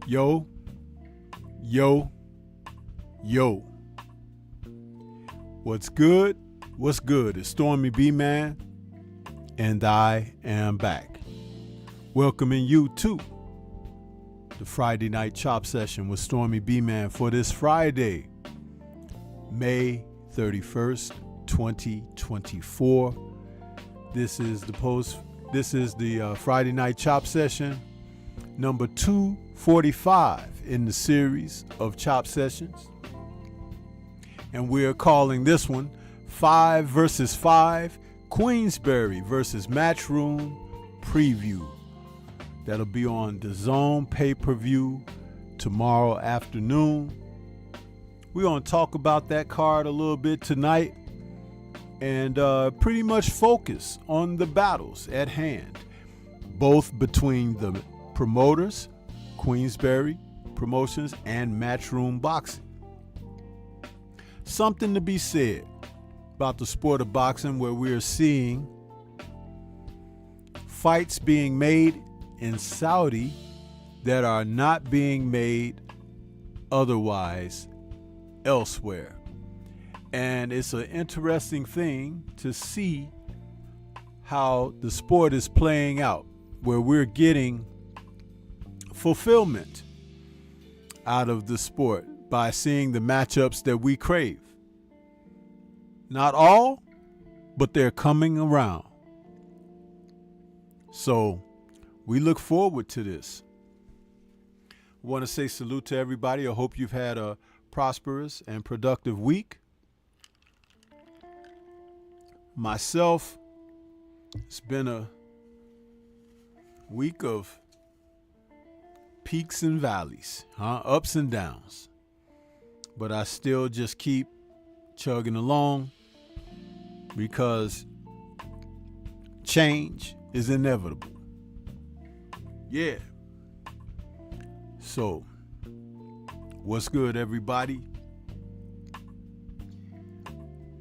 Yo, yo, yo. What's good? What's good? It's Stormybman, and I am back. Welcoming you to the Friday Night Chop Session with Stormybman for this Friday, May 31st, 2024. This is the Friday Night Chop Session number 245 in the series of Chop Sessions. And we're calling this one 5 versus 5 Queensberry versus Matchroom preview. That'll be on Dazn pay-per-view tomorrow afternoon. We're going to talk about that card a little bit tonight and pretty much focus on the battles at hand, both between the promoters, Queensberry Promotions, and Matchroom Boxing. Something to be said about the sport of boxing, where we are seeing fights being made in Saudi that are not being made otherwise elsewhere. And it's an interesting thing to see how the sport is playing out, where we're getting fulfillment out of the sport by seeing the matchups that we crave. Not all, but they're coming around. So we look forward to this. I want to say salute to everybody. I hope you've had a prosperous and productive week. Myself, it's been a week of peaks and valleys, ups and downs. But I still just keep chugging along because change is inevitable. Yeah. So, what's good, everybody?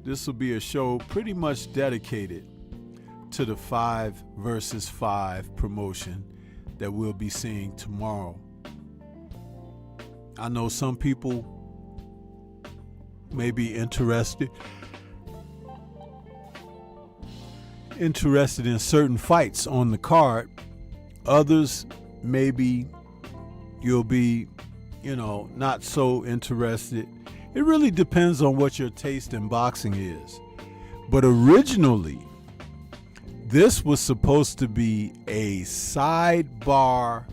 This will be a show pretty much dedicated to the 5 versus 5 promotion that we'll be seeing tomorrow. I know some people may be interested in certain fights on the card. Others, maybe you'll be, not so interested. It really depends on what your taste in boxing is. But originally, this was supposed to be a sidebar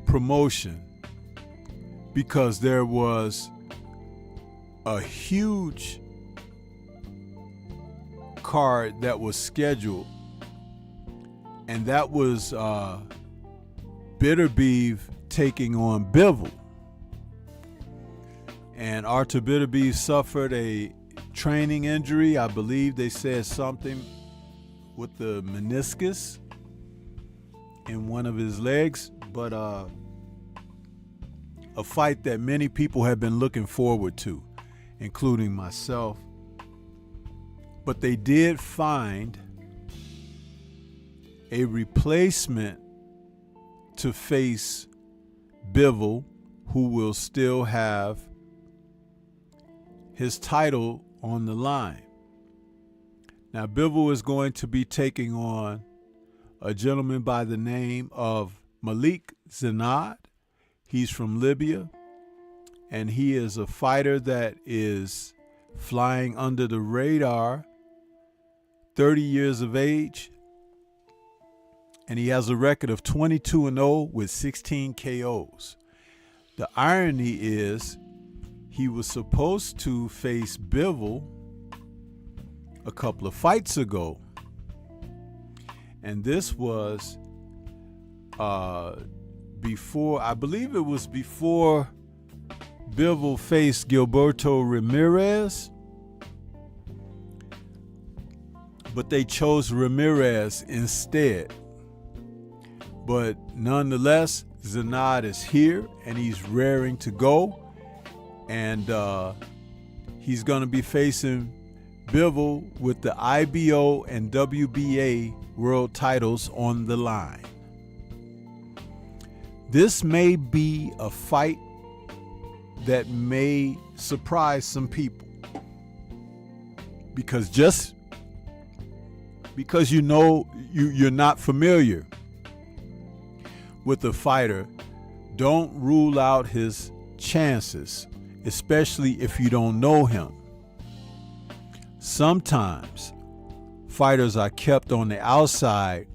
promotion because there was a huge card that was scheduled, and that was Bitter Beef taking on Bivol. And Arthur Bitter Beef suffered a training injury. I believe they said something with the meniscus in one of his legs, but a fight that many people have been looking forward to, including myself. But they did find a replacement to face Bivol, who will still have his title on the line. Now, Bivol is going to be taking on a gentleman by the name of Malik Zinad. He's from Libya, and he is a fighter that is flying under the radar, 30 years of age, and he has a record of 22-0 with 16 KOs. The irony is he was supposed to face Bivol a couple of fights ago, and this was before, I believe it was before Bivol faced Gilberto Ramirez, but they chose Ramirez instead. But nonetheless, Zinad is here and he's raring to go, and he's going to be facing Bivol with the IBO and WBA world titles on the line. This may be a fight that may surprise some people, because just because you know you're not familiar with a fighter, don't rule out his chances, especially if you don't know him. Sometimes fighters are kept on the outside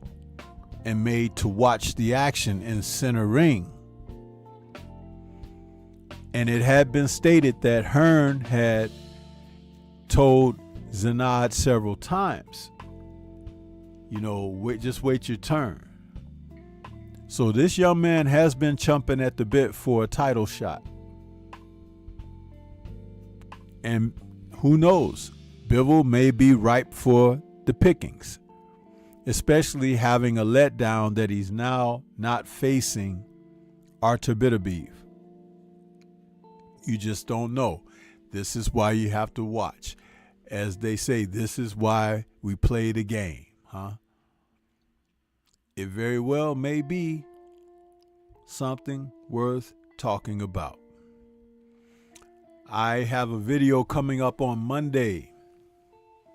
and made to watch the action in center ring. And it had been stated that Hearn had told Dazn several times, just wait your turn. So this young man has been chomping at the bit for a title shot. And who knows, Bivol may be ripe for the pickings, especially having a letdown that he's now not facing Artur Beterbiev. You just don't know. This is why you have to watch. As they say, this is why we play the game, huh? It very well may be something worth talking about. I have a video coming up on Monday.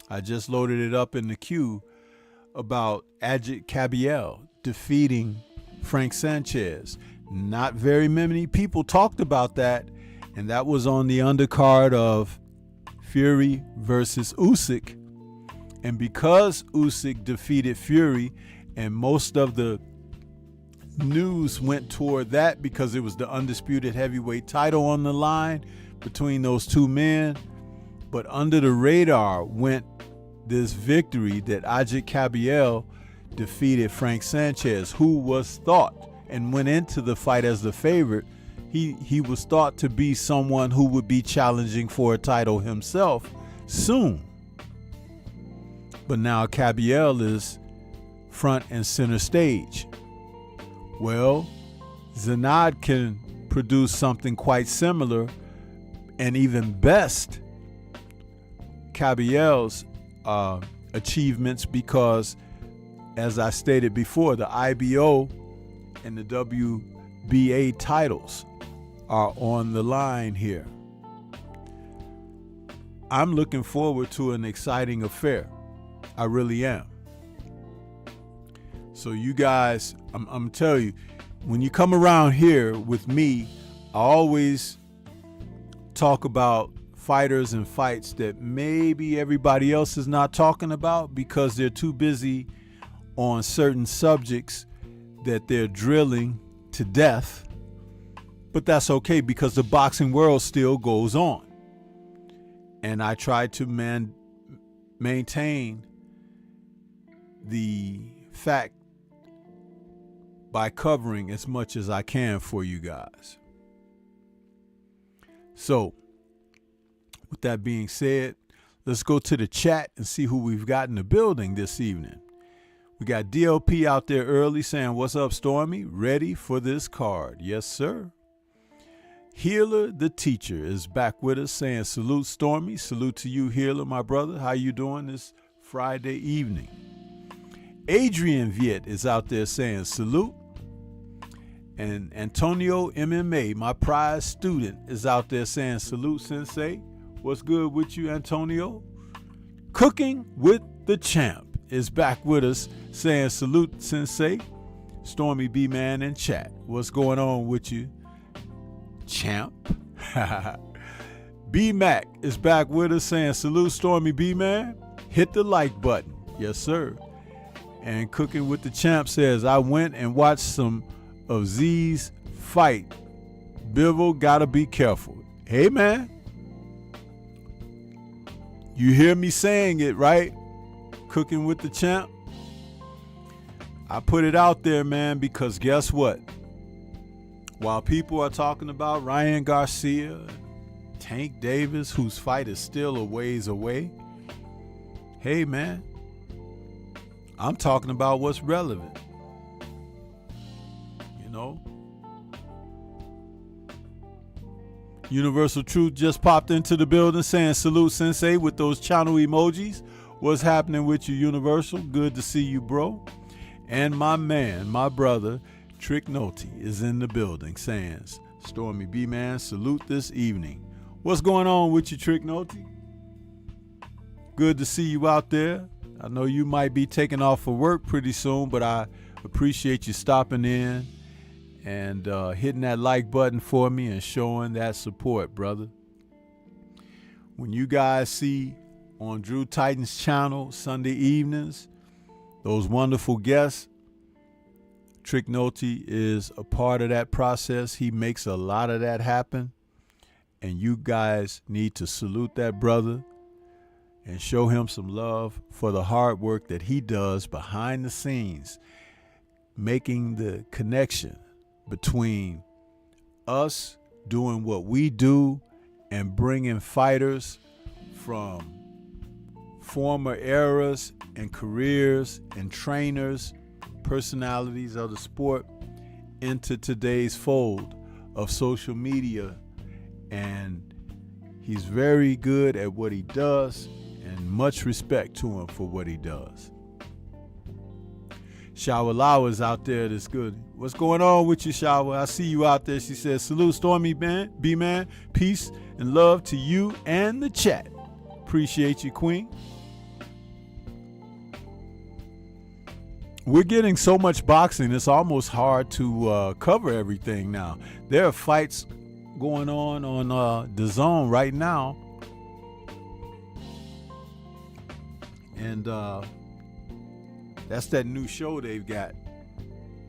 I just loaded it up in the queue about Ajit Kabiel defeating Frank Sanchez. Not very many people talked about that, and that was on the undercard of Fury versus Usyk. And because Usyk defeated Fury, and most of the news went toward that because it was the undisputed heavyweight title on the line between those two men, but under the radar went this victory that Ajit Kabiel defeated Frank Sanchez, who was thought and went into the fight as the favorite. He was thought to be someone who would be challenging for a title himself soon. But now Kabiel is front and center stage. Well, Dazn can produce something quite similar and even best Kabiel's achievements, because as I stated before, the IBO and the WBA titles are on the line here. I'm looking forward to an exciting affair. I really am. So you guys, I'm telling you, when you come around here with me, I always talk about fighters and fights that maybe everybody else is not talking about because they're too busy on certain subjects that they're drilling to death. But that's okay, because the boxing world still goes on. And I try to maintain the fact by covering as much as I can for you guys. So, with that being said, let's go to the chat and see who we've got in the building this evening. We got DLP out there early saying, "What's up, Stormy? Ready for this card?" Yes, sir. Healer the teacher is back with us saying, "Salute, Stormy." Salute to you, Healer, my brother. How you doing this Friday evening? Adrian Viet is out there saying, "Salute." And Antonio MMA, my prize student, is out there saying, "Salute, Sensei." What's good with you, Antonio? Cooking with the Champ is back with us saying, "Salute, Sensei." Stormybman in chat. What's going on with you, Champ? B-Mac is back with us saying, "Salute, Stormy B-Man." Hit the like button. Yes, sir. And Cooking with the Champ says, "I went and watched some of Z's fight. Bivol gotta be careful." Hey, man. You hear me saying it, right? Cooking with the Champ. I put it out there, man, because guess what? While people are talking about Ryan Garcia, Tank Davis, whose fight is still a ways away, hey, man, I'm talking about what's relevant. You know? Universal Truth just popped into the building saying, "Salute, Sensei," with those channel emojis. What's happening with you, Universal? Good to see you, bro. And my man, my brother, Trick Noty is in the building saying, Stormybman, salute this evening. What's going on with you, Trick Noty? Good to see you out there. I know you might be taking off for work pretty soon, but I appreciate you stopping in and hitting that like button for me and showing that support, brother. When you guys see on Drew Titan's channel Sunday evenings, those wonderful guests, Trick Noty is a part of that process. He makes a lot of that happen. And you guys need to salute that brother and show him some love for the hard work that he does behind the scenes, making the connection between us doing what we do and bringing fighters from former eras and careers and trainers, personalities of the sport into today's fold of social media. And he's very good at what he does, and much respect to him for what he does. Shower Lawa is out there that's good. What's going on with you, Shower? I see you out there. She says, salute Stormy B-Man. Peace and love to you and the chat. Appreciate you, Queen. We're getting so much boxing, it's almost hard to cover everything now. There are fights going on Dazn right now. And that's that new show they've got.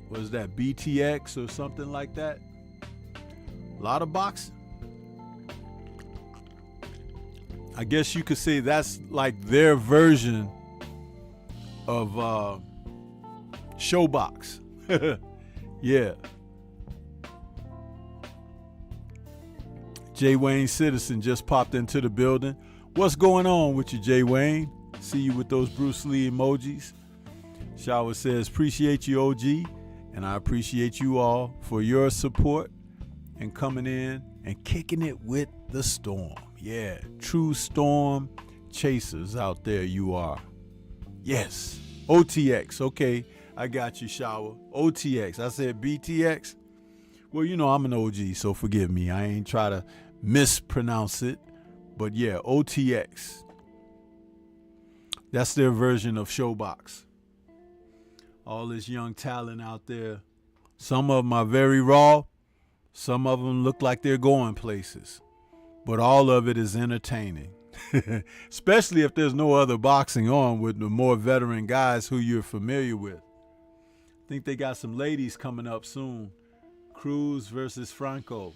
What is that, BTX or something like that? A lot of boxing. I guess you could say that's like their version of Showbox. Yeah. J. Wayne Citizen just popped into the building. What's going on with you, J. Wayne? See you with those Bruce Lee emojis. Shower says, appreciate you, OG, and I appreciate you all for your support and coming in and kicking it with the storm. Yeah, true storm chasers out there you are. Yes, OTX. Okay, I got you, Shower. OTX. I said BTX. Well, you know I'm an OG, so forgive me. I ain't try to mispronounce it. But yeah, OTX. That's their version of Showbox. All this young talent out there. Some of them are very raw. Some of them look like they're going places. But all of it is entertaining. Especially if there's no other boxing on with the more veteran guys who you're familiar with. I think they got some ladies coming up soon. Cruz versus Franco.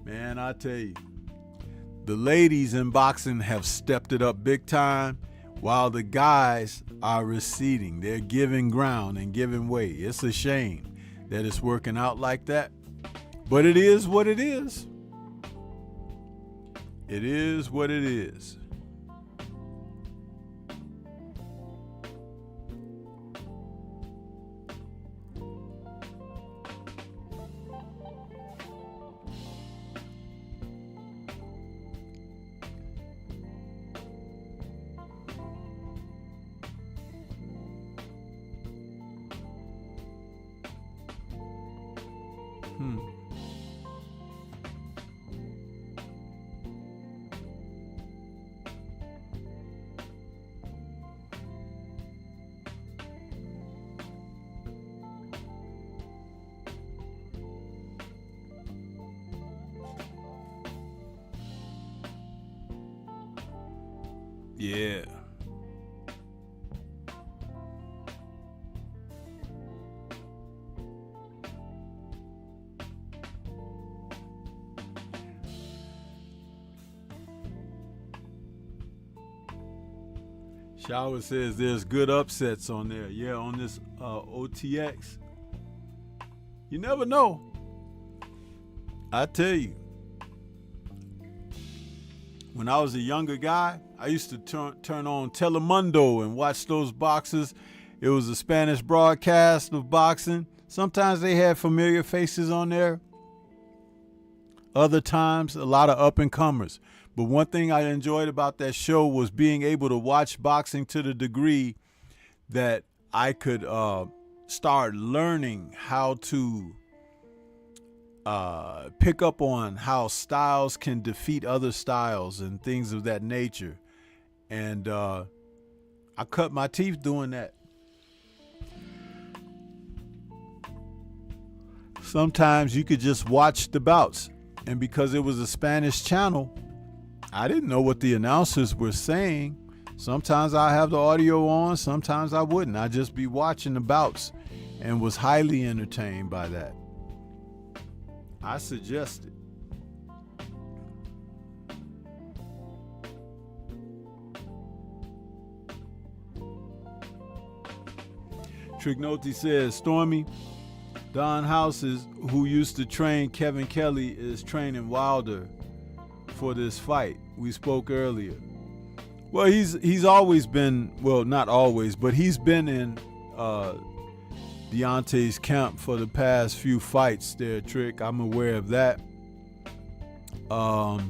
Man, I tell you, the ladies in boxing have stepped it up big time, while the guys are receding. They're giving ground and giving way. It's a shame that it's working out like that, but it is what it is. It is what it is. Yeah. Shower says there's good upsets on there. Yeah, on this OTX. You never know. I tell you. When I was a younger guy, I used to turn on Telemundo and watch those boxers. It was a Spanish broadcast of boxing. Sometimes they had familiar faces on there. Other times, a lot of up-and-comers. But one thing I enjoyed about that show was being able to watch boxing to the degree that I could start learning how to pick up on how styles can defeat other styles and things of that nature. And I cut my teeth doing that. Sometimes you could just watch the bouts. And because it was a Spanish channel, I didn't know what the announcers were saying. Sometimes I have the audio on, sometimes I wouldn't. I'd just be watching the bouts and was highly entertained by that. I suggest it. Trignoti says, Stormy, Don Houses, who used to train Kevin Kelly, is training Wilder for this fight. We spoke earlier. Well, he's always been, well, not always, but he's been in Deontay's camp for the past few fights there, Trick. I'm aware of that. My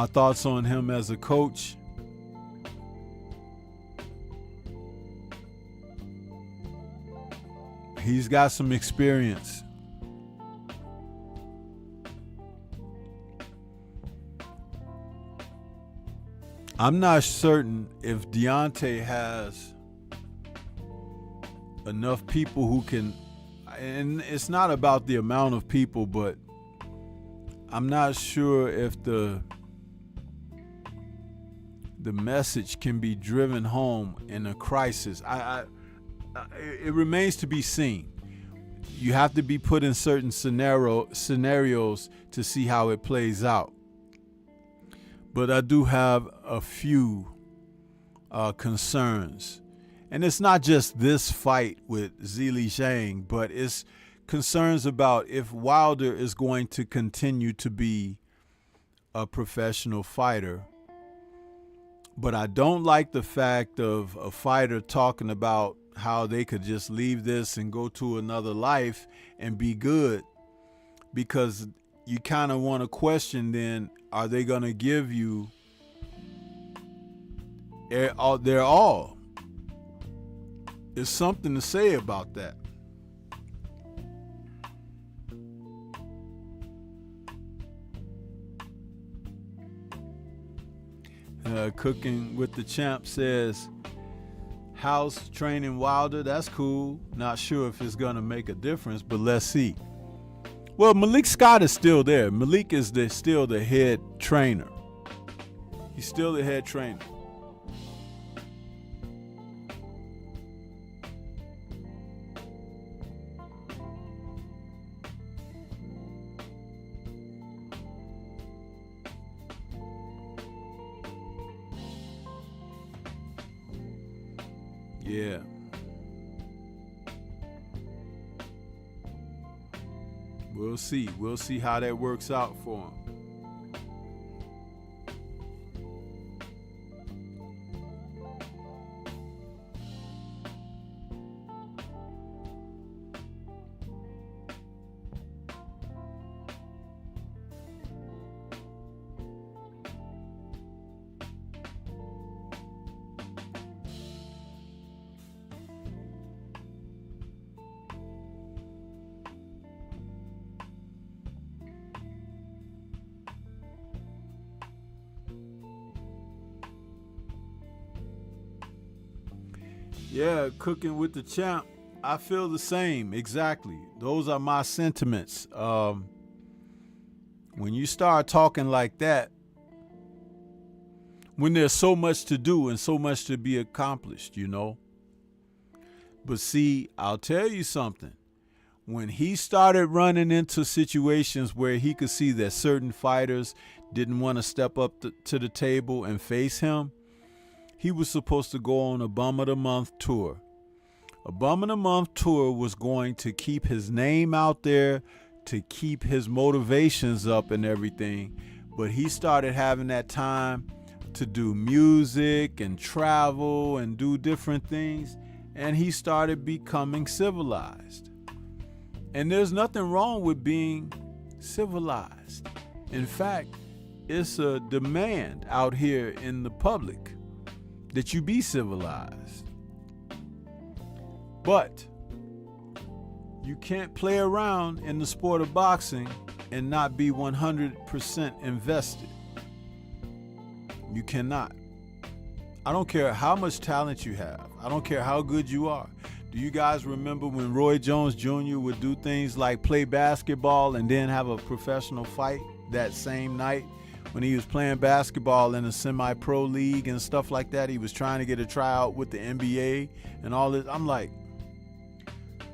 thoughts on him as a coach. He's got some experience. I'm not certain if Deontay has enough people who can, and it's not about the amount of people, but I'm not sure if the message can be driven home in a crisis. It remains to be seen. You have to be put in certain scenarios to see how it plays out. But I do have a few concerns. And it's not just this fight with Zhilei Zhang, but it's concerns about if Wilder is going to continue to be a professional fighter. But I don't like the fact of a fighter talking about how they could just leave this and go to another life and be good, because you kind of want to question then, are they going to give you their all? There's something to say about that. Cooking with the Champ says, House training Wilder, that's cool. Not sure if it's going to make a difference, but let's see. Well, Malik Scott is still there. Malik is still the head trainer. He's still the head trainer. Yeah. We'll see. We'll see how that works out for him. Yeah, Cooking with the Champ. I feel the same, exactly. Those are my sentiments. When you start talking like that, when there's so much to do and so much to be accomplished, you know. But see, I'll tell you something. When he started running into situations where he could see that certain fighters didn't want to step up to the table and face him, he was supposed to go on a Bum of the Month tour. A Bum of the Month tour was going to keep his name out there, to keep his motivations up and everything. But he started having that time to do music and travel and do different things. And he started becoming civilized. And there's nothing wrong with being civilized. In fact, it's a demand out here in the public that you be civilized. But you can't play around in the sport of boxing and not be 100% invested. You cannot. I don't care how much talent you have. I don't care how good you are. Do you guys remember when Roy Jones Jr. would do things like play basketball and then have a professional fight that same night? When he was playing basketball in a semi-pro league and stuff like that, he was trying to get a tryout with the NBA and all this. I'm like,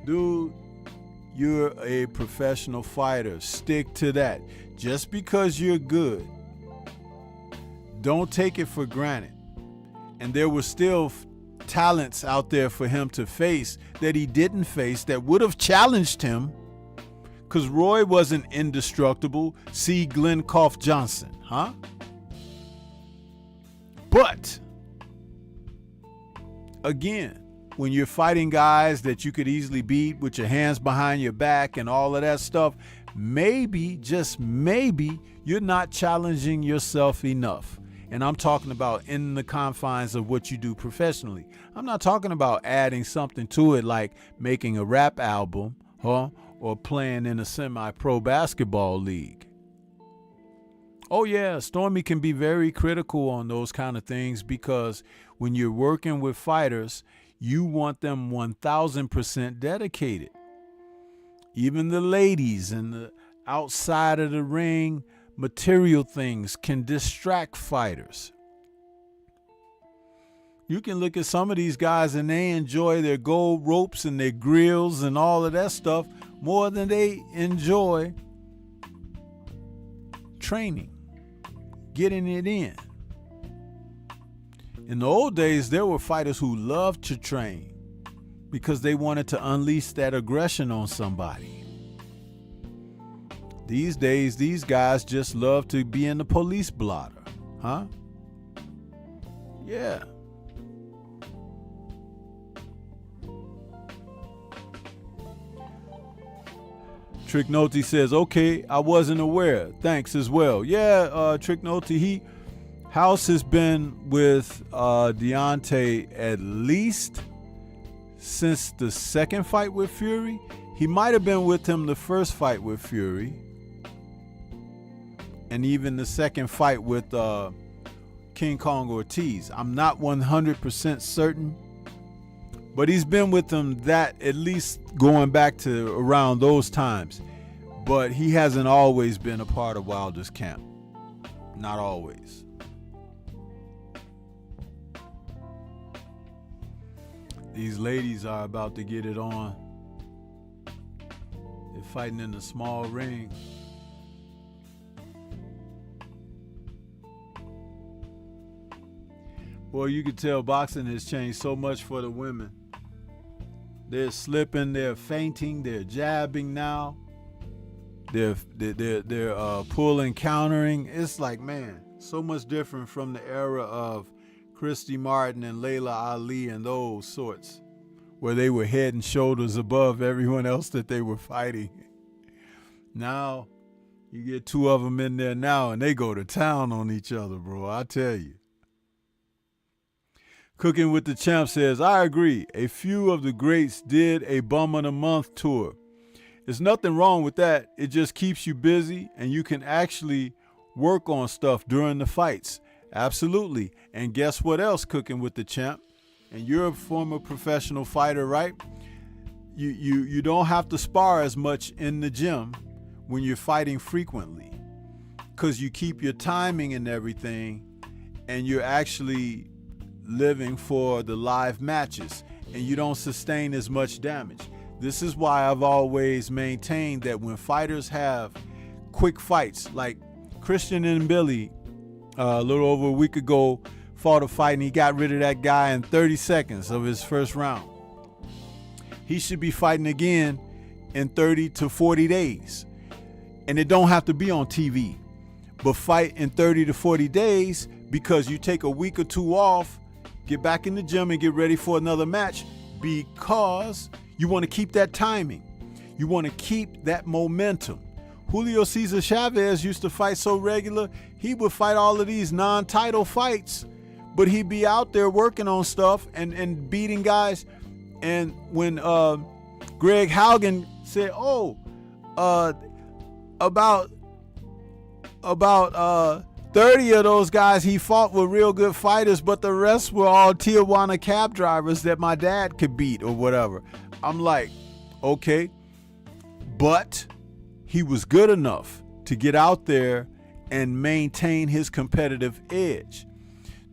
dude, you're a professional fighter. Stick to that. Just because you're good, don't take it for granted. And there were still talents out there for him to face that he didn't face that would have challenged him, because Roy wasn't indestructible. See Glenn Koff Johnson, huh? But again, when you're fighting guys that you could easily beat with your hands behind your back and all of that stuff, maybe, just maybe, you're not challenging yourself enough. And I'm talking about in the confines of what you do professionally. I'm not talking about adding something to it like making a rap album, huh? Or playing in a semi-pro basketball league. Oh yeah, Stormy can be very critical on those kind of things, because when you're working with fighters, you want them 1,000% dedicated. Even the ladies and the outside of the ring material things can distract fighters. You can look at some of these guys and they enjoy their gold ropes and their grills and all of that stuff more than they enjoy training, getting it in. In the old days, there were fighters who loved to train because they wanted to unleash that aggression on somebody. These days, these guys just love to be in the police blotter, huh? Yeah. Tricknoty says, okay, I wasn't aware. Thanks as well. Yeah, Tricknoty, House has been with Deontay at least since the second fight with Fury. He might have been with him the first fight with Fury, and even the second fight with King Kong Ortiz. I'm not 100% certain, but he's been with them that at least going back to around those times. But he hasn't always been a part of Wilder's camp. Not always. These ladies are about to get it on. They're fighting in a small ring. Boy, you can tell boxing has changed so much for the women. They're slipping, they're feinting, they're jabbing now. They're pulling, countering. It's like, man, so much different from the era of Christy Martin and Layla Ali and those sorts, where they were head and shoulders above everyone else that they were fighting. Now, you get two of them in there now, and they go to town on each other, bro. I tell you. Cooking with the Champ says, I agree. A few of the greats did a Bum of the Month tour. There's nothing wrong with that. It just keeps you busy, and you can actually work on stuff during the fights. Absolutely. And guess what else, Cooking with the Champ? And you're a former professional fighter, right? You don't have to spar as much in the gym when you're fighting frequently, because you keep your timing and everything, and you're actually living for the live matches, and you don't sustain as much damage. This is why I've always maintained that when fighters have quick fights, like Christian and Billy a little over a week ago fought a fight and he got rid of that guy in 30 seconds of his first round. He should be fighting again in 30 to 40 days. And it don't have to be on TV, but fight in 30 to 40 days, because you take a week or two off, get back in the gym and get ready for another match, because you want to keep that timing. You want to keep that momentum. Julio Cesar Chavez used to fight so regular, he would fight all of these non-title fights, but he'd be out there working on stuff and beating guys And when Greg Haugen said, "Oh, about 30 of those guys he fought were real good fighters, but the rest were all Tijuana cab drivers that my dad could beat or whatever." I'm like, okay, but he was good enough to get out there and maintain his competitive edge.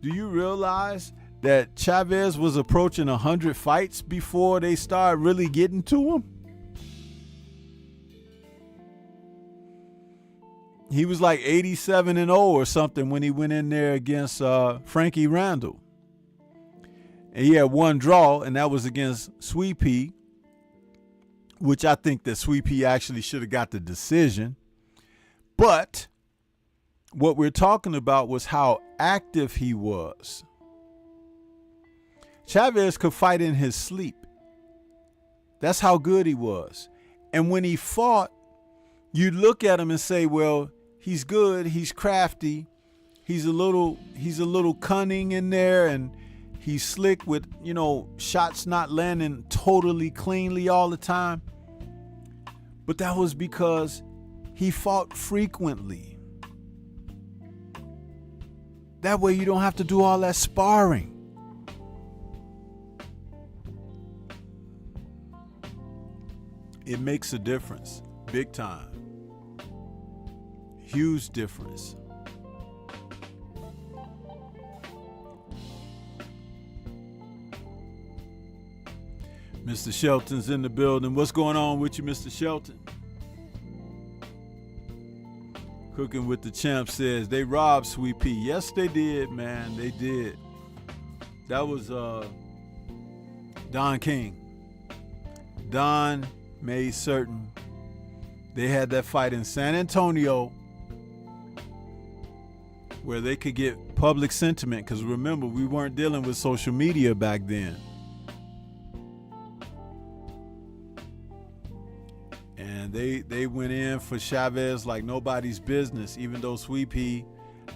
Do you realize that Chavez was approaching 100 fights before they started really getting to him? He was like 87-0 or something when he went in there against Frankie Randall. And he had one draw, and that was against Sweet Pea, which I think that Sweet Pea actually should have got the decision. But what we're talking about was how active he was. Chavez could fight in his sleep. That's how good he was. And when he fought, you'd look at him and say, well, he's good, he's crafty, he's a little cunning in there, and he's slick with, shots not landing totally cleanly all the time. But that was because he fought frequently. That way you don't have to do all that sparring. It makes a difference, big time. Huge difference. Mr. Shelton's in the building. What's going on with you, Mr. Shelton? Cooking with the Champ says they robbed Sweet Pea. Yes, they did, man. They did. That was Don King. Don made certain they had that fight in San Antonio where they could get public sentiment, because remember, we weren't dealing with social media back then. And they went in for Chavez like nobody's business, even though Sweet Pea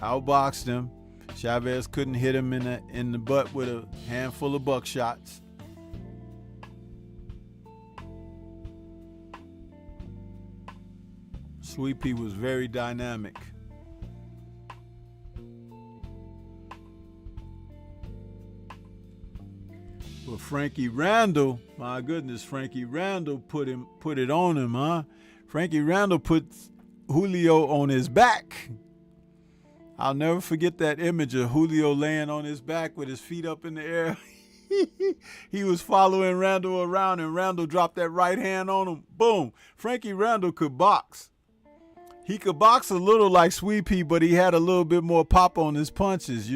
outboxed him. Chavez couldn't hit him in the butt with a handful of buckshots. Sweet Pea was very dynamic. But Frankie Randall, my goodness, Frankie Randall put it on him, huh? Frankie Randall put Julio on his back. I'll never forget that image of Julio laying on his back with his feet up in the air. He was following Randall around, and Randall dropped that right hand on him. Boom. Frankie Randall could box. He could box a little like Sweet Pea, but he had a little bit more pop on his punches,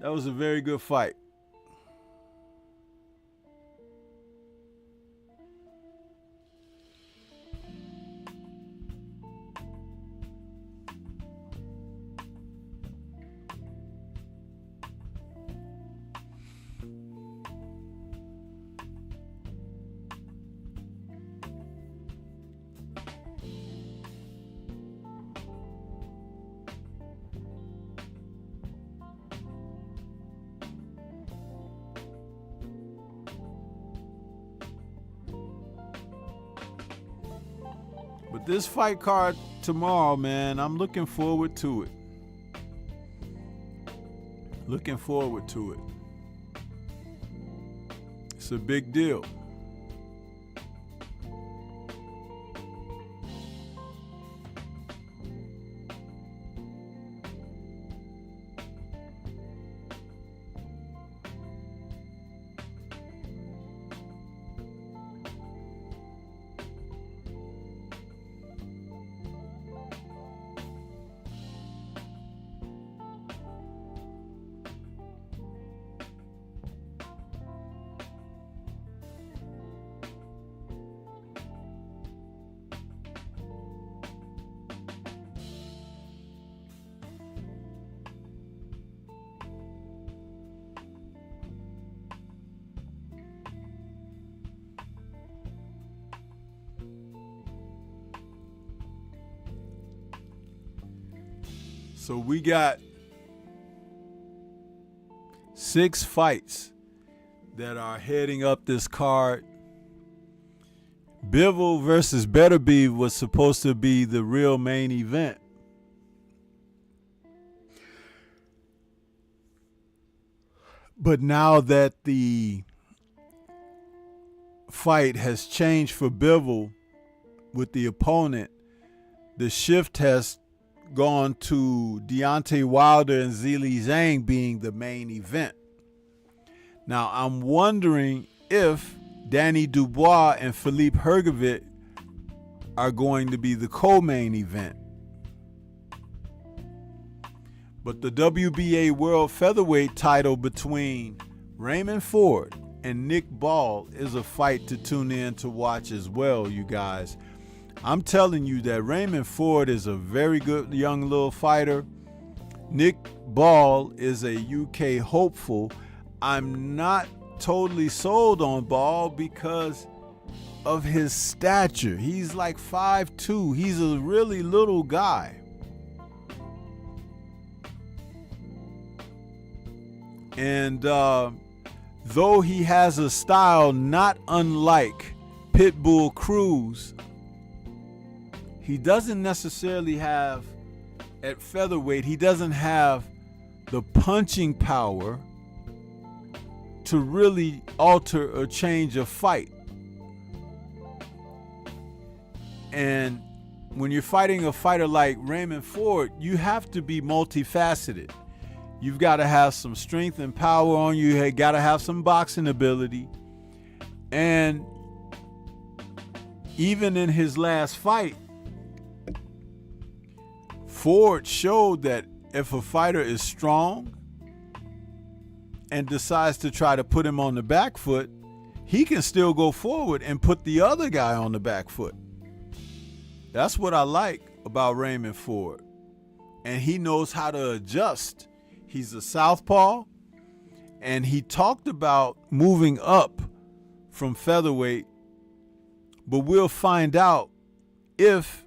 That was a very good fight. But this fight card tomorrow, man, I'm looking forward to it. Looking forward to it. It's a big deal. So we got 6 fights that are heading up this card. Bivol versus Beterbiev was supposed to be the real main event. But now that the fight has changed for Bivol with the opponent, the shift has gone to Deontay Wilder and Zhilei Zhang being the main event. Now, I'm wondering if Danny Dubois and Philippe Hergovich are going to be the co-main event. But the WBA World Featherweight title between Raymond Ford and Nick Ball is a fight to tune in to watch as well, you guys. I'm telling you that Raymond Ford is a very good young little fighter. Nick Ball is a UK hopeful. I'm not totally sold on Ball because of his stature. He's like 5'2". He's a really little guy. And though he has a style not unlike Pitbull Cruz, he doesn't necessarily have, at featherweight, he doesn't have the punching power to really alter or change a fight. And when you're fighting a fighter like Raymond Ford, you have to be multifaceted. You've got to have some strength and power on you. You got to have some boxing ability. And even in his last fight, Ford showed that if a fighter is strong and decides to try to put him on the back foot, he can still go forward and put the other guy on the back foot. That's what I like about Raymond Ford. And he knows how to adjust. He's a southpaw, and he talked about moving up from featherweight, but we'll find out if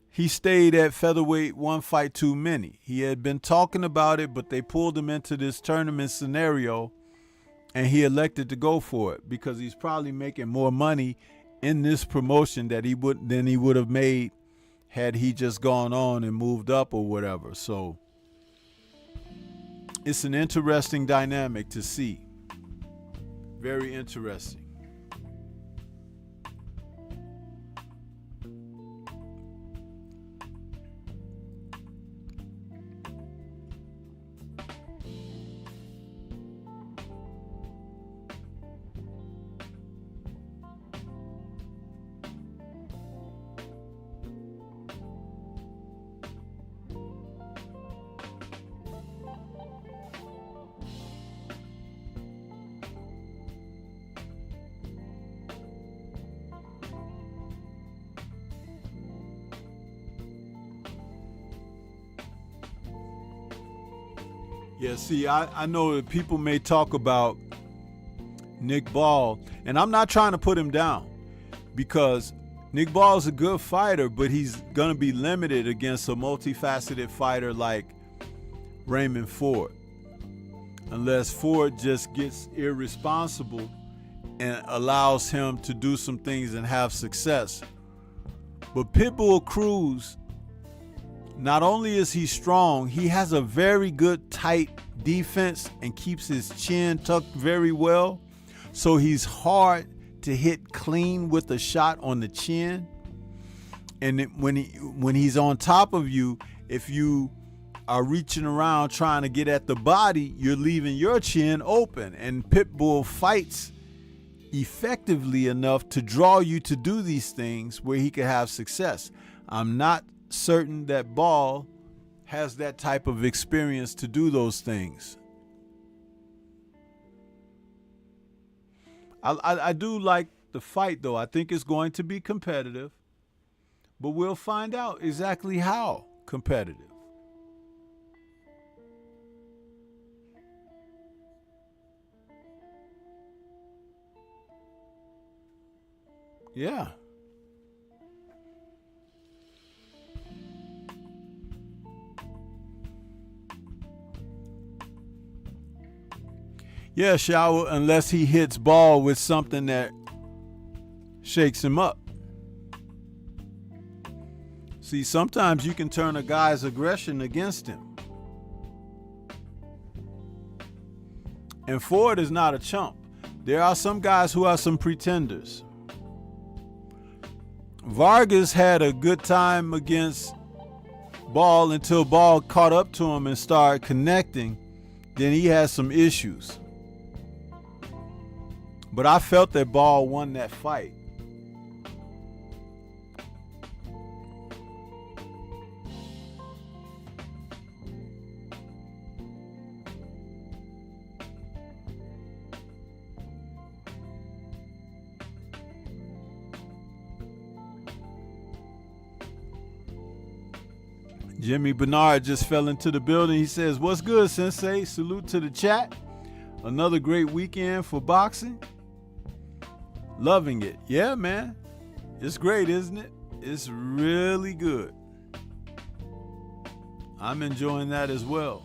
he stayed at featherweight one fight too many. He had been talking about it, but they pulled him into this tournament scenario, and he elected to go for it because he's probably making more money in this promotion than he would have made had he just gone on and moved up or whatever. So it's an interesting dynamic to see. Very interesting. Yeah, see, I know that people may talk about Nick Ball, and I'm not trying to put him down because Nick Ball is a good fighter, but he's going to be limited against a multifaceted fighter like Raymond Ford, unless Ford just gets irresponsible and allows him to do some things and have success. But Pitbull Cruz, not only is he strong, he has a very good tight defense and keeps his chin tucked very well. So he's hard to hit clean with a shot on the chin. And when he's on top of you, if you are reaching around trying to get at the body, you're leaving your chin open. And Pitbull fights effectively enough to draw you to do these things where he can have success. I'm not certain that Ball has that type of experience to do those things. I do like the fight, though. I think it's going to be competitive, but we'll find out exactly how competitive. Yeah. Yeah, Shower, unless he hits ball with something that shakes him up. See, sometimes you can turn a guy's aggression against him. And Ford is not a chump. There are some guys who are some pretenders. Vargas had a good time against Ball until Ball caught up to him and started connecting. Then he had some issues. But I felt that Ball won that fight. Jimmy Bernard just fell into the building. He says, "What's good, Sensei? Salute to the chat. Another great weekend for boxing. Loving it." Yeah, man. It's great, isn't it? It's really good. I'm enjoying that as well.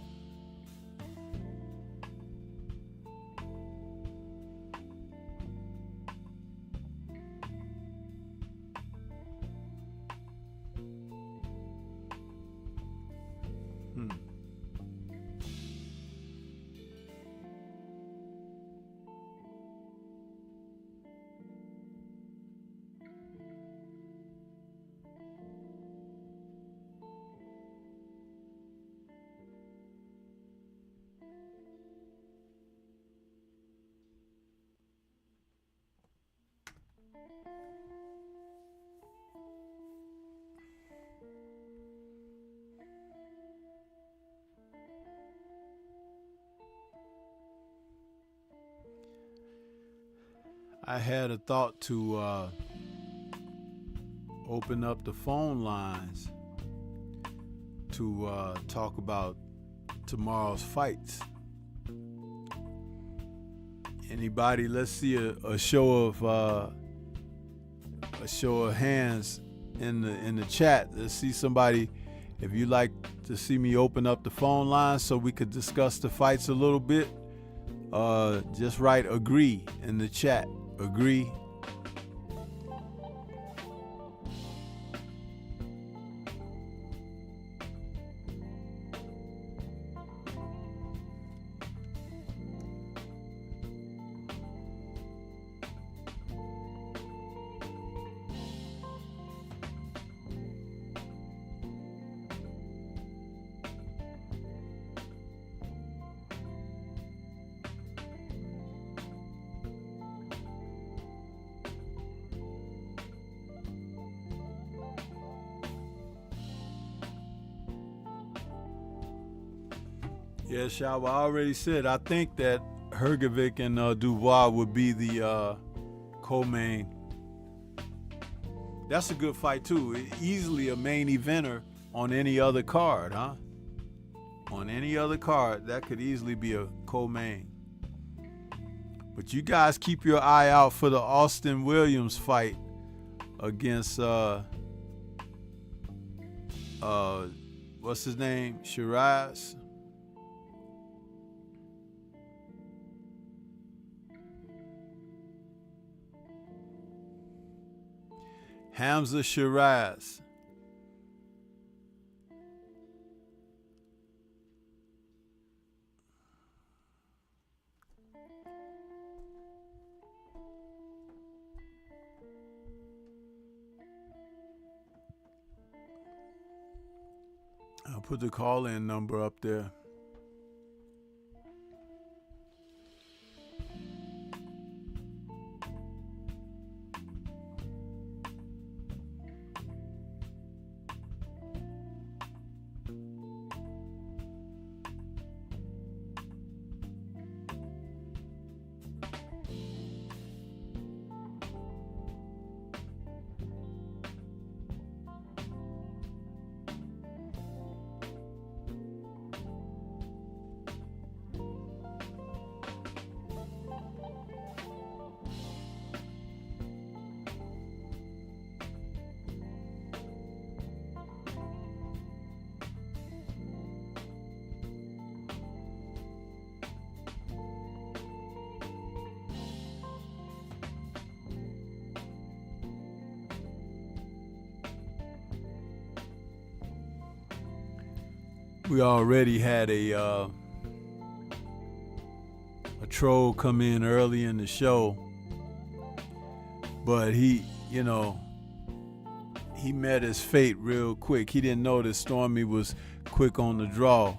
I had a thought to open up the phone lines to talk about tomorrow's fights. Anybody? Let's see a show of hands in the chat. Let's see somebody. If you'd like to see me open up the phone lines so we could discuss the fights a little bit, just write agree in the chat. Agree. Yeah, Shawa, I already said I think that Hrgovic and Dubois would be the co-main. That's a good fight too. Easily a main eventer on any other card, huh? On any other card, that could easily be a co-main. But you guys keep your eye out for the Austin Williams fight against what's his name? Shiraz. Hamza Shiraz. I'll put the call-in number up there. We already had a troll come in early in the show, but he met his fate real quick. He didn't know that Stormy was quick on the draw.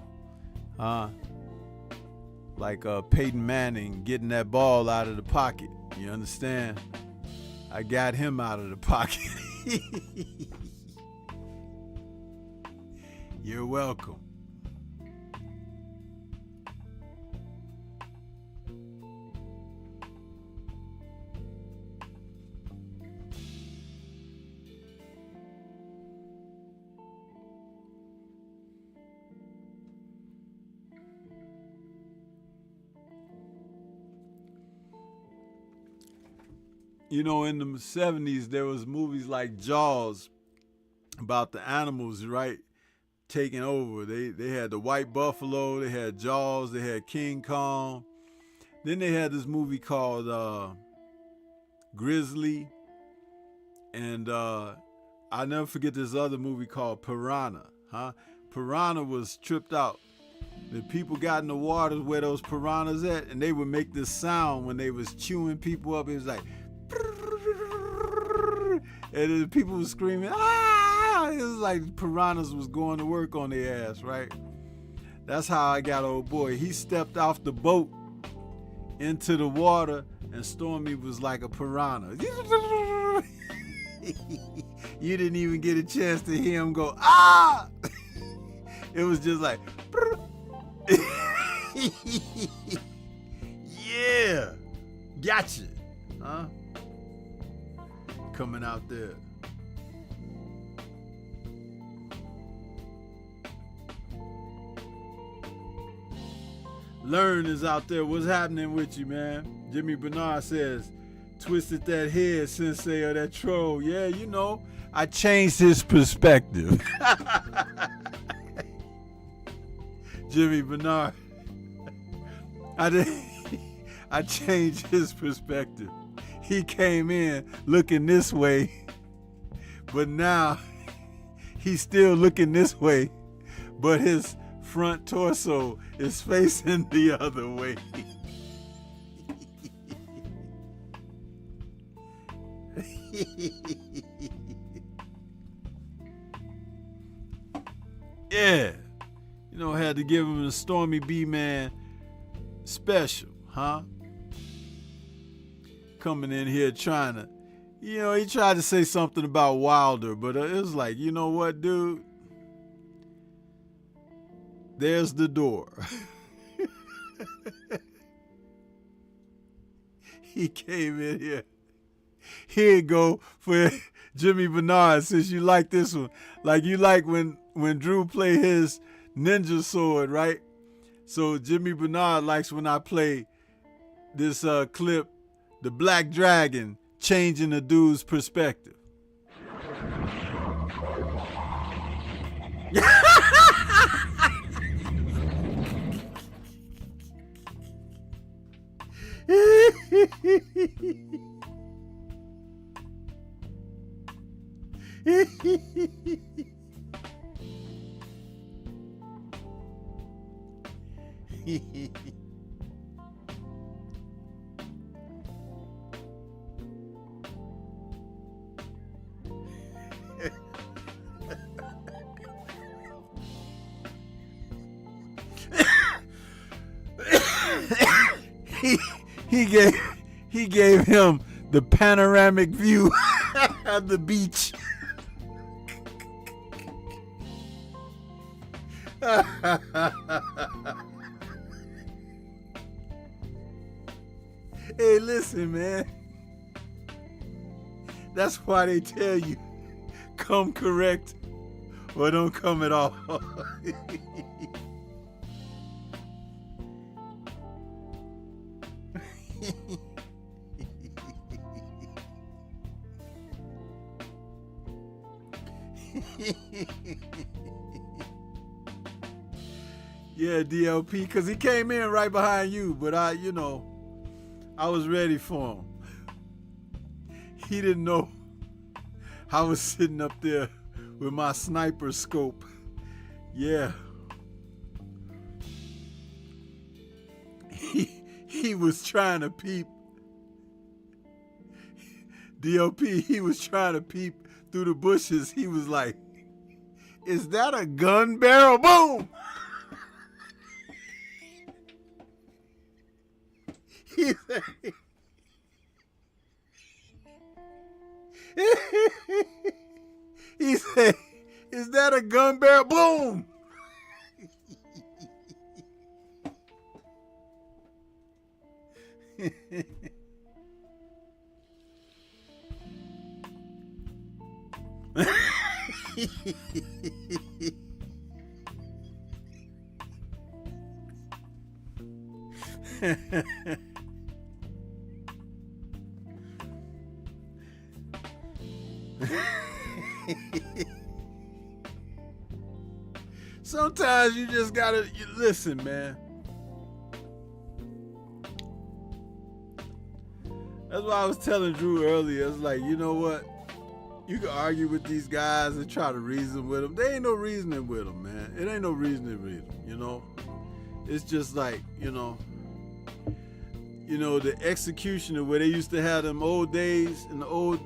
Like Peyton Manning getting that ball out of the pocket. You understand? I got him out of the pocket. You're welcome. In the 70s, there was movies like Jaws about the animals, right, taking over. They had the White Buffalo, they had Jaws, they had King Kong. Then they had this movie called Grizzly. And I'll never forget this other movie called Piranha. Piranha was tripped out. The people got in the waters where those piranhas at, and they would make this sound when they was chewing people up. It was like, and the people were screaming, ah! It was like piranhas was going to work on their ass, right? That's how I got old boy. He stepped off the boat into the water, and Stormy was like a piranha. You didn't even get a chance to hear him go, ah! It was just like, yeah, gotcha, huh? Coming out there. Learn is out there. What's happening with you, man? Jimmy Bernard says, twisted that head, sensei, of that troll. Yeah, I changed his perspective. Jimmy Bernard. I changed his perspective. He came in looking this way, but now he's still looking this way, but his front torso is facing the other way. Yeah. Had to give him the Stormybman special, huh? Coming in here trying to, he tried to say something about Wilder, but it was like, you know what, dude? There's the door. He came in here. Here you go for Jimmy Bernard, since you like this one. Like you like when Drew play his ninja sword, right? So Jimmy Bernard likes when I play this clip, the Black Dragon changing the dude's perspective. He gave him the panoramic view of the beach. Hey, listen, man. That's why they tell you, come correct or don't come at all. Yeah, DLP, because he came in right behind you, but I was ready for him. He didn't know I was sitting up there with my sniper scope. Yeah, he was trying to peep. DOP, he was trying to peep through the bushes. He was like, is that a gun barrel? Boom! He said, he said, is that a gun barrel? Boom! Sometimes you just gotta listen, man. That's why I was telling Drew earlier. It's like, you know what? You can argue with these guys and try to reason with them. There ain't no reasoning with them, man. It ain't no reasoning with them, you know? It's just like, you know, the executioner where they used to have them old days in the old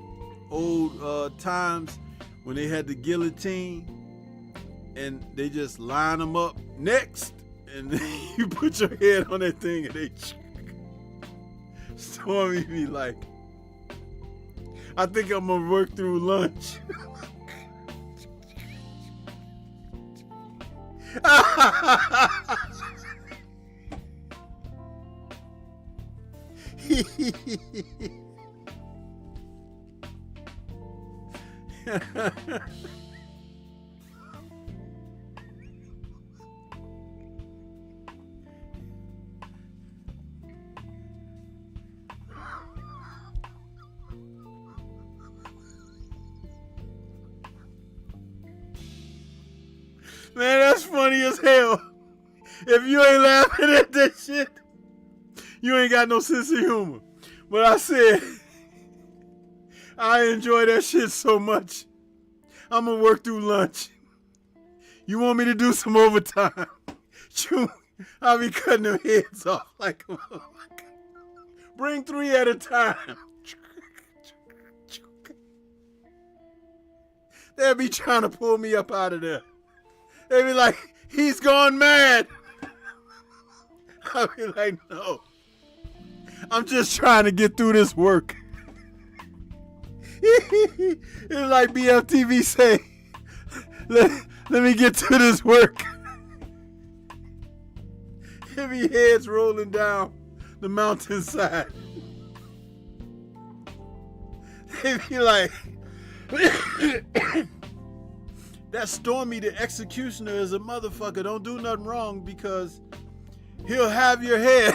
times when they had the guillotine and they just line them up next and you put your head on that thing and they Stormy be like, I think I'm gonna work through lunch. Man, that's funny as hell. If you ain't laughing at that shit, you ain't got no sense of humor. But I said, I enjoy that shit so much. I'm gonna work through lunch. You want me to do some overtime? I'll be cutting them heads off like a motherfucker. Bring 3 at a time. They'll be trying to pull me up out of there. They be like, he's gone mad. I'll be like, no. I'm just trying to get through this work. It's like BFTV say, let me get to this work. Heavy heads rolling down the mountainside. They be like, that Stormy the executioner is a motherfucker. Don't do nothing wrong because he'll have your head.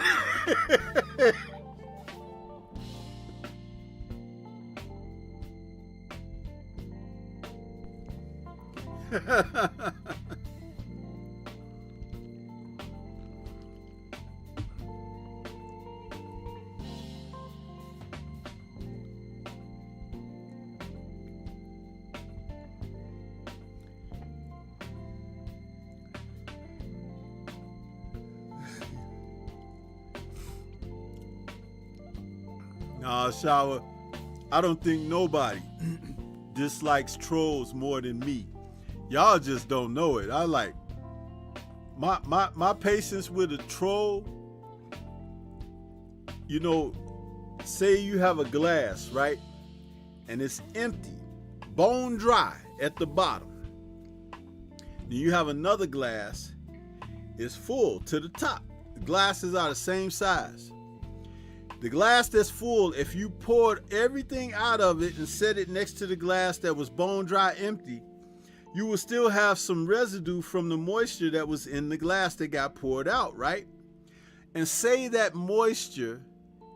Nah, Shower, I don't think nobody dislikes trolls more than me. Y'all just don't know it. I like my patience with a troll. You know, say you have a glass, right? And it's empty, bone dry at the bottom. Then you have another glass, it's full to the top. The glasses are the same size. The glass that's full, if you poured everything out of it and set it next to the glass that was bone dry empty, you will still have some residue from the moisture that was in the glass that got poured out, right? And say that moisture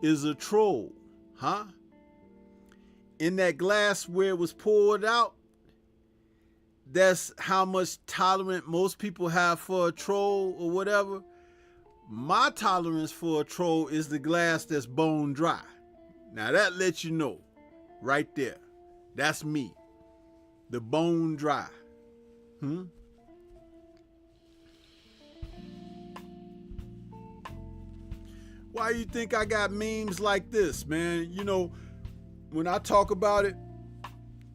is a troll, huh? In that glass where it was poured out, that's how much tolerant most people have for a troll or whatever. My tolerance for a troll is the glass that's bone dry. Now that lets you know right there. That's me. The bone dry. Why you think I got memes like this, man? You know, when I talk about it,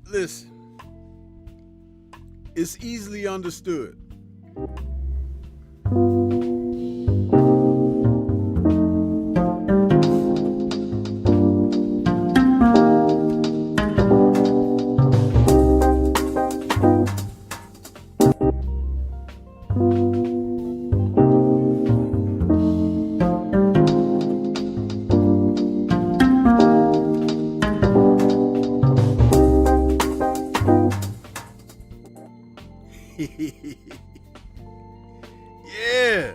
listen, it's easily understood. Yeah.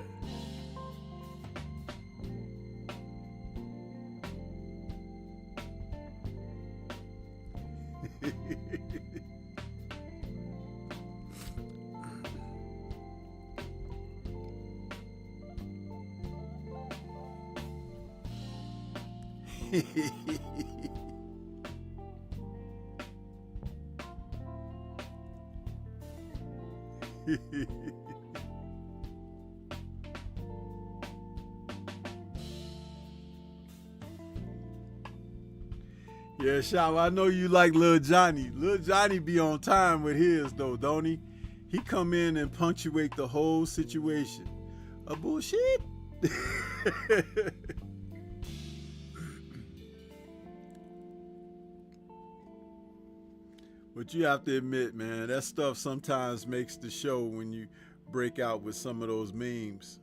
Yeah, Shaw, I know you like Lil Johnny. Lil Johnny be on time with his though, don't he? He come in and punctuate the whole situation. A bullshit. But you have to admit, man, that stuff sometimes makes the show when you break out with some of those memes.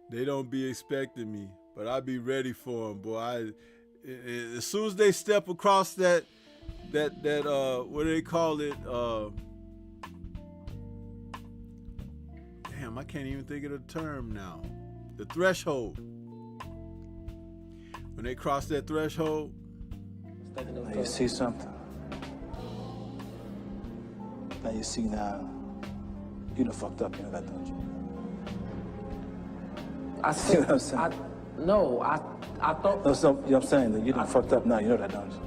They don't be expecting me, but I be ready for them, boy. As soon as they step across that what do they call it? Damn, I can't even think of the term now. The threshold. When they cross that threshold. Now you see something. Now you see now. You done fucked up, you know that, don't you? I see what I'm saying? I thought. No, so, you know what I'm saying? That you done fucked up now, you know that, don't you?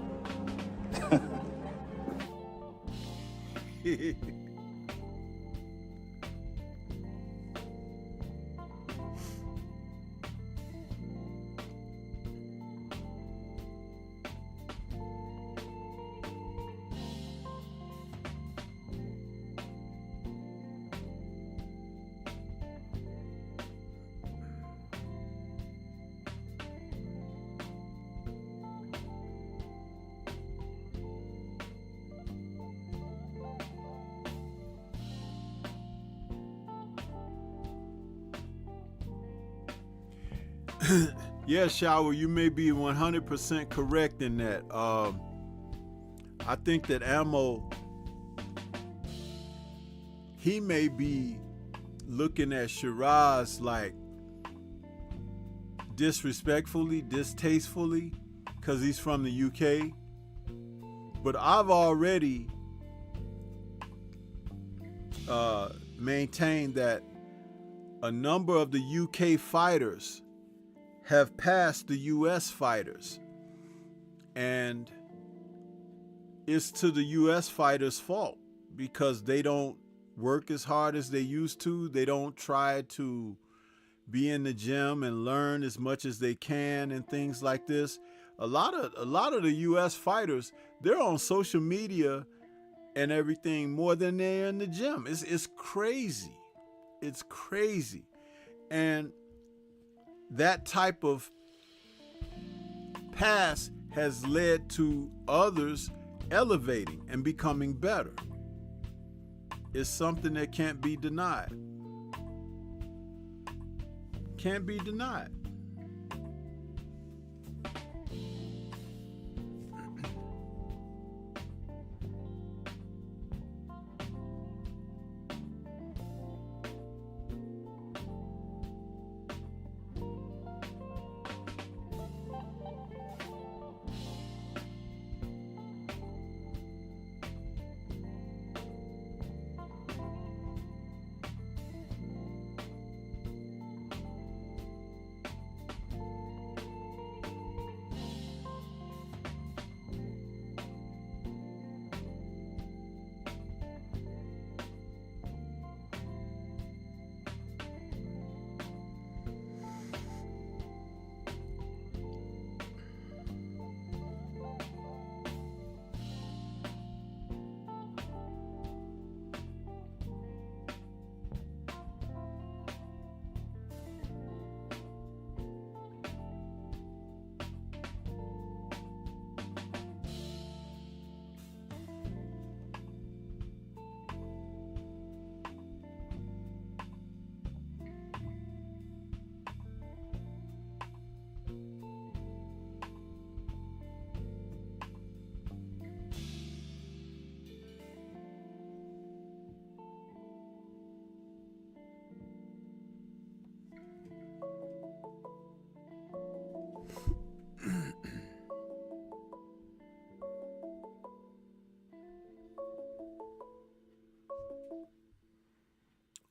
Yeah, Shower, you may be 100% correct in that. I think that Ammo, he may be looking at Shiraz like disrespectfully, distastefully, because he's from the UK. But I've already maintained that a number of the UK fighters have passed the US fighters, and it's to the US fighters' fault because they don't work as hard as they used to. They don't try to be in the gym and learn as much as they can and things like this. A lot of the US fighters, they're on social media and everything more than they're in the gym. It's crazy. It's crazy. And that type of pass has led to others elevating and becoming better. It's something that can't be denied. Can't be denied.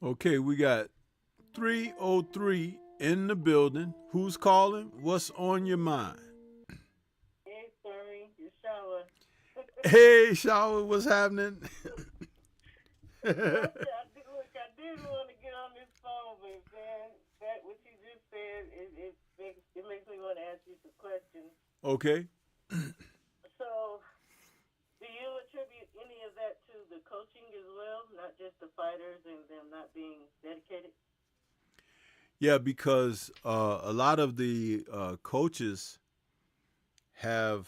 Okay, we got 303 in the building. Who's calling? What's on your mind? Hey, Stormy, your shower. Hey, Shower, what's happening? I did want to get on this phone, but man, that what you just said, it makes me want to ask you some questions. Okay. So, do you attribute any of that to the coaching as well, not just the fighters and them not being dedicated? Yeah, because a lot of the coaches have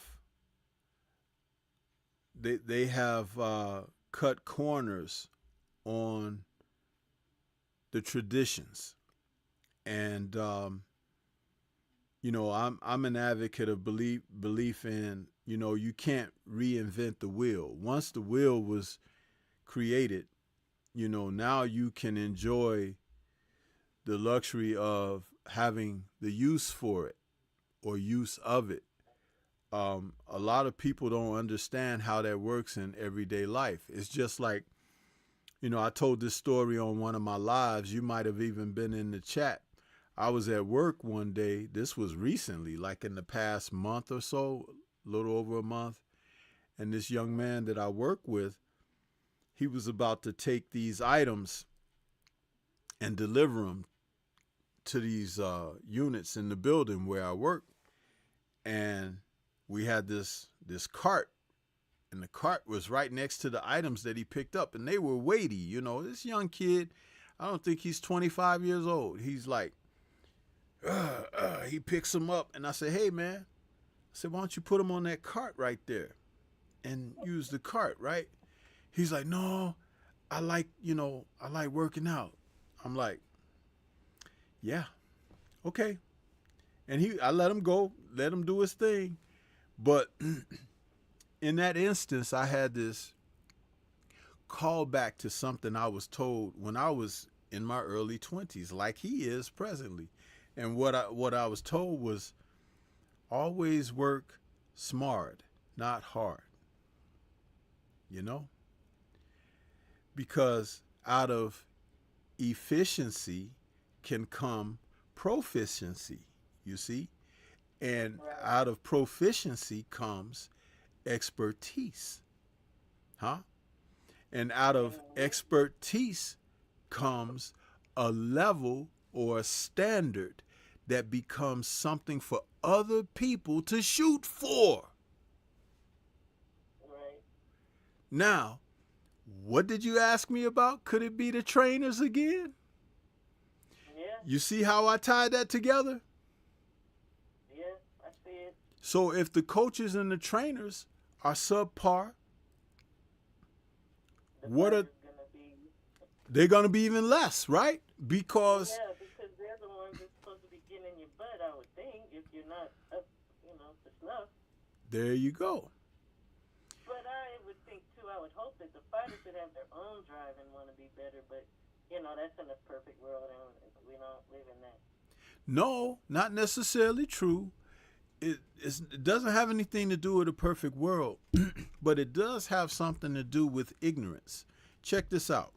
they have cut corners on the traditions, and I'm an advocate of belief in you can't reinvent the wheel. Once the wheel was created, now you can enjoy the luxury of having the use for it or use of it. A lot of people don't understand how that works in everyday life. It's just like, I told this story on one of my lives. You might have even been in the chat. I was at work one day. This was recently, like in the past month or so, a little over a month. And this young man that I work with, he was about to take these items and deliver them to these units in the building where I work. And we had this cart, and the cart was right next to the items that he picked up, and they were weighty. This young kid, I don't think he's 25 years old. He's like, he picks them up, and I said, hey, man. I said, why don't you put them on that cart right there and use the cart, right? He's like, no, I like working out. I'm like, yeah, okay. And I let him go, let him do his thing. But in that instance, I had this callback to something I was told when I was in my early 20s, like he is presently. And what I was told was always work smart, not hard. Because out of efficiency can come proficiency, you see? And out of proficiency comes expertise. Huh? And out of expertise comes a level or a standard that becomes something for other people to shoot for. Right. Now, what did you ask me about? Could it be the trainers again? Yeah. You see how I tied that together? Yeah, I see it. So if the coaches and the trainers are subpar, they're going to be even less, right? Because they're the ones that's supposed to be getting your butt, I would think, if you're not up, to snuff. There you go. But I would think, too, I would hope that the fighters would have their own drive and want to be better, but, that's in a perfect world, and we don't live in that. No, not necessarily true. It doesn't have anything to do with a perfect world, but it does have something to do with ignorance. Check this out.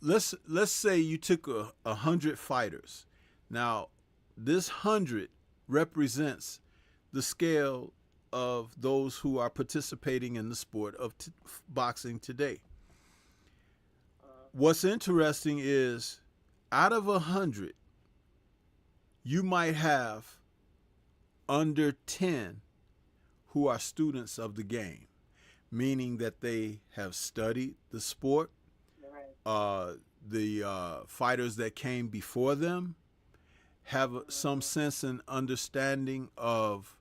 Let's say you took 100 fighters. Now, this 100 represents the scale of those who are participating in the sport of boxing today. What's interesting is out of 100, you might have under 10 who are students of the game, meaning that they have studied the sport. The fighters that came before them have some sense and understanding of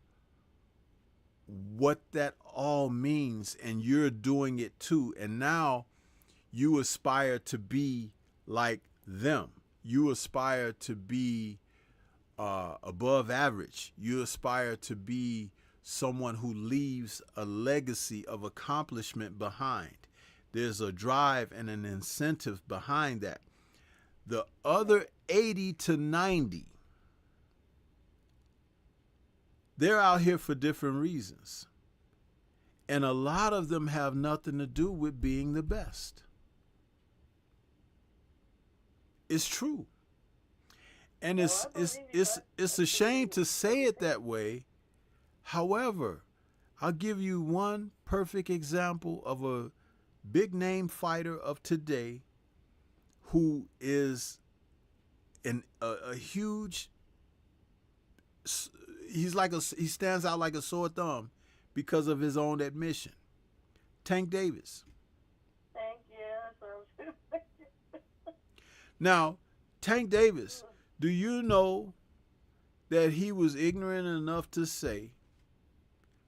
what that all means, and you're doing it too. And now you aspire to be like them. You aspire to be above average. You aspire to be someone who leaves a legacy of accomplishment behind. There's a drive and an incentive behind that. The other 80 to 90, they're out here for different reasons. And a lot of them have nothing to do with being the best. It's true. And it's a shame to say it that way. However, I'll give you one perfect example of a big name fighter of today who is a huge, he stands out like a sore thumb because of his own admission. Tank Davis. Thank you. Now, Tank Davis, do you know that he was ignorant enough to say,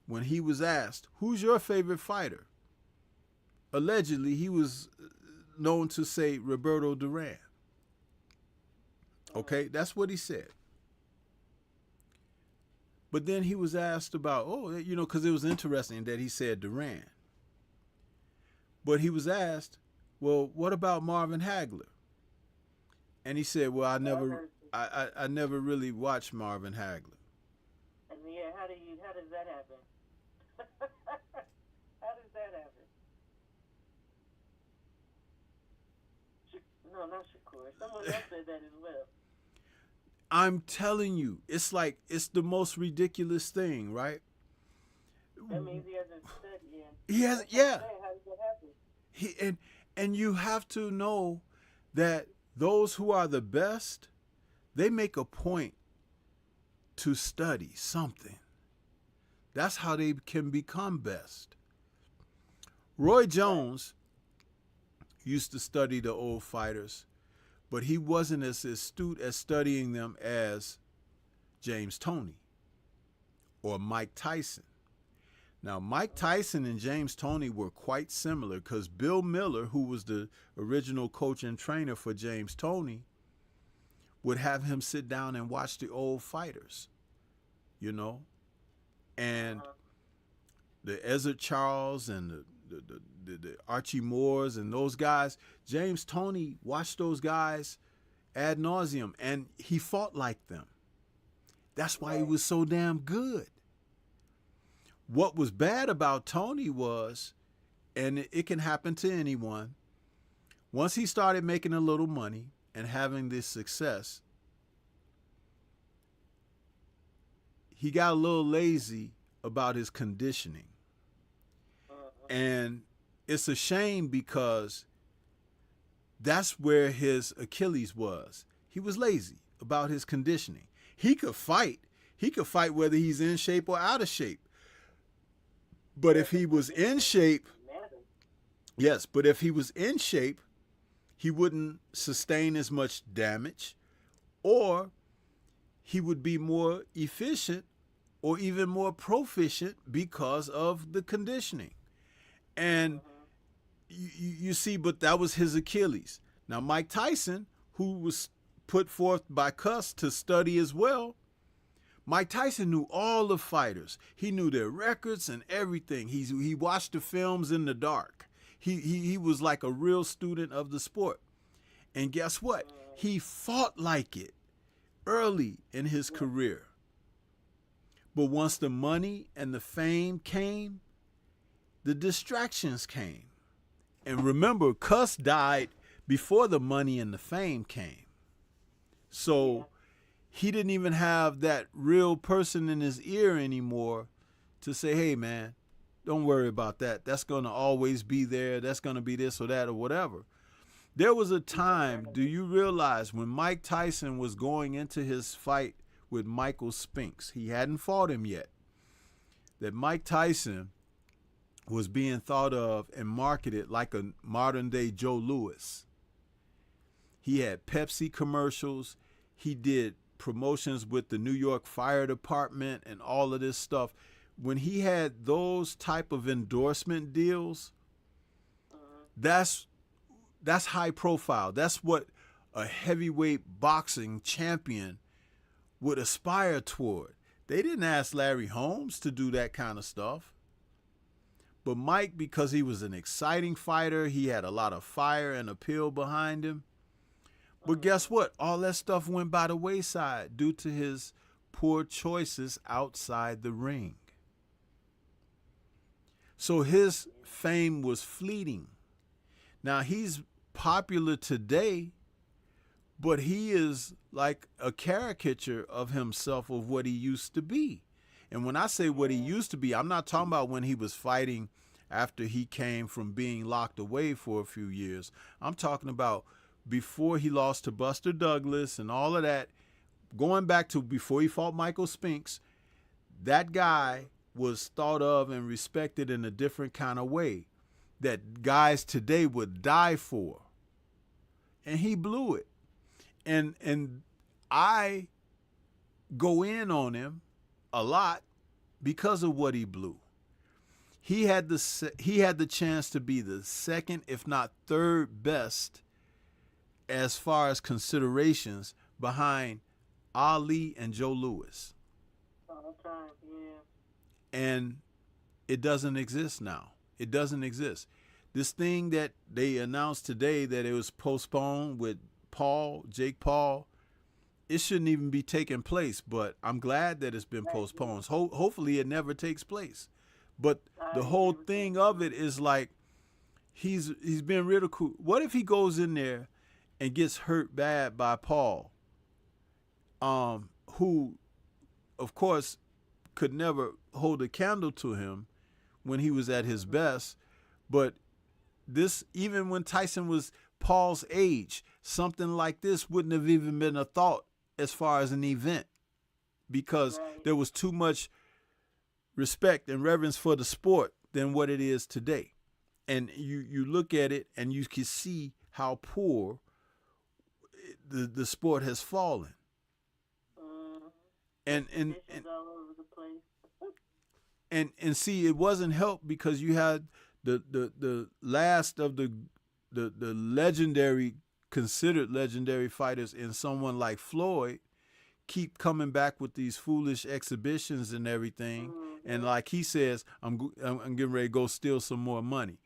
when he was asked, who's your favorite fighter? Allegedly, he was known to say Roberto Duran. Okay, that's what he said. But then he was asked about, because it was interesting that he said Duran. But he was asked, well, what about Marvin Hagler? And he said, well, I never really watched Marvin Hagler. And yeah, how does that happen? How does that happen? No, not Shakur. Someone else said that as well. I'm telling you, it's the most ridiculous thing, right? That means he hasn't studied. He has, yeah. How does that happen? And you have to know that those who are the best, they make a point to study something. That's how they can become best. Roy Jones used to study the old fighters, but he wasn't as astute at studying them as James Toney or Mike Tyson. Now, Mike Tyson and James Toney were quite similar because Bill Miller, who was the original coach and trainer for James Toney, would have him sit down and watch the old fighters, and the Ezzard Charles and the Archie Moores and those guys. James Toney watched those guys ad nauseum, and he fought like them. That's why he was so damn good. What was bad about Toney was, and it can happen to anyone, once he started making a little money and having this success, he got a little lazy about his conditioning. And it's a shame because that's where his Achilles was. He was lazy about his conditioning. He could fight. He could fight whether he's in shape or out of shape. But if he was in shape, yes, but if he was in shape, he wouldn't sustain as much damage, or he would be more efficient or even more proficient because of the conditioning. And you see, but that was his Achilles. Now, Mike Tyson, who was put forth by Cuss to study as well, Mike Tyson knew all the fighters. He knew their records and everything. He watched the films in the dark. He was like a real student of the sport. And guess what? He fought like it early in his career. But once the money and the fame came, the distractions came. And remember, Cuss died before the money and the fame came. So he didn't even have that real person in his ear anymore to say, hey, man, don't worry about that. That's going to always be there. That's going to be this or that or whatever. There was a time, do you realize, when Mike Tyson was going into his fight with Michael Spinks, he hadn't fought him yet, that Mike Tyson was being thought of and marketed like a modern-day Joe Louis. He had Pepsi commercials. He did promotions with the New York Fire Department and all of this stuff. When he had those type of endorsement deals, that's high profile. That's what a heavyweight boxing champion would aspire toward. They didn't ask Larry Holmes to do that kind of stuff. But Mike, because he was an exciting fighter, he had a lot of fire and appeal behind him. But guess what? All that stuff went by the wayside due to his poor choices outside the ring. So his fame was fleeting. Now he's popular today, but he is like a caricature of himself of what he used to be. And when I say what he used to be, I'm not talking about when he was fighting after he came from being locked away for a few years. I'm talking about before he lost to Buster Douglas and all of that, going back to before he fought Michael Spinks. That guy was thought of and respected in a different kind of way that guys today would die for. And he blew it. And I go in on him a lot because of what he blew. He had the chance to be the second, if not third best as far as considerations behind Ali and Joe Louis. All time, yeah. And it doesn't exist now. It doesn't exist. This thing that they announced today that it was postponed with Jake Paul, it shouldn't even be taking place, but I'm glad that it's been postponed. Hopefully it never takes place. But the whole thing of it is like he's been ridiculed. What if he goes in there and gets hurt bad by Paul, who, of course, could never hold a candle to him when he was at his best. But this, even when Tyson was Paul's age, something like this wouldn't have even been a thought as far as an event, because there was too much respect and reverence for the sport than what it is today. And you look at it and you can see how poor the sport has fallen. And all over the place. and see, it wasn't helped because you had the last of the legendary, considered legendary fighters in someone like Floyd keep coming back with these foolish exhibitions and everything. And like he says, I'm getting ready to go steal some more money.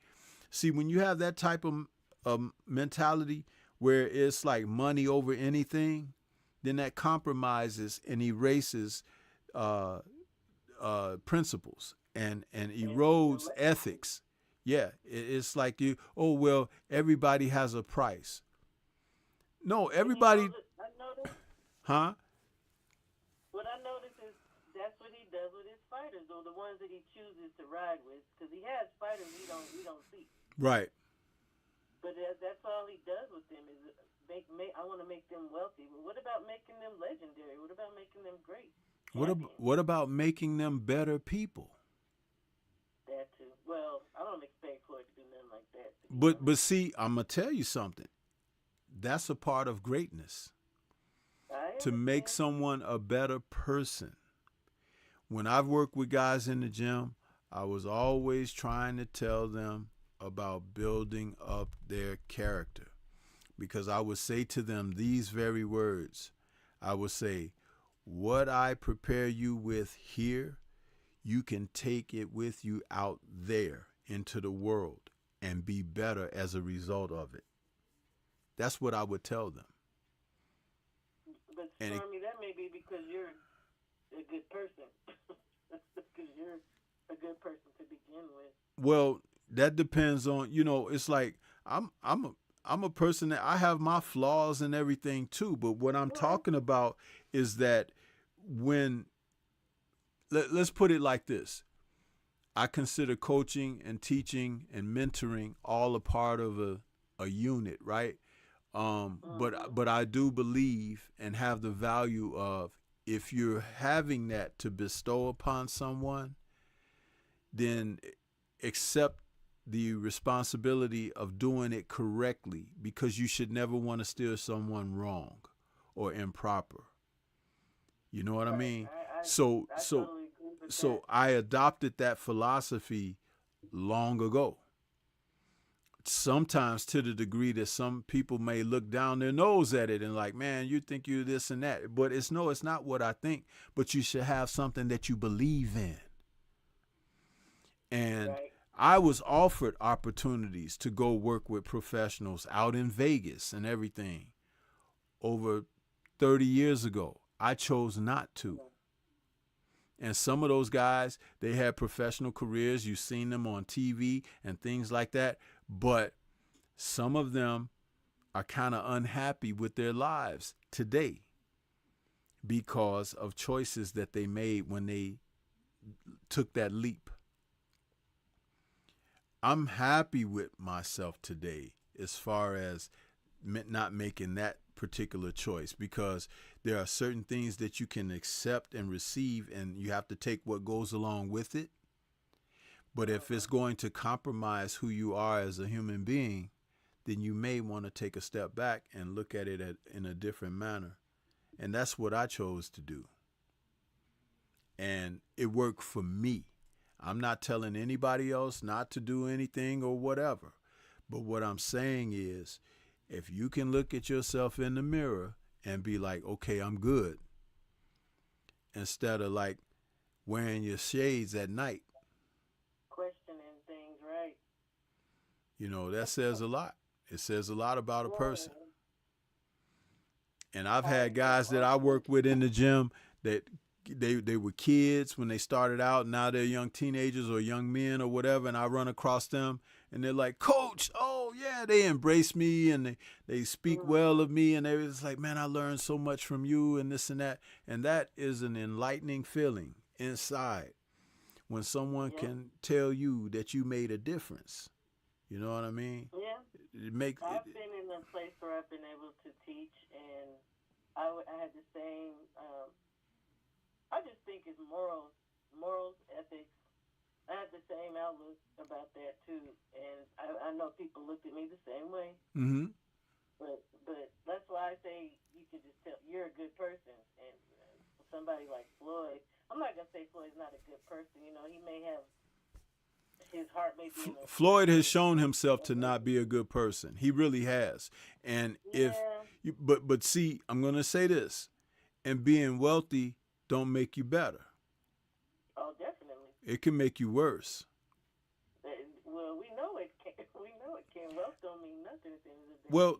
See, when you have that type of mentality where it's like money over anything, then that compromises and erases principles and erodes ethics. Yeah, it's like everybody has a price. No, everybody. I noticed, huh? what I noticed is that's what he does with his fighters, or the ones that he chooses to ride with, because he has fighters we don't see. Right. But that's all he does with them is I want to make them wealthy. But what about making them legendary? What about making them great? What about making them better people? That too. Well, I don't expect Floyd to do nothing like that. But see, I'm gonna tell you something. That's a part of greatness. To make someone a better person. When I've worked with guys in the gym, I was always trying to tell them about building up their character, because I would say to them these very words. I would say, what I prepare you with here, you can take it with you out there into the world and be better as a result of it. That's what I would tell them. But Stormy, that may be because you're a good person. Because you're a good person to begin with. Well, that depends on, it's like I'm a person that I have my flaws and everything too. But what I'm talking about is that let's put it like this. I consider coaching and teaching and mentoring all a part of a unit, right? But I do believe and have the value of, if you're having that to bestow upon someone, then accept the responsibility of doing it correctly, because you should never want to steer someone wrong or improper. You know what I mean? So I adopted that philosophy long ago. Sometimes to the degree that some people may look down their nose at it and like, man, you think you're this and that. But it's not what I think. But you should have something that you believe in. And I was offered opportunities to go work with professionals out in Vegas and everything over 30 years ago. I chose not to. And some of those guys, they had professional careers. You've seen them on TV and things like that. But some of them are kind of unhappy with their lives today because of choices that they made when they took that leap. I'm happy with myself today as far as not making that particular choice, because there are certain things that you can accept and receive, and you have to take what goes along with it. But if it's going to compromise who you are as a human being, then you may want to take a step back and look at it in a different manner. And that's what I chose to do. And it worked for me. I'm not telling anybody else not to do anything or whatever. But what I'm saying is, if you can look at yourself in the mirror and be like, okay, I'm good, instead of like wearing your shades at night. Questioning things, right? You know, that says a lot. It says a lot about a person. And I've had guys that I work with in the gym that they were kids when they started out. Now they're young teenagers or young men or whatever. And I run across them and they're like, Coach, oh yeah, they embrace me and they speak well of me. And they was like, man, I learned so much from you and this and that. And that is an enlightening feeling inside when someone can tell you that you made a difference. You know what I mean? Yeah. It makes. I've been in a place where I've been able to teach, and I had the same. I just think it's morals, ethics. I have the same outlook about that too, and I know people looked at me the same way. Mm-hmm. But that's why I say you can just tell you're a good person, and somebody like Floyd, I'm not gonna say Floyd's not a good person. You know, he may have. His heart may be Floyd has shown himself to not be a good person. He really has. And but see, I'm going to say this, and being wealthy don't make you better. Oh, definitely. It can make you worse. Well, we know it can. We know it can. Wealth don't mean nothing at the end of the day. Well,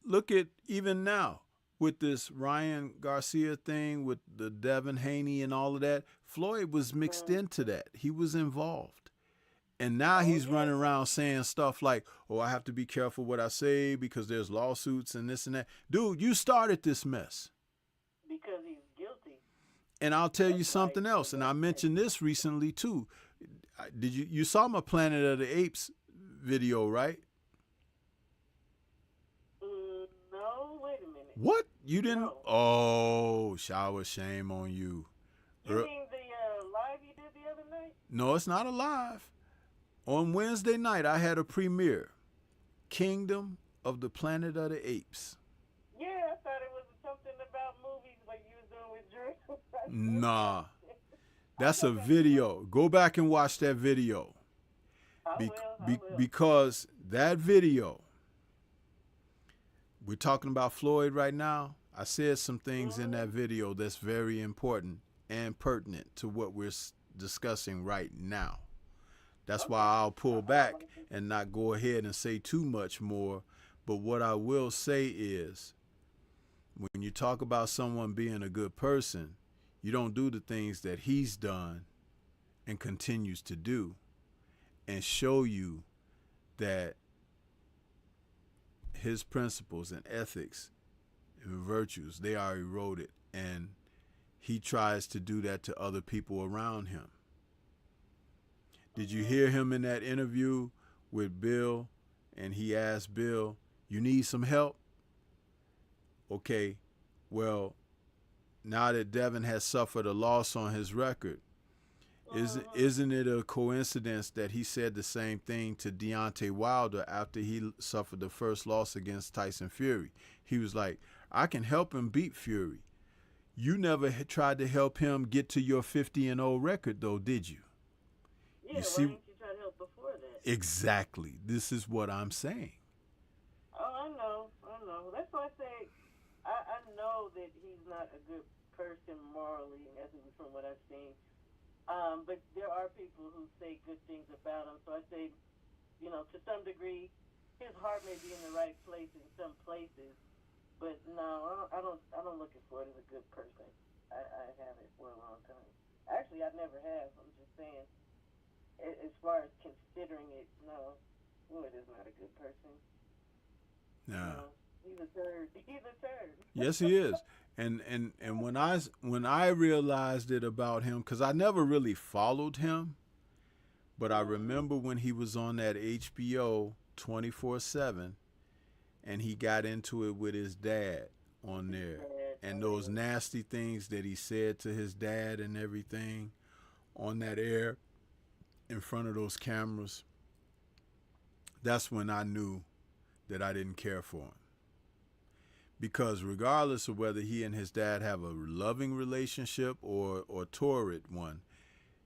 look at even now with this Ryan Garcia thing with the Devin Haney and all of that. Floyd was mixed into that. He was involved. And now he's running around saying stuff like, oh, I have to be careful what I say because there's lawsuits and this and that. Dude, you started this mess. Because he's guilty. And I'll tell you something else, and I mentioned this recently too. Did you saw my Planet of the Apes video, right? No, wait a minute. What? You didn't? No. Oh, shower shame on you. You mean the live you did the other night? No, it's not a live. On Wednesday night, I had a premiere, Kingdom of the Planet of the Apes. Yeah, I thought it was something about movies like you was doing with Drew. Nah, that's a video. Go back and watch that video. I will. Because that video, we're talking about Floyd right now. I said some things in that video that's very important and pertinent to what we're discussing right now. That's why I'll pull back and not go ahead and say too much more. But what I will say is, when you talk about someone being a good person, you don't do the things that he's done and continues to do and show you that his principles and ethics and virtues, they are eroded. And he tries to do that to other people around him. Did you hear him in that interview with Bill? And he asked Bill, you need some help? Okay, well, now that Devin has suffered a loss on his record, isn't it a coincidence that he said the same thing to Deontay Wilder after he suffered the first loss against Tyson Fury? He was like, I can help him beat Fury. You never tried to help him get to your 50-0 record, though, did you? Yeah, why didn't you try to help before that? Exactly. This is what I'm saying. Oh, I know. That's why I say I know that he's not a good person morally, ethically, from what I've seen. But there are people who say good things about him. So I say, you know, to some degree, his heart may be in the right place in some places. But no, I don't look at Floyd as a good person. I haven't for a long time. Actually, obviously I never have. I'm just saying, as far as considering it, no, Wood is not a good person. Nah. No, he's a turd. He's a turd. Yes, he is. And when I realized it about him, because I never really followed him, but I remember when he was on that HBO 24/7, and he got into it with his dad on there, and those nasty things that he said to his dad and everything on that air in front of those cameras. That's when I knew that I didn't care for him. Because regardless of whether he and his dad have a loving relationship or torrid one,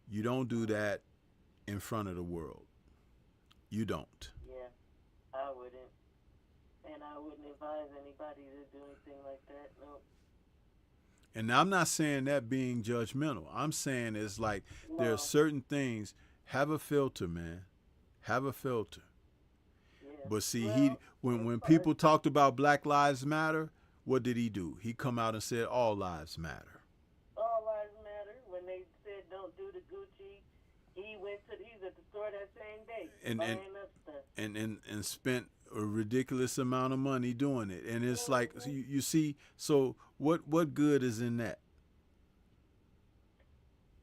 you don't do that in front of the world. You don't. Yeah, I wouldn't. And I wouldn't advise anybody to do anything like that. No. And I'm not saying that being judgmental. I'm saying it's like there are certain things. Have a filter, man. Have a filter. Yeah. But see, when people talked about Black Lives Matter, what did he do? He come out and said all lives matter. All lives matter. When they said don't do the Gucci, he was at the store that same day buying up stuff. And spent a ridiculous amount of money doing it. And it's like you see, so what good is in that?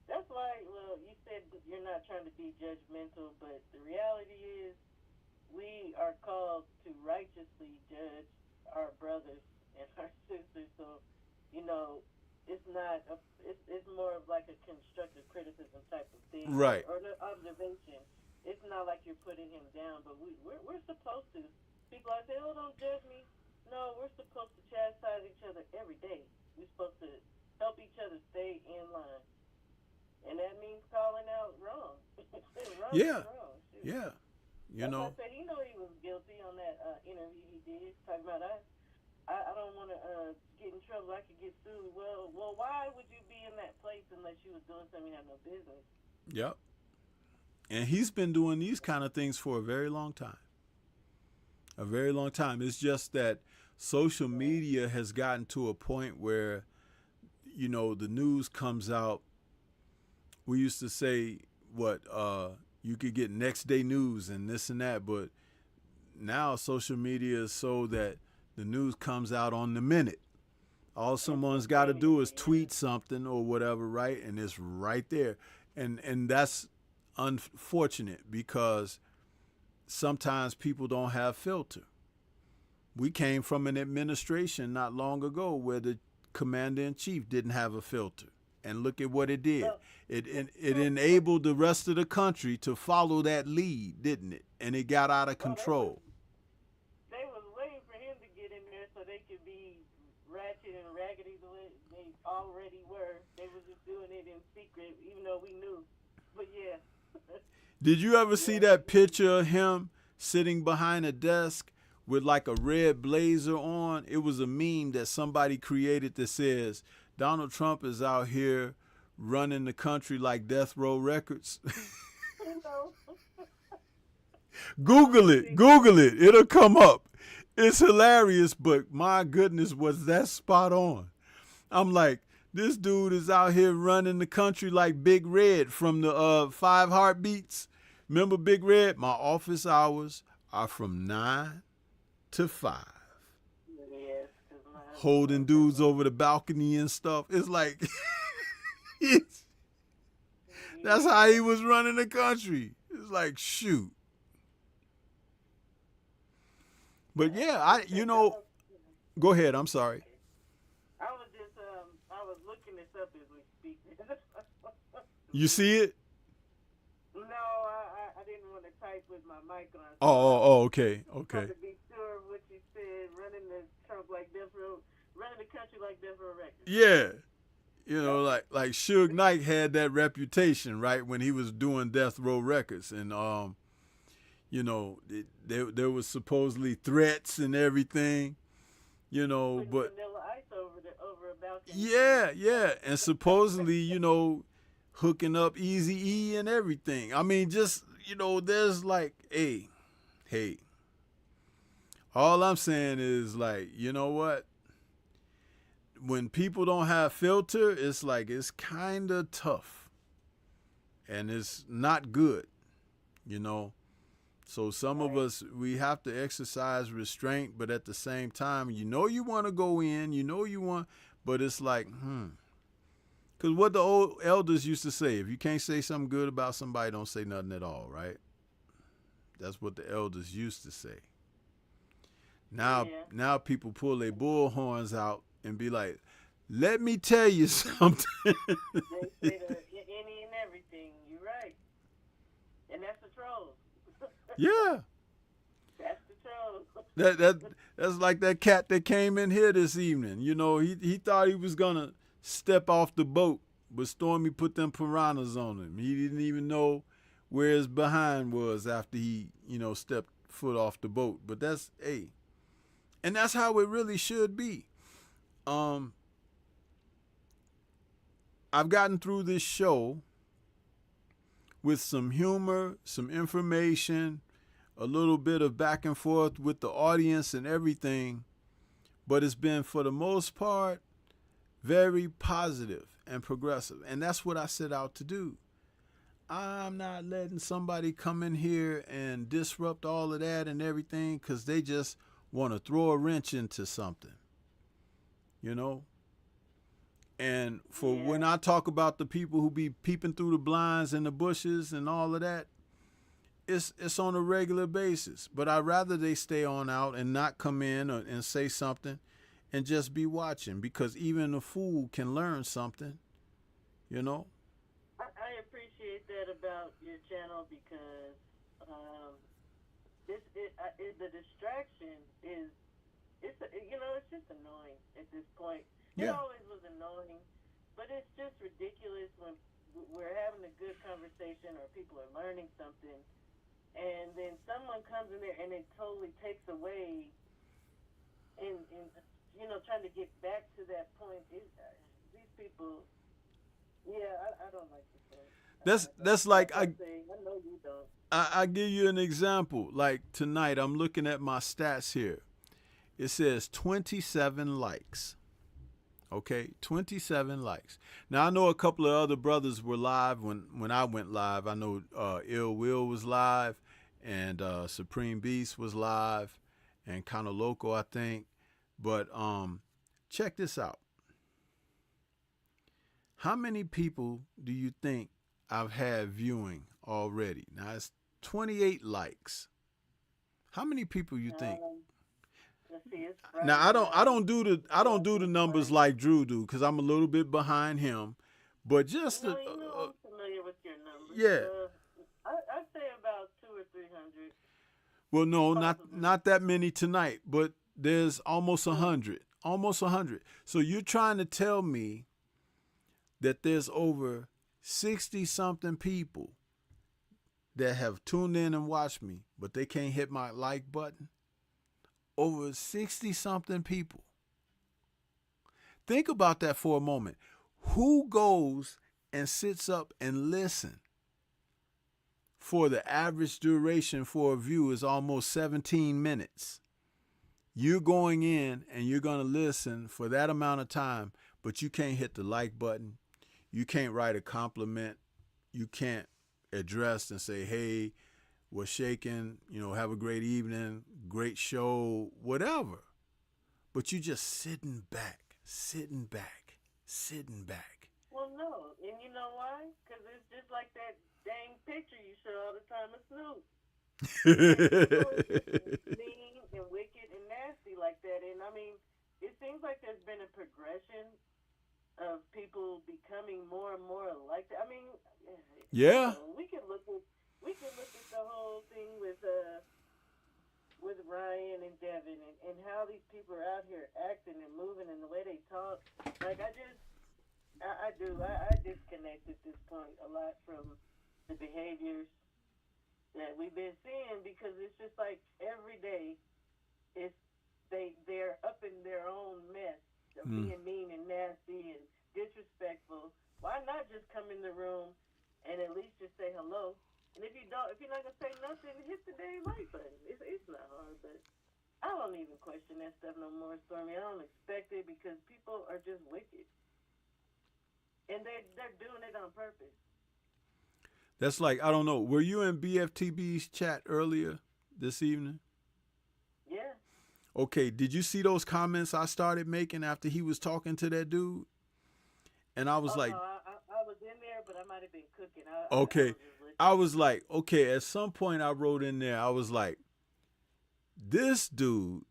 That's why, well, you said you're not trying to be judgmental, but the reality is we are called to righteously judge our brothers and our sisters. So, it's not it's more of like a constructive criticism type of thing, right? Or an observation. It's not like you're putting him down, but we're supposed to. People are saying, "Oh, don't judge me." No, we're supposed to chastise each other every day. We're supposed to help each other stay in line, and that means calling out wrong. Wrong Yeah, is wrong. Shoot. Yeah. I said, he know he was guilty on that interview he did, talking about I don't want to get in trouble. I could get sued. Well, why would you be in that place unless you was doing something you had no business? Yep. And he's been doing these kind of things for a very long time. A very long time. It's just that social media has gotten to a point where, the news comes out. We used to say you could get next day news and this and that, but now social media is so that the news comes out on the minute. All someone's got to do is tweet something or whatever, right? And it's right there. And that's unfortunate because sometimes people don't have filter. We came from an administration not long ago where the commander-in-chief didn't have a filter. And look at what it did. It enabled the rest of the country to follow that lead, didn't it? And it got out of control. They was waiting for him to get in there so they could be ratchet and raggedy the way they already were. They was just doing it in secret, even though we knew. But yeah. Did you ever see that picture of him sitting behind a desk with like a red blazer on? It was a meme that somebody created that says, Donald Trump is out here running the country like Death Row Records. Google it. It'll come up. It's hilarious, but my goodness, was that spot on. I'm like, this dude is out here running the country like Big Red from the 5 Heartbeats. Remember Big Red? My office hours are from 9 to 5. Holding dudes over the balcony and stuff. It's like, that's how he was running the country. It's like, shoot. But yeah, go ahead. I'm sorry. I was looking this up as we speak. You see it? No, I didn't want to type with my mic on. Oh, okay. To be sure of what you said, running the country like Death Row Records. Yeah. Like Suge Knight had that reputation, right, when he was doing Death Row Records. And, there was supposedly threats and everything, but Vanilla Ice over a balcony. Yeah. And supposedly, hooking up Eazy-E and everything. I mean, just, there's like, hey, all I'm saying is like, you know what? When people don't have filter, it's like, it's kind of tough. and it's not good, you know. So some of us, we have to exercise restraint, but at the same time, you know you want to go in, you know you want, but it's like, Because what the old elders used to say, if you can't say something good about somebody, don't say nothing at all, right? That's what the elders used to say. Now people pull their bull horns out and be like, let me tell you something. They say any and everything. You're right. And that's the trolls. Yeah. That's the trolls. That's like that cat that came in here this evening. You know, he thought he was gonna step off the boat, but Stormy put them piranhas on him. He didn't even know where his behind was after he, stepped foot off the boat. But that's and that's how it really should be. I've gotten through this show with some humor, some information, a little bit of back and forth with the audience and everything, but it's been, for the most part, very positive and progressive. And that's what I set out to do. I'm not letting somebody come in here and disrupt all of that and everything because they just want to throw a wrench into something, And when I talk about the people who be peeping through the blinds and the bushes and all of that, it's on a regular basis. But I'd rather they stay on out and not come in and say something and just be watching, because even a fool can learn something, I appreciate that about your channel because the distraction is, it's just annoying at this point. It always was annoying, but it's just ridiculous when we're having a good conversation or people are learning something, and then someone comes in there and it totally takes away and trying to get back to that point. These people, I don't like this. That's like, I know you don't. I give you an example. Like tonight, I'm looking at my stats here. It says 27 likes. Okay, 27 likes. Now, I know a couple of other brothers were live when I went live. I know Ill Will was live, and Supreme Beast was live, and Kinda Loco, I think. But check this out. How many people do you think I've had viewing already? Now, it's 28 likes. How many people you think? Now I don't do the numbers like Drew do, because I'm a little bit behind him, but just I'm familiar with your numbers. Yeah. I'd say about 200 or 300. Well, no, not that many tonight, but there's almost 100, almost 100. So you're trying to tell me that there's over 60 something people that have tuned in and watched me, but they can't hit my like button? Over 60 something people. Think about that for a moment. Who goes and sits up and listen? For the average duration for a view is almost 17 minutes. You're going in and you're going to listen for that amount of time, but you can't hit the like button. You can't write a compliment. You can't address and say, hey, we're shaking, have a great evening, great show, whatever. But you just sitting back. Well, no. And you know why? Because it's just like that dang picture you show all the time of Snoop. Mean and wicked and nasty like that. And I mean, it seems like there's been a progression of people becoming more and more like that. I mean, yeah. We can look at the whole thing with Ryan and Devin and how these people are out here acting and moving and the way they talk. Like I disconnect at this point a lot from the behaviors that we've been seeing, because it's just like every day they're up in their own mess of being mean and nasty and disrespectful. Why not just come in the room and at least just say hello? And if you're not gonna say nothing, hit the damn like button. It's not hard, but I don't even question that stuff no more, Stormy. I don't expect it, because people are just wicked, and they're doing it on purpose. That's like, I don't know. Were you in BFTB's chat earlier this evening? Yeah. Okay, did you see those comments I started making after he was talking to that dude? And I was like, No, I was in there, but I might have been cooking. okay. I was like, okay, at some point I wrote in there, I was like, this dude,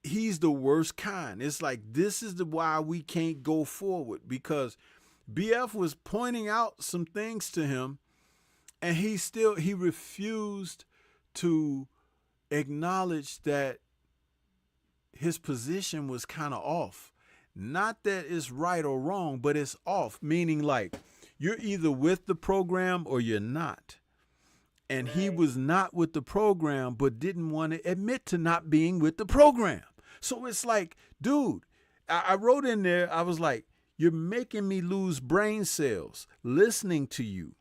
he's the worst kind. It's like, this is why we can't go forward, because BF was pointing out some things to him, and he refused to acknowledge that his position was kind of off. Not that it's right or wrong, but it's off, meaning like you're either with the program or you're not. And he was not with the program, but didn't want to admit to not being with the program. So it's like, dude, I wrote in there, I was like, you're making me lose brain cells listening to you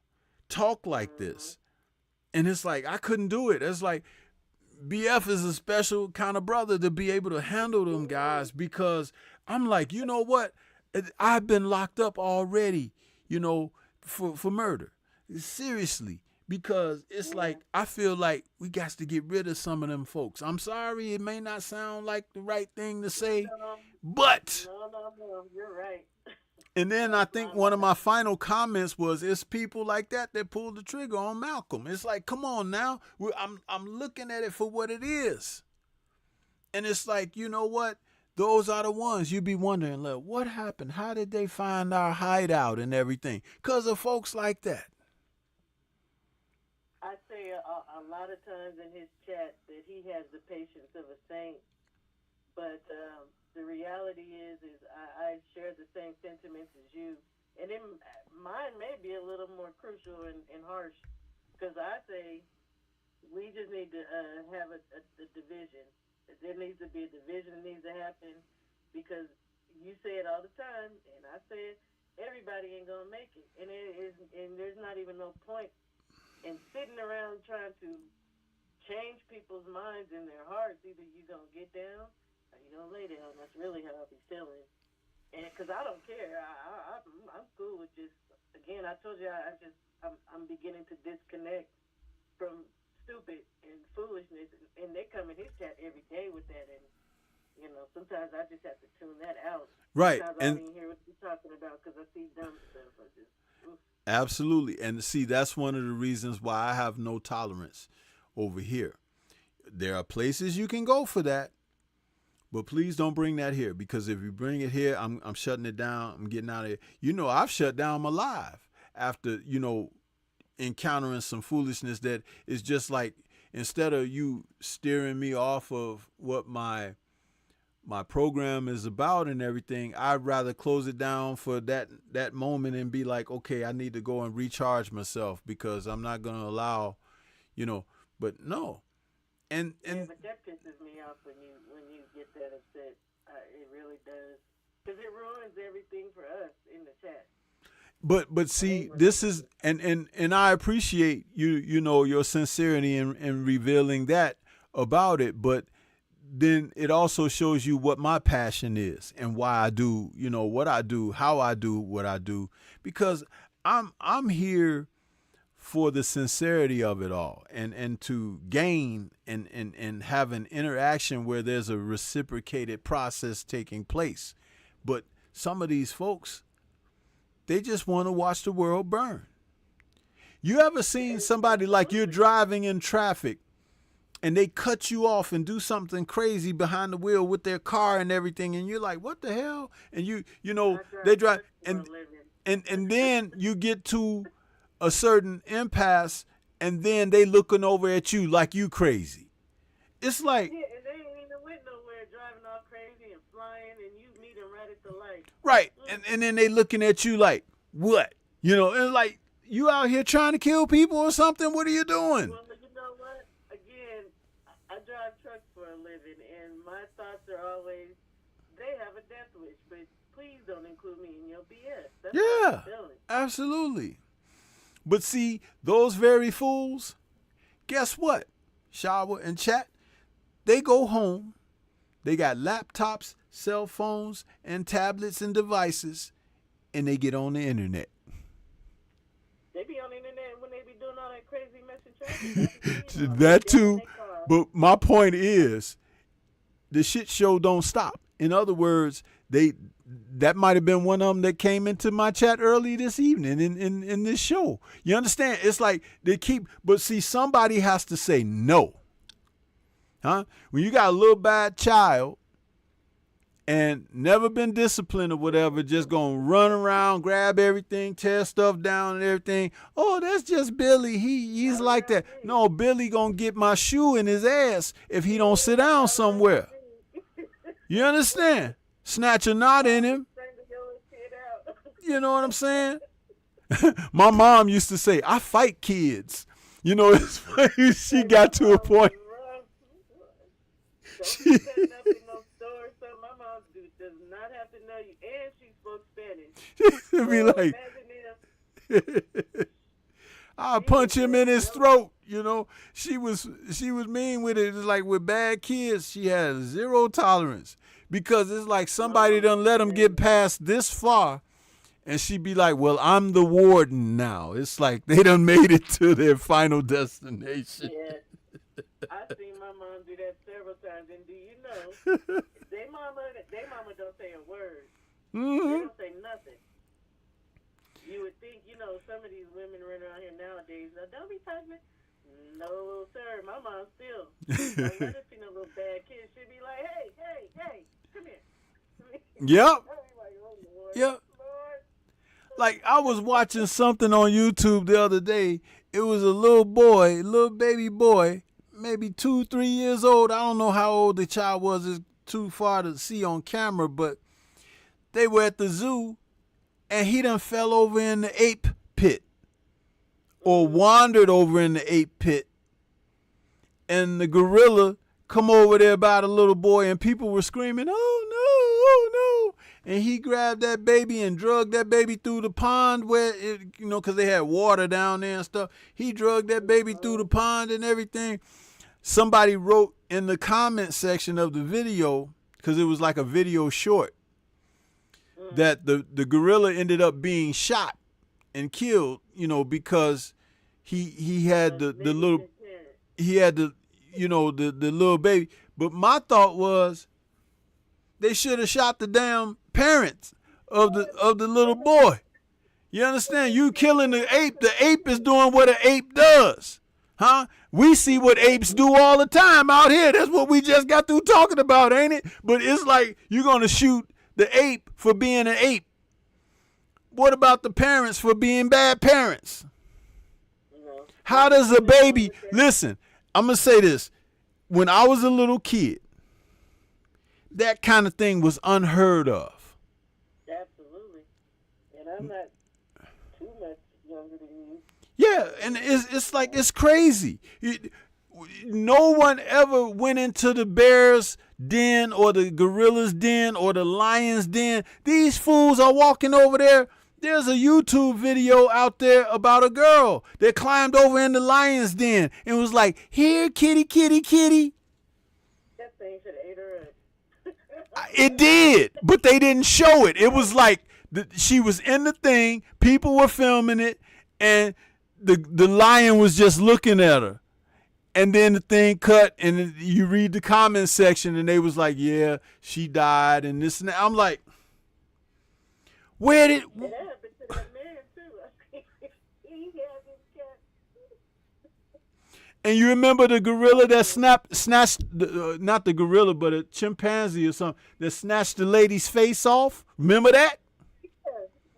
talk like this. And it's like, I couldn't do it. It's like, BF is a special kind of brother to be able to handle them guys, because I'm like, you know what? I've been locked up already, you know, for murder. Seriously. Because it's like, I feel like we got to get rid of some of them folks. I'm sorry, it may not sound like the right thing to say, but. No, you're right. And then I think one of my final comments was, it's people like that pulled the trigger on Malcolm. It's like, come on now. I'm looking at it for what it is. And it's like, you know what? Those are the ones you be wondering, like, what happened? How did they find our hideout and everything? Because of folks like that. I say a lot of times in his chat that he has the patience of a saint, but the reality is I share the same sentiments as you, and mine may be a little more crucial and harsh, because I say we just need to have a division. There needs to be a division that needs to happen, because you say it all the time, and I say it, everybody ain't gonna make it, and there's not even no point in sitting around trying to change people's minds and their hearts. Either you're going to get down or you're going to lay down. That's really how I be feeling. And because I don't care. I'm cool with just, again, I told you, I'm beginning to disconnect from stupid and foolishness. And they come in his chat every day with that. And, you know, sometimes I just have to tune that out. Right. Sometimes I don't even hear what you're talking about because I see dumb stuff. I just, oof. Absolutely. And see, that's one of the reasons why I have no tolerance over here. There are places you can go for that, but please don't bring that here, because if you bring it here, I'm shutting it down. I'm getting out of here. You know, I've shut down my live after, you know, encountering some foolishness that is just like, instead of you steering me off of what my program is about and everything, I'd rather close it down for that moment and be like, okay, I need to go and recharge myself, because I'm not going to allow, you know, but no. And but that pisses me off when you get that upset. It really does, because it ruins everything for us in the chat. But see, this is, and I appreciate you know, your sincerity in revealing that about it, but then it also shows you what my passion is and why I do, you know, what I do, how I do what I do, because I'm here for the sincerity of it all, and to gain and have an interaction where there's a reciprocated process taking place. But some of these folks, they just want to watch the world burn. You ever seen somebody, like, you're driving in traffic and they cut you off and do something crazy behind the wheel with their car and everything, and you're like, what the hell? And you know, they drive, and then you get to a certain impasse, and then they looking over at you like you crazy. It's like, yeah, and they ain't even went nowhere, driving all crazy and flying, and you meet them right at the light. right, and then they looking at you like, what? You know, and like, you out here trying to kill people or something? What are you doing? Well, you know what? Again, I drive trucks for a living, and my thoughts are always, they have a death wish, but please don't include me in your BS. That's how I'm feeling. Absolutely. But see, those very fools, guess what? Shower and chat, they go home, they got laptops, cell phones, and tablets and devices, and they get on the internet. They be on like crazy messing traffic. That too. But my point is, the shit show don't stop. In other words, that might have been one of them that came into my chat early this evening in this show. You understand? It's like they keep, but see, somebody has to say no. Huh? When you got a little bad child and never been disciplined or whatever, just gonna run around, grab everything, tear stuff down and everything. Oh, that's just Billy. He's like that. No, Billy gonna get my shoe in his ass if he don't sit down somewhere. You understand? Snatch a knot in him. You know what I'm saying? My mom used to say, I fight kids. You know, it's funny. She got to a point. Don't setting up in no store or something. My mom does not have to know you, and she spoke Spanish. She'd be like, I'll punch him in his throat. You know, she was mean with it. It's like with bad kids, she has zero tolerance because it's like somebody done let them get past this far, and she'd be like, "Well, I'm the warden now." It's like they done made it to their final destination. Yeah, I've seen my mom do that several times, and do you know, they mama don't say a word. Mm-hmm. They don't say nothing. You would think, you know, some of these women run around here nowadays. Now, don't be touching me. No, sir. My mom still. Don't let her see no little bad kid. She'd be like, hey, come here. Yep. Like, oh, Lord, Yep. Lord. Like I was watching something on YouTube the other day. It was a little boy, little baby boy, maybe 2-3 years old. I don't know how old the child was. It's too far to see on camera, but they were at the zoo and he done fell over in the ape pit or wandered over in the ape pit. And the gorilla come over there by the little boy and people were screaming, oh no, oh no. And he grabbed that baby and drugged that baby through the pond where, it, you know, because they had water down there and stuff. He drugged that baby through the pond and everything. Somebody wrote in the comment section of the video, because it was like a video short, that the gorilla ended up being shot and killed, you know, because he had the little, he had the, you know, the little baby. But my thought was they should have shot the damn parents of the little boy. You understand? You killing the ape. The ape is doing what an ape does. Huh? We see what apes do all the time out here. That's what we just got through talking about, ain't it? But it's like you're going to shoot the ape for being an ape. What about the parents for being bad parents? How does a baby, listen, I'm going to say this. When I was a little kid, that kind of thing was unheard of. Absolutely. And I'm not too much younger than you. Yeah, and it's like, it's crazy. No one ever went into the bear's den or the gorilla's den or the lion's den. These fools are walking over there. There's a YouTube video out there about a girl that climbed over in the lion's den and was like, here, kitty, kitty, kitty. That thing should have ate her up. It did, but they didn't show it. It was like she was in the thing, people were filming it, and the lion was just looking at her. And then the thing cut, and you read the comment section, and they was like, yeah, she died, and this and that. I'm like, where did... It happened to that man, too. He had his cat. And you remember the gorilla that snatched, not the gorilla, but a chimpanzee or something, that snatched the lady's face off? Remember that? Yeah,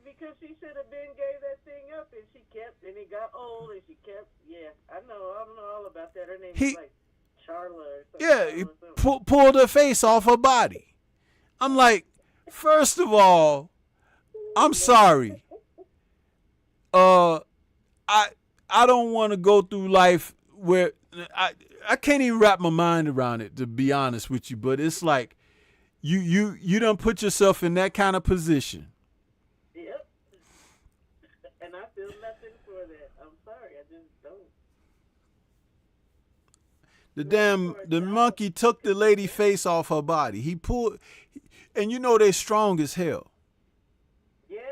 because she should have been gave that thing up, and she kept, and it got old, and she kept, yeah, I don't know all about that. Her name is like Charla or something. Yeah, he pulled her face off her body. I'm like, first of all, I'm sorry. I don't want to go through life where I can't even wrap my mind around it, to be honest with you. But it's like you done put yourself in that kind of position. Yep. And I feel nothing for that. I'm sorry, I just don't. The monkey took the lady face off her body. He pulled, and you know they're strong as hell. Yeah,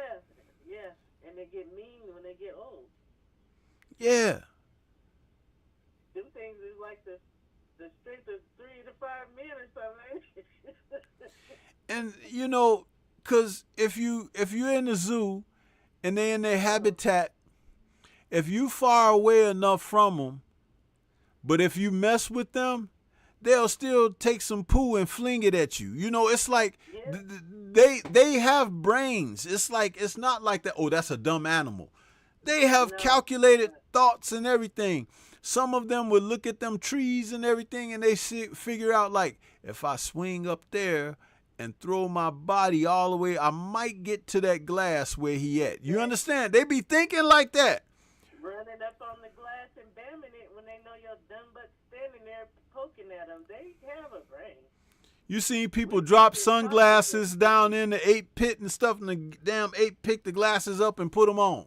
and they get mean when they get old. Yeah. the strength of 3 to 5 men or something. And you know, cause if you're in the zoo and they in their habitat, if you far away enough from them, but if you mess with them, they'll still take some poo and fling it at you. You know, it's like they have brains. It's like, it's not like that. Oh, that's a dumb animal. They have calculated thoughts and everything. Some of them would look at them trees and everything, and they figure out, like, if I swing up there and throw my body all the way, I might get to that glass where he at. You understand? They be thinking like that. Running up on the glass and bamming it when they know your dumb butt standing there poking at them. They have a brain. You seen people drop sunglasses down in the ape pit and stuff, and the damn ape pick the glasses up and put them on.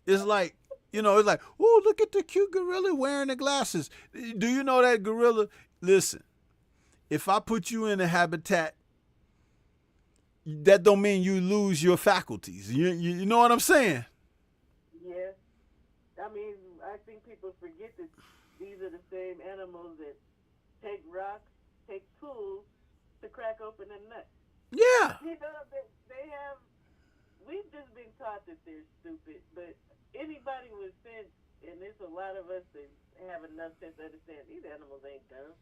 It's like, you know, it's like, oh, look at the cute gorilla wearing the glasses. Do you know that gorilla? Listen, if I put you in a habitat, that don't mean you lose your faculties. You know what I'm saying? Yeah. I mean, I think people forget that these are the same animals that take rocks, take tools to crack open a nut. Yeah. You know, they have, we've just been taught that they're stupid, but anybody with sense, and there's a lot of us that have enough sense to understand these animals ain't dumb.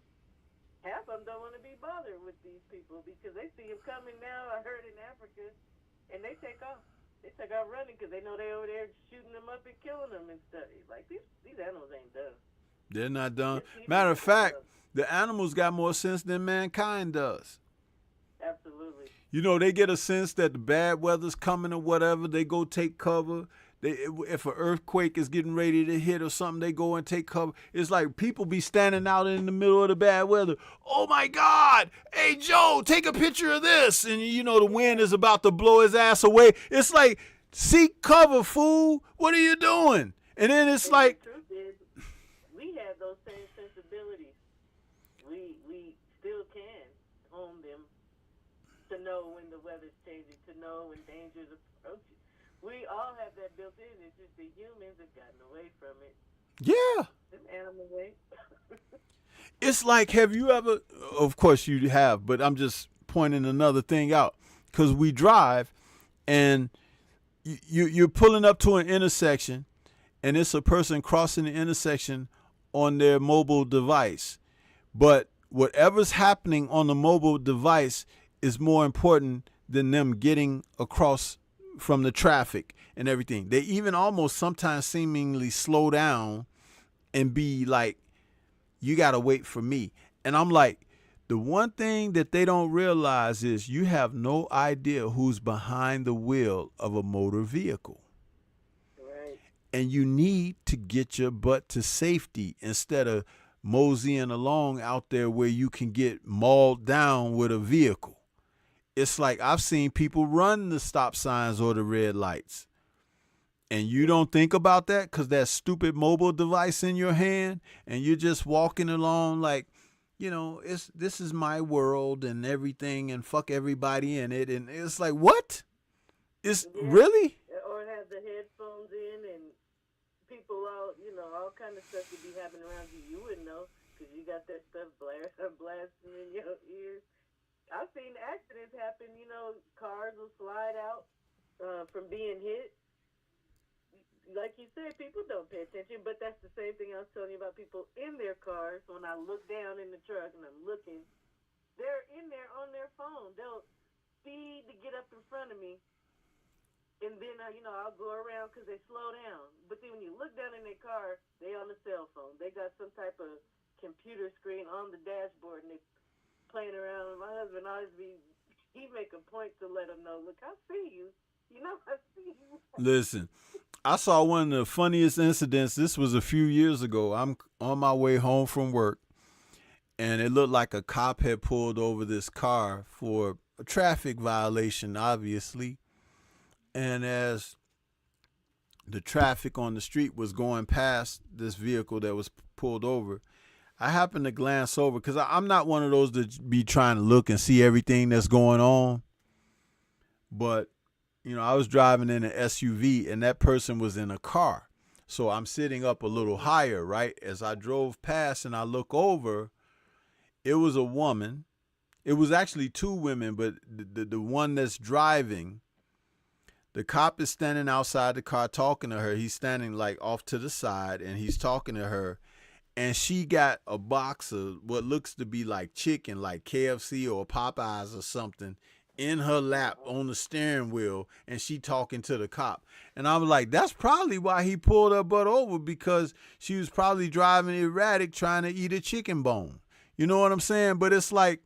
Half of them don't want to be bothered with these people because they see them coming now, I heard in Africa, and they take off. They take off running because they know they're over there shooting them up and killing them and stuff. Like, these animals ain't dumb. They're not dumb. Matter of fact, the animals got more sense than mankind does. Absolutely. You know, they get a sense that the bad weather's coming or whatever. They go take cover. If an earthquake is getting ready to hit or something, they go and take cover. It's like people be standing out in the middle of the bad weather. Oh, my God. Hey, Joe, take a picture of this. And, you know, the wind is about to blow his ass away. It's like, seek cover, fool. What are you doing? And then it's like. The truth is, we have those same sensibilities. We still can hone them to know when the weather's changing, to know when danger's approaching. We all have that built in. It's just the humans have gotten away from it. Yeah. Them animal way. It's like, have you ever, of course you have, but I'm just pointing another thing out. Because we drive and you're pulling up to an intersection and it's a person crossing the intersection on their mobile device. But whatever's happening on the mobile device is more important than them getting across from the traffic and everything. They even almost sometimes seemingly slow down and be like, you got to wait for me. And I'm like, the one thing that they don't realize is you have no idea who's behind the wheel of a motor vehicle. Right. And you need to get your butt to safety instead of moseying along out there where you can get mauled down with a vehicle. It's like I've seen people run the stop signs or the red lights. And you don't think about that because that stupid mobile device in your hand and you're just walking along like, you know, this is my world and everything and fuck everybody in it. And it's like, what? It's really? Or have the headphones in and people all, you know, all kind of stuff could be happening around you. You wouldn't know because you got that stuff blasting in your ears. I've seen accidents happen, you know, cars will slide out from being hit. Like you said, people don't pay attention, but that's the same thing I was telling you about people in their cars. When I look down in the truck and I'm looking, they're in there on their phone. They'll speed to get up in front of me, and then, you know, I'll go around because they slow down. But then when you look down in their car, they on the cell phone. They got some type of computer screen on the dashboard, and they playing around. My husband always he make a point to let him know, look, I see you. You know, I see you. Listen, I saw one of the funniest incidents. This was a few years ago. I'm on my way home from work, and it looked like a cop had pulled over this car for a traffic violation, obviously. And as the traffic on the street was going past this vehicle that was pulled over, I happened to glance over because I'm not one of those that be trying to look and see everything that's going on. But, you know, I was driving in an SUV and that person was in a car. So I'm sitting up a little higher, right? As I drove past and I look over, it was a woman. It was actually two women, but the one that's driving, the cop is standing outside the car talking to her. He's standing like off to the side and he's talking to her. And she got a box of what looks to be like chicken, like KFC or Popeyes or something, in her lap on the steering wheel, and she talking to the cop. And I was like, that's probably why he pulled her butt over, because she was probably driving erratic trying to eat a chicken bone. You know what I'm saying? But it's like,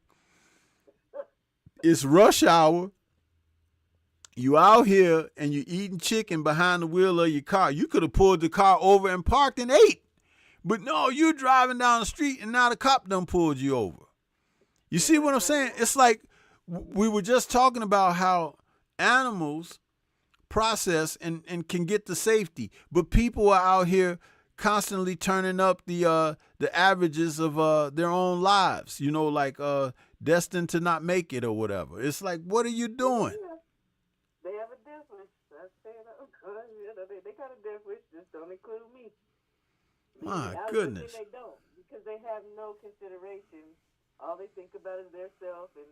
it's rush hour. You out here and you eating chicken behind the wheel of your car. You could have pulled the car over and parked and ate. But no, you're driving down the street and now the cop done pulled you over. You see what I'm saying? It's like we were just talking about how animals process and can get the safety, but people are out here constantly turning up the averages of their own lives. You know, like destined to not make it or whatever. It's like, what are you doing? Yeah. They have a death wish. I say that. They got a death wish. Just don't include me. My goodness. They don't, because they have no consideration. All they think about is their self, and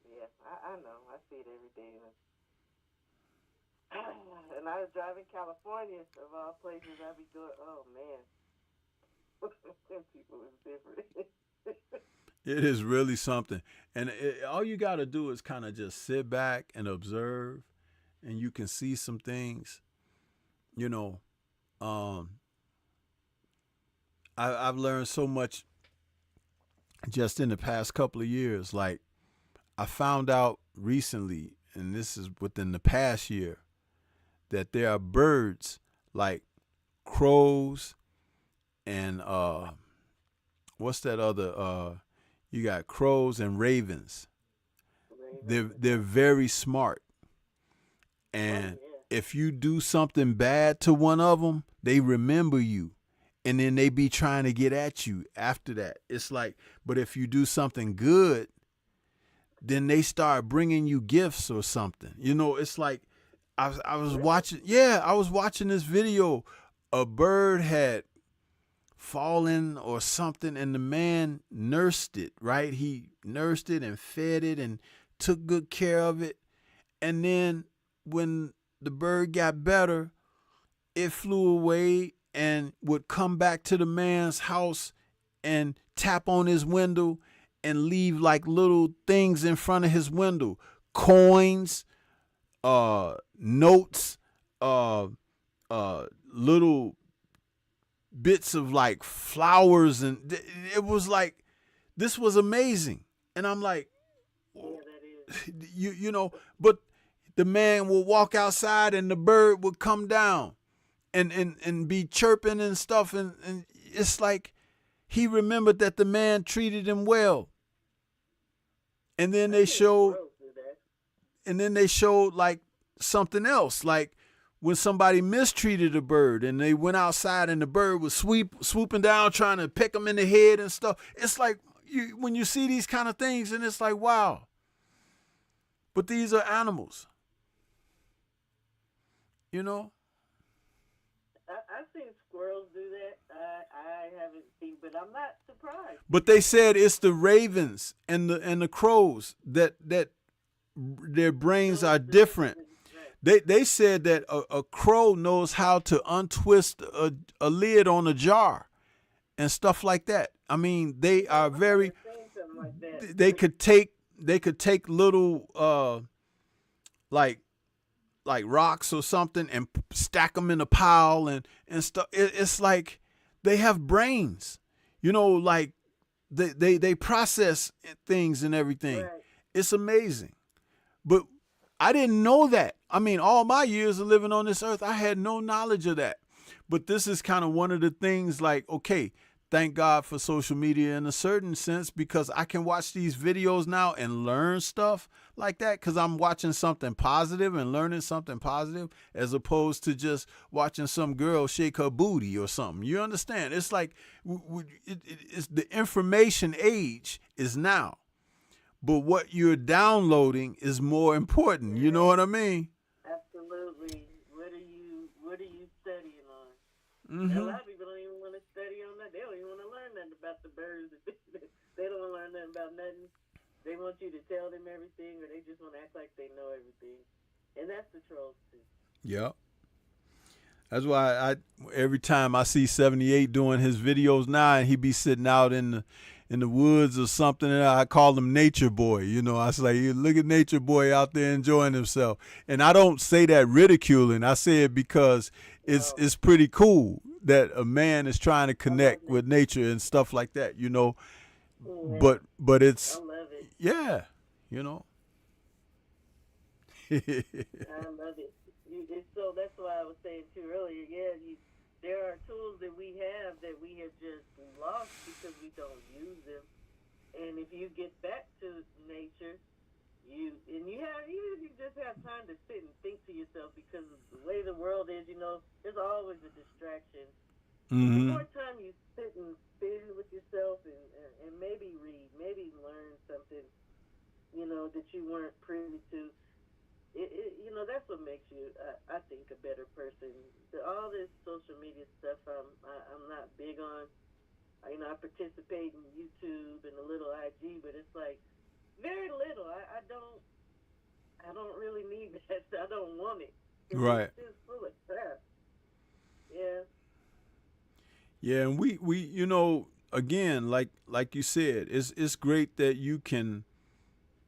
yeah, I know. I see it every day. And I was driving California, of all places. I'd be doing, oh man, people is different. It is really something, and all you got to do is kind of just sit back and observe, and you can see some things. You know, I've learned so much just in the past couple of years. Like, I found out recently, and this is within the past year, that there are birds like crows and what's that other? You got crows and ravens. They're very smart, and if you do something bad to one of them, they remember you. And then they be trying to get at you after that. It's like, but if you do something good, then they start bringing you gifts or something. You know, it's like, I was watching this video. A bird had fallen or something, and the man nursed it, right? He nursed it and fed it and took good care of it. And then when the bird got better, it flew away and would come back to the man's house and tap on his window and leave like little things in front of his window. Coins, notes, little bits of like flowers. And it was like, this was amazing. And I'm like, you know, but the man will walk outside and the bird would come down and be chirping and stuff. And it's like he remembered that the man treated him well. And then they showed like something else, like when somebody mistreated a bird and they went outside and the bird was swooping down trying to peck them in the head and stuff. It's like when you see these kind of things, and it's like, wow. But these are animals, you know. I've seen squirrels do that. I haven't seen, but I'm not surprised. But they said it's the ravens and the crows that their brains are different. They said that a crow knows how to untwist a lid on a jar and stuff like that. I mean, they are very. They could take little like rocks or something and stack them in a pile and stuff. It's like they have brains, you know, like they process things and everything. Right. It's amazing. But I didn't know that. I mean, all my years of living on this earth, I had no knowledge of that. But this is kind of one of the things, like, okay, thank God for social media in a certain sense, because I can watch these videos now and learn stuff like that, because I'm watching something positive and learning something positive, as opposed to just watching some girl shake her booty or something. You understand? It's like it's the information age is now, but what you're downloading is more important. You know what I mean? Absolutely. What are you studying on? A lot of people don't even want to study on that. They don't even want to learn nothing about the birds. They don't want to learn nothing about nothing. They want you to tell them everything, or they just want to act like they know everything. And that's the trolls too. Yep. That's why every time I see 78 doing his videos now, and he be sitting out in the woods or something, and I call him Nature Boy. You know, I say, look at Nature Boy out there enjoying himself. And I don't say that ridiculing. I say it because it's pretty cool that a man is trying to connect with nature and stuff like that. You know, but it's I love it. Yeah, you know. I love it. So that's why I was saying too earlier. Yeah, there are tools that we have just lost because we don't use them. And if you get back to nature, even if you just have time to sit and think to yourself, because of the way the world is, you know, there's always a distraction. The more time you sit and spend with yourself and maybe read, maybe learn something, you know, that you weren't privy to. You know, that's what makes you, I think, a better person. All this social media stuff, I'm not big on. You know, I participate in YouTube and a little IG, but it's like very little. I don't really need that. I don't want it. Right. It's just full of crap. Yeah. Yeah, and we you know, again, like you said, it's great that you can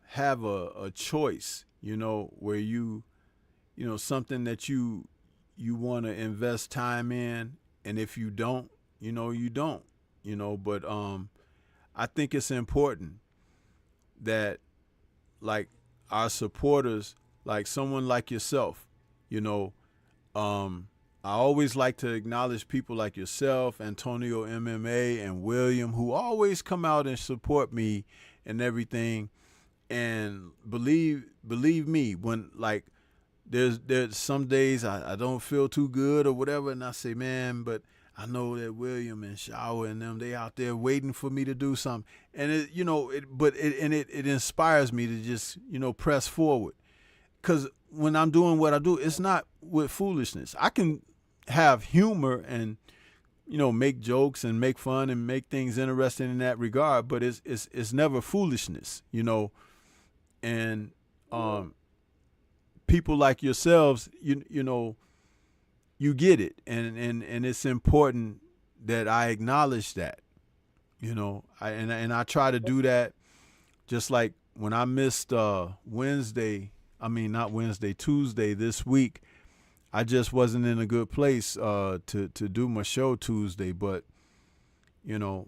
have a choice, you know, where you know, something that you want to invest time in, and if you don't, you know, you don't, you know, but I think it's important that, like, our supporters, like someone like yourself, you know, I always like to acknowledge people like yourself, Antonio MMA, and William, who always come out and support me and everything. And believe me, when, like, there's some days I don't feel too good or whatever, and I say, man, but I know that William and Shower and them, they out there waiting for me to do something. And it, you know, it inspires me to just, you know, press forward. Because when I'm doing what I do, it's not with foolishness. I can have humor and, you know, make jokes and make fun and make things interesting in that regard, but it's never foolishness, you know. And people like yourselves, you know, you get it, and it's important that I acknowledge that, you know. I try to do that, just like when I missed Tuesday this week. I just wasn't in a good place to do my show Tuesday, but, you know,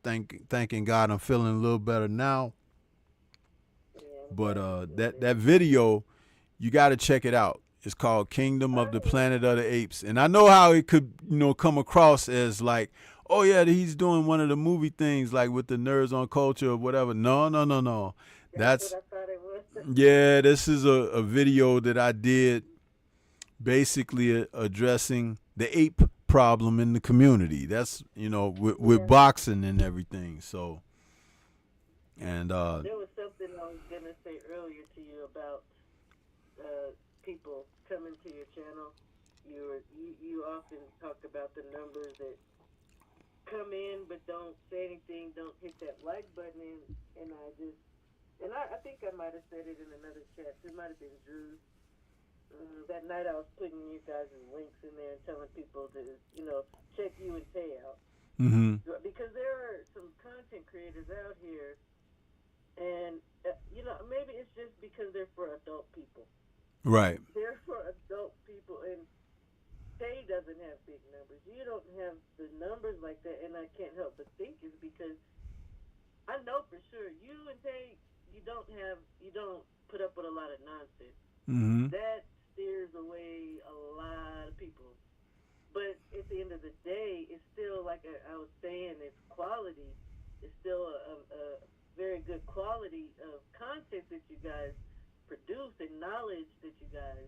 thanking God I'm feeling a little better now. But that video, you got to check it out. It's called Kingdom of the Planet of the Apes. And I know how it could, you know, come across as like, oh, yeah, he's doing one of the movie things, like with the Nerds on Culture or whatever. No. That's what I thought it was. Yeah, this is a video that I did basically addressing the ape problem in the community. That's, you know, with boxing and everything. So, and there was something I was gonna say earlier to you about people coming to your channel. You often talk about the numbers that come in but don't say anything, don't hit that like button, and I think I might have said it in another chat. It might have been Drew's. That night I was putting you guys' links in there and telling people to, you know, check you and Tay out. Because there are some content creators out here, and, you know, maybe it's just because they're for adult people. Right. They're for adult people, and Tay doesn't have big numbers. You don't have the numbers like that, and I can't help but think it's because I know for sure you and Tay, you don't put up with a lot of nonsense. That steers away a lot of people. But at the end of the day, it's still, like I was saying, it's quality. It's still a very good quality of content that you guys produce and knowledge that you guys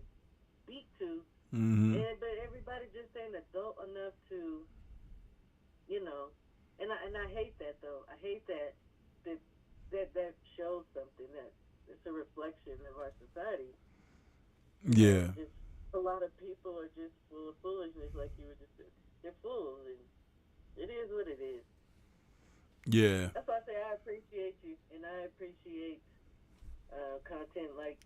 speak to. But everybody just ain't adult enough to, you know. And I hate that, though. I hate that shows something that it's a reflection of our society. Yeah. a lot of people are just full of foolishness, like you were just saying. They're fools, and it is what it is. Yeah. That's why I say I appreciate you, and I appreciate content like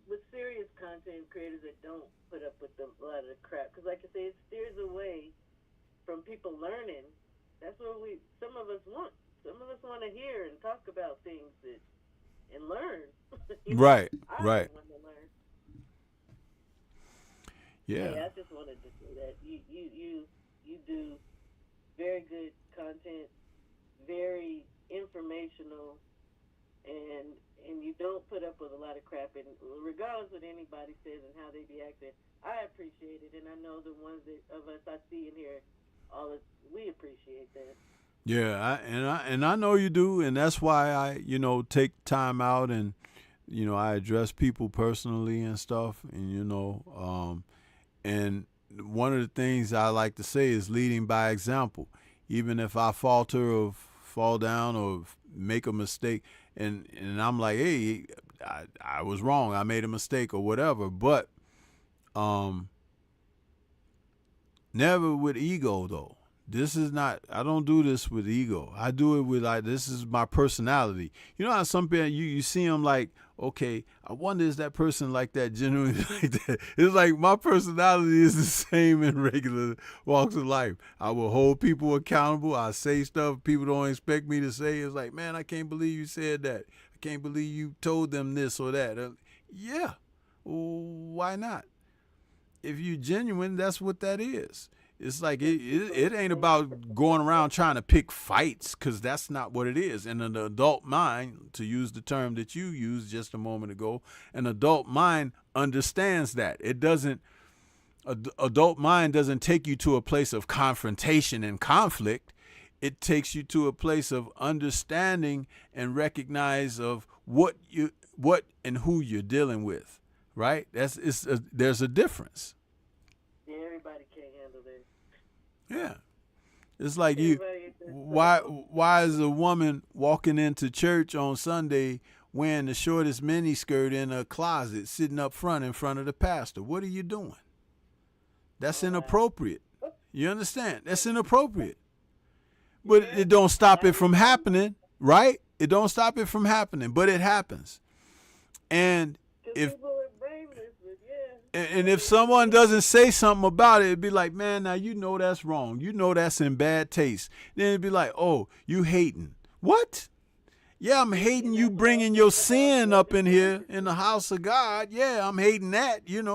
with serious content creators that don't put up with a lot of the crap. Because, like I say, it steers away from people learning. That's what some of us want. Some of us want to hear and talk about things and learn. Right. I Right. want to learn. Yeah. Hey, I just wanted to say that you do very good content, very informational, and you don't put up with a lot of crap. And regardless of what anybody says and how they be acting, I appreciate it, and I know the ones of us I see in here, we appreciate that. Yeah, I know you do, and that's why I take time out and I address people personally and stuff, and and one of the things I like to say is leading by example. Even if I falter or fall down or make a mistake, and I'm like, hey, I was wrong, I made a mistake or whatever, but never with ego though. This is not, I don't do this with ego. I do it with like, this is my personality. You know how some people, you see them like, okay, I wonder is that person like that, genuinely like that? It's like my personality is the same in regular walks of life. I will hold people accountable. I say stuff people don't expect me to say. It's like, man, I can't believe you said that. I can't believe you told them this or that. Yeah, why not? If you're genuine, that's what that is. It's like it ain't about going around trying to pick fights, because that's not what it is. And an adult mind, to use the term that you used just a moment ago, an adult mind understands that. It doesn't. Adult mind doesn't take you to a place of confrontation and conflict. It takes you to a place of understanding and recognize of what and who you're dealing with. Right? There's a difference. Yeah, everybody can't handle that. Yeah. It's like why is a woman walking into church on Sunday wearing the shortest miniskirt in a closet sitting up front in front of the pastor? What are you doing? That's inappropriate. You understand? That's inappropriate. But it don't stop it from happening, right? It don't stop it from happening, but it happens. And if someone doesn't say something about it, it'd be like, man, now you know that's wrong. You know that's in bad taste. Then it'd be like, oh, you hating. What? Yeah, I'm hating you bringing your sin up in here in the house of God. Yeah, I'm hating that, That's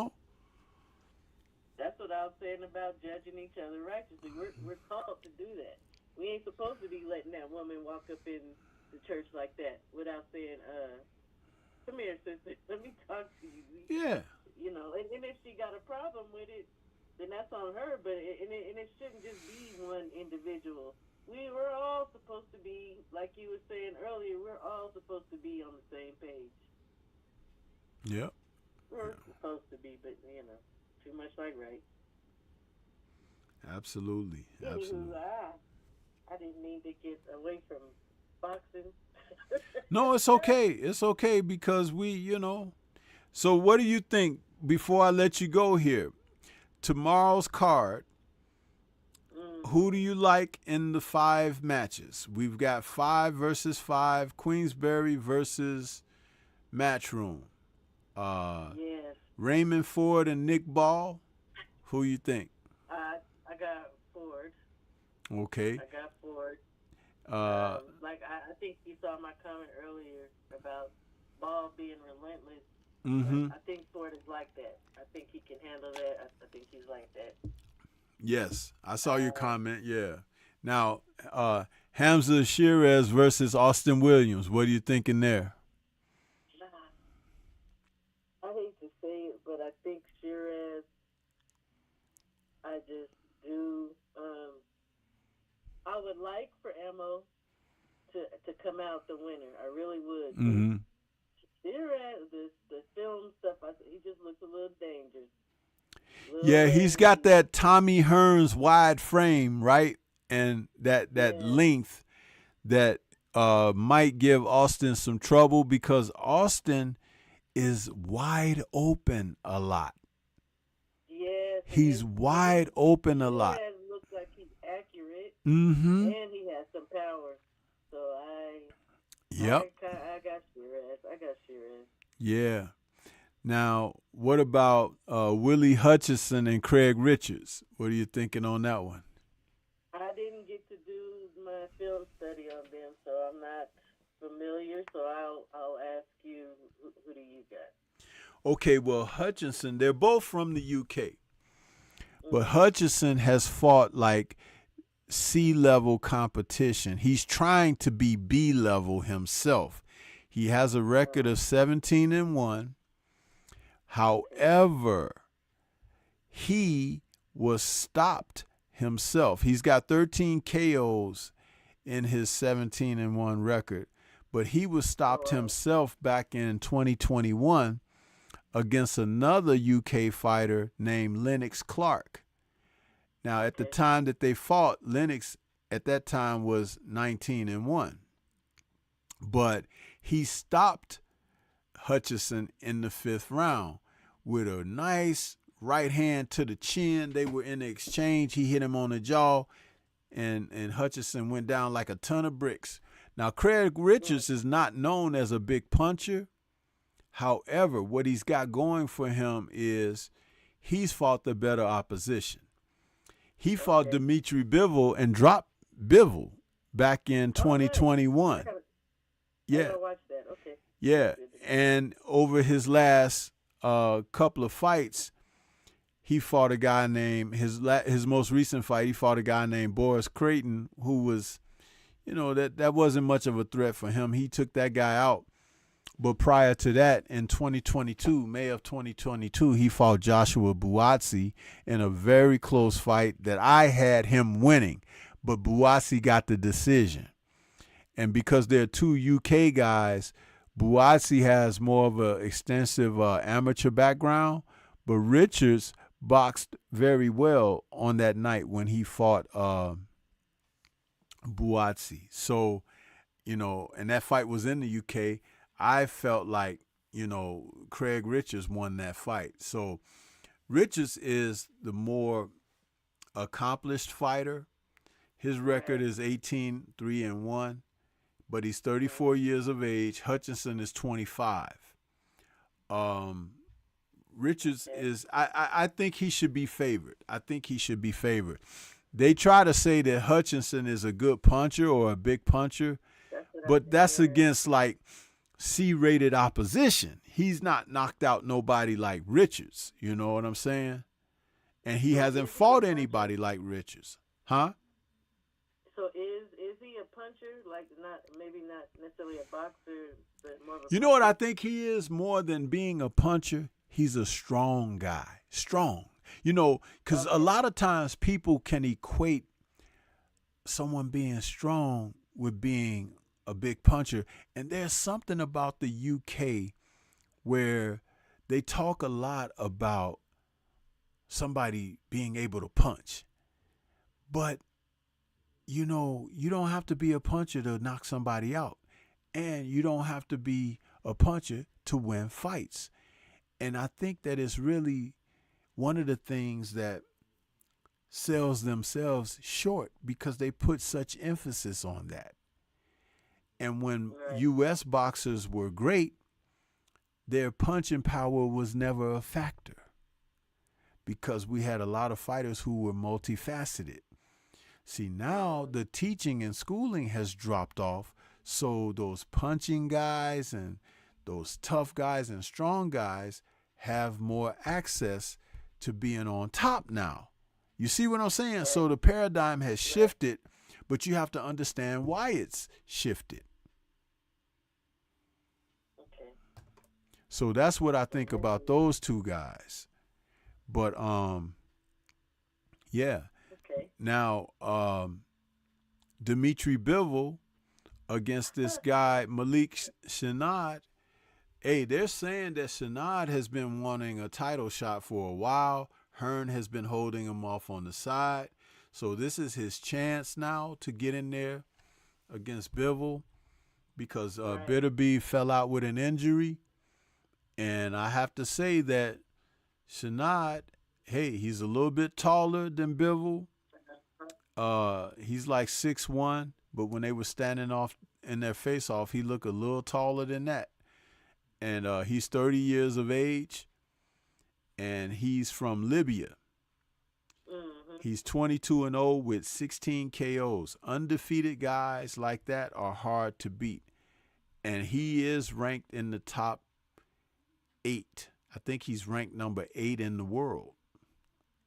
what I was saying about judging each other righteously. We're called to do that. We ain't supposed to be letting that woman walk up in the church like that without saying, come here, sister, let me talk to you. Yeah. And if she got a problem with it, then that's on her. But it shouldn't just be one individual. We're all supposed to be, like you were saying earlier, we're all supposed to be on the same page. Yep. We're supposed to be, but too much like right. Absolutely. Absolutely. I didn't mean to get away from boxing. No, it's okay. It's okay because So what do you think, before I let you go here, tomorrow's card, who do you like in the 5 matches? We've got 5 versus 5, Queensberry versus Matchroom. Yes. Raymond Ford and Nick Ball. Who you think? I got Ford. Okay. I got Ford. I think you saw my comment earlier about Ball being relentless. Mm-hmm. I think Ford is like that. I think he can handle that. I think he's like that. Yes, I saw your comment. Yeah. Now, Hamza Shiraz versus Austin Williams. What are you thinking there? I hate to say it, but I think Shiraz. I just do. I would like for Ammo to come out the winner. I really would. Mm-hmm. Shiraz, the film stuff, he just looks a little dangerous. Yeah, he's got that Tommy Hearns wide frame, right? And that length that might give Austin some trouble, because Austin is wide open a lot. He's wide open a lot. It looks like he's accurate, Mm-hmm. and he has some power. So Yep. I got Shiraz. Yeah. Now, what about Willie Hutchison and Craig Richards? What are you thinking on that one? I didn't get to do my film study on them, so I'm not familiar. So I'll ask you, who do you got? Okay, well, Hutchison, they're both from the UK. But Hutchison has fought like C-level competition. He's trying to be B-level himself. He has a record of 17-1. However, he was stopped himself. He's got 13 KOs in his 17-1 record, but he was stopped himself back in 2021 against another UK fighter named Lennox Clark. Now, at the time that they fought, Lennox at that time was 19-1. But he stopped Hutchison in the 5th round with a nice right hand to the chin. They were in the exchange. He hit him on the jaw, and Hutchison went down like a ton of bricks. Now, Craig Richards is not known as a big puncher. However, what he's got going for him is he's fought the better opposition. He fought Dimitri Bivol and dropped Bivol back in 2021. Yeah. Okay. Yeah. And over his last couple of fights, he fought a guy named, his most recent fight, he fought a guy named Boris Creighton, who was, that wasn't much of a threat for him. He took that guy out. But prior to that, in 2022, May of 2022, he fought Joshua Buatsi in a very close fight that I had him winning, but Buatsi got the decision. And because there are two UK guys, Buatsi has more of an extensive amateur background, but Richards boxed very well on that night when he fought Buatsi. So, and that fight was in the UK. I felt like, Craig Richards won that fight. So Richards is the more accomplished fighter. His record is 18-3-1, but he's 34 years of age. Hutchison is 25. Richards is, I think he should be favored. They try to say that Hutchison is a good puncher or a big puncher, but that's against like C-rated opposition. He's not knocked out nobody like Richards. You know what I'm saying? And he hasn't fought anybody like Richards. Huh? So is he a puncher? Like maybe not necessarily a boxer, but more of a You know what I think he is more than being a puncher? He's a strong guy. Strong. Because a lot of times people can equate someone being strong with being a big puncher. And there's something about the UK where they talk a lot about somebody being able to punch. But, you don't have to be a puncher to knock somebody out. And you don't have to be a puncher to win fights. And I think that is really one of the things that sells themselves short because they put such emphasis on that. And when U.S. boxers were great, their punching power was never a factor because we had a lot of fighters who were multifaceted. See, now the teaching and schooling has dropped off, so those punching guys and those tough guys and strong guys have more access to being on top now. You see what I'm saying? So the paradigm has shifted, but you have to understand why it's shifted. So that's what I think about those two guys. But yeah. Okay. Now Dimitri Bivol against this guy Malik Shanad. Hey, they're saying that Shanad has been wanting a title shot for a while. Hearn has been holding him off on the side. So this is his chance now to get in there against Bivol because Bitterby fell out with an injury. And I have to say that Shanad hey, he's a little bit taller than Bivol. He's like 6'1", but when they were standing off in their face off, he looked a little taller than that. And he's 30 years of age, and he's from Libya. He's 22-0 with 16 KOs. Undefeated guys like that are hard to beat. And he is ranked in the top 8. I think he's ranked number 8 in the world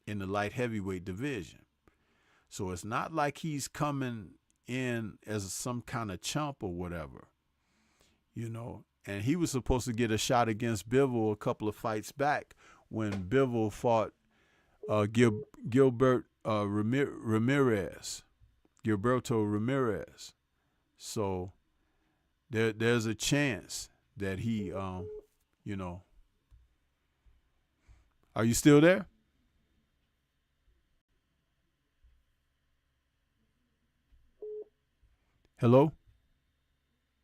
in the light heavyweight division. So it's not like he's coming in as some kind of chump or whatever, you know. And he was supposed to get a shot against Bivol a couple of fights back when Bivol fought Gilberto Ramirez. So there's a chance that he, you know. Are you still there? Hello?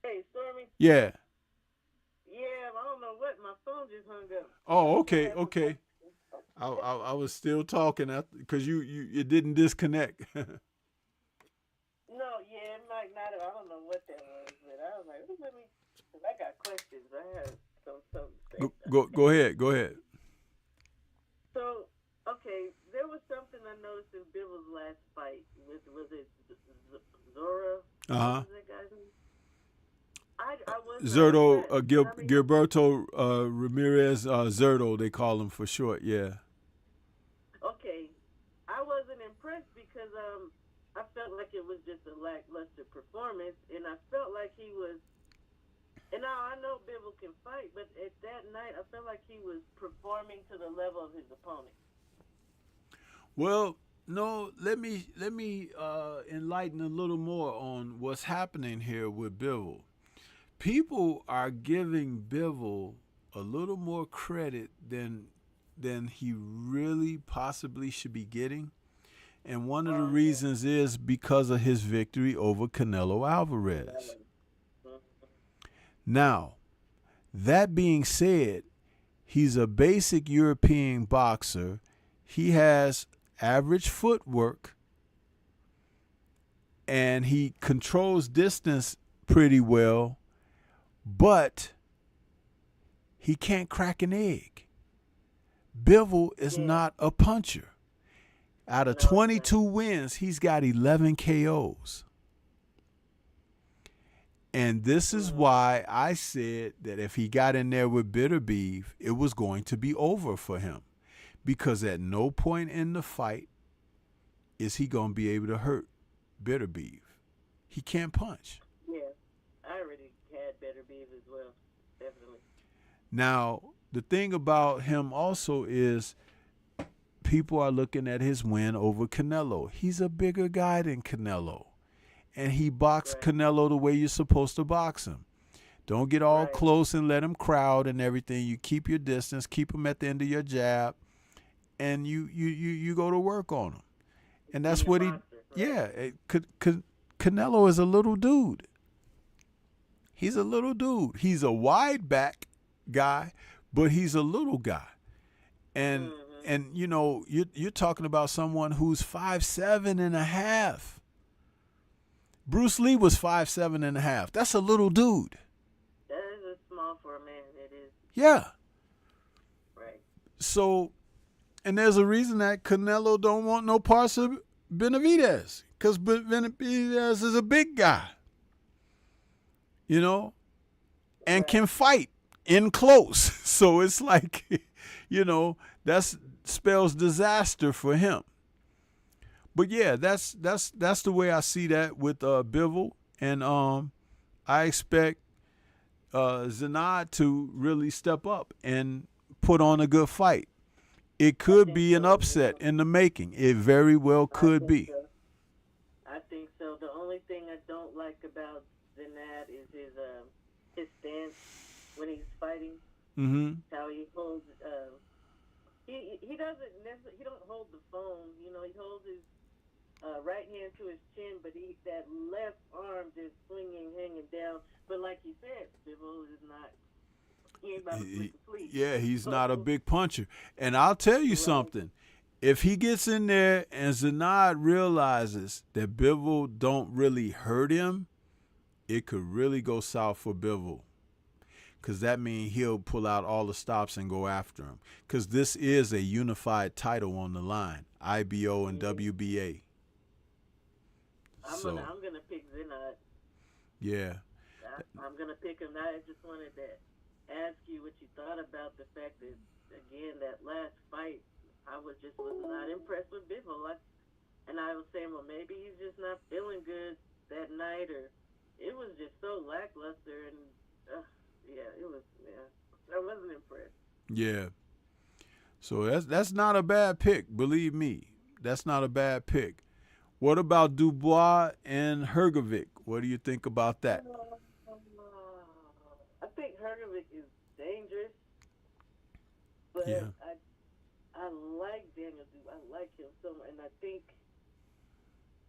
Hey, Stormy. Yeah. Yeah, I don't know what. My phone just hung up. Oh, okay, okay. I was still talking because you it didn't disconnect. No, yeah, it might not have. I don't know what that was, but I was like, let me. Cause I got questions. I have something to say. Go ahead. So, okay, there was something I noticed in Bivol's last fight. Was it Zora? Uh-huh. What was that guy's name? I was Zerto, Gilberto Ramirez, Zerto, they call him for short, yeah. Okay, I wasn't impressed because I felt like it was just a lackluster performance, and I felt like he was. And now I know Bivol can fight, but at that night I felt like he was performing to the level of his opponent. Well, no, let me enlighten a little more on what's happening here with Bivol. People are giving Bivol a little more credit than he really possibly should be getting. And one of the reasons is because of his victory over Canelo Alvarez. Now, that being said, he's a basic European boxer. He has average footwork, and he controls distance pretty well, but he can't crack an egg. Bivol is not a puncher. Out of 22 wins, he's got 11 KOs. And this is why I said that if he got in there with Bitter Beef, it was going to be over for him. Because at no point in the fight is he going to be able to hurt Bitter Beef. He can't punch. Yeah, I already had Bitter Beef as well, definitely. Now, the thing about him also is people are looking at his win over Canelo. He's a bigger guy than Canelo. And he boxed Canelo the way you're supposed to box him. Don't get all close and let him crowd and everything. You keep your distance, keep him at the end of your jab, and you go to work on him. And that's what he, Canelo is a little dude. He's a little dude. He's a wide back guy, but he's a little guy. And you know, you're talking about someone who's 5'7.5". Bruce Lee was 5'7.5". That's a little dude. That is small for a man. It is. Yeah. Right. So, and there's a reason that Canelo don't want no parts of Benavidez, because Benavidez is a big guy, you know, and can fight in close. So it's like, you know, that spells disaster for him. But yeah, that's the way I see that with Bivol, and I expect Zanad to really step up and put on a good fight. It could be an upset in the making. It very well could be. I think so. The only thing I don't like about Zanad is his stance when he's fighting. How he holds. He doesn't necessarily. He don't hold the phone. You know, he holds his right hand to his chin, but that left arm just swinging, hanging down. But like you said, Bivol is not. He ain't about to flick a sleep. Yeah, he's not a big puncher. And I'll tell you something. If he gets in there and Zanad realizes that Bivol don't really hurt him, it could really go south for Bivol. Because that means he'll pull out all the stops and go after him. Because this is a unified title on the line, IBO and WBA. I'm gonna pick Zanad. Yeah. I'm gonna pick him. I just wanted to ask you what you thought about the fact that, again, that last fight, I was not impressed with Bivol. And I was saying, well, maybe he's just not feeling good that night, or it was just so lackluster, and I wasn't impressed. Yeah. So that's not a bad pick, believe me. That's not a bad pick. What about Dubois and Hrgovic? What do you think about that? I think Hrgovic is dangerous, but Yeah. I like Daniel Dubois. I like him so much, and I think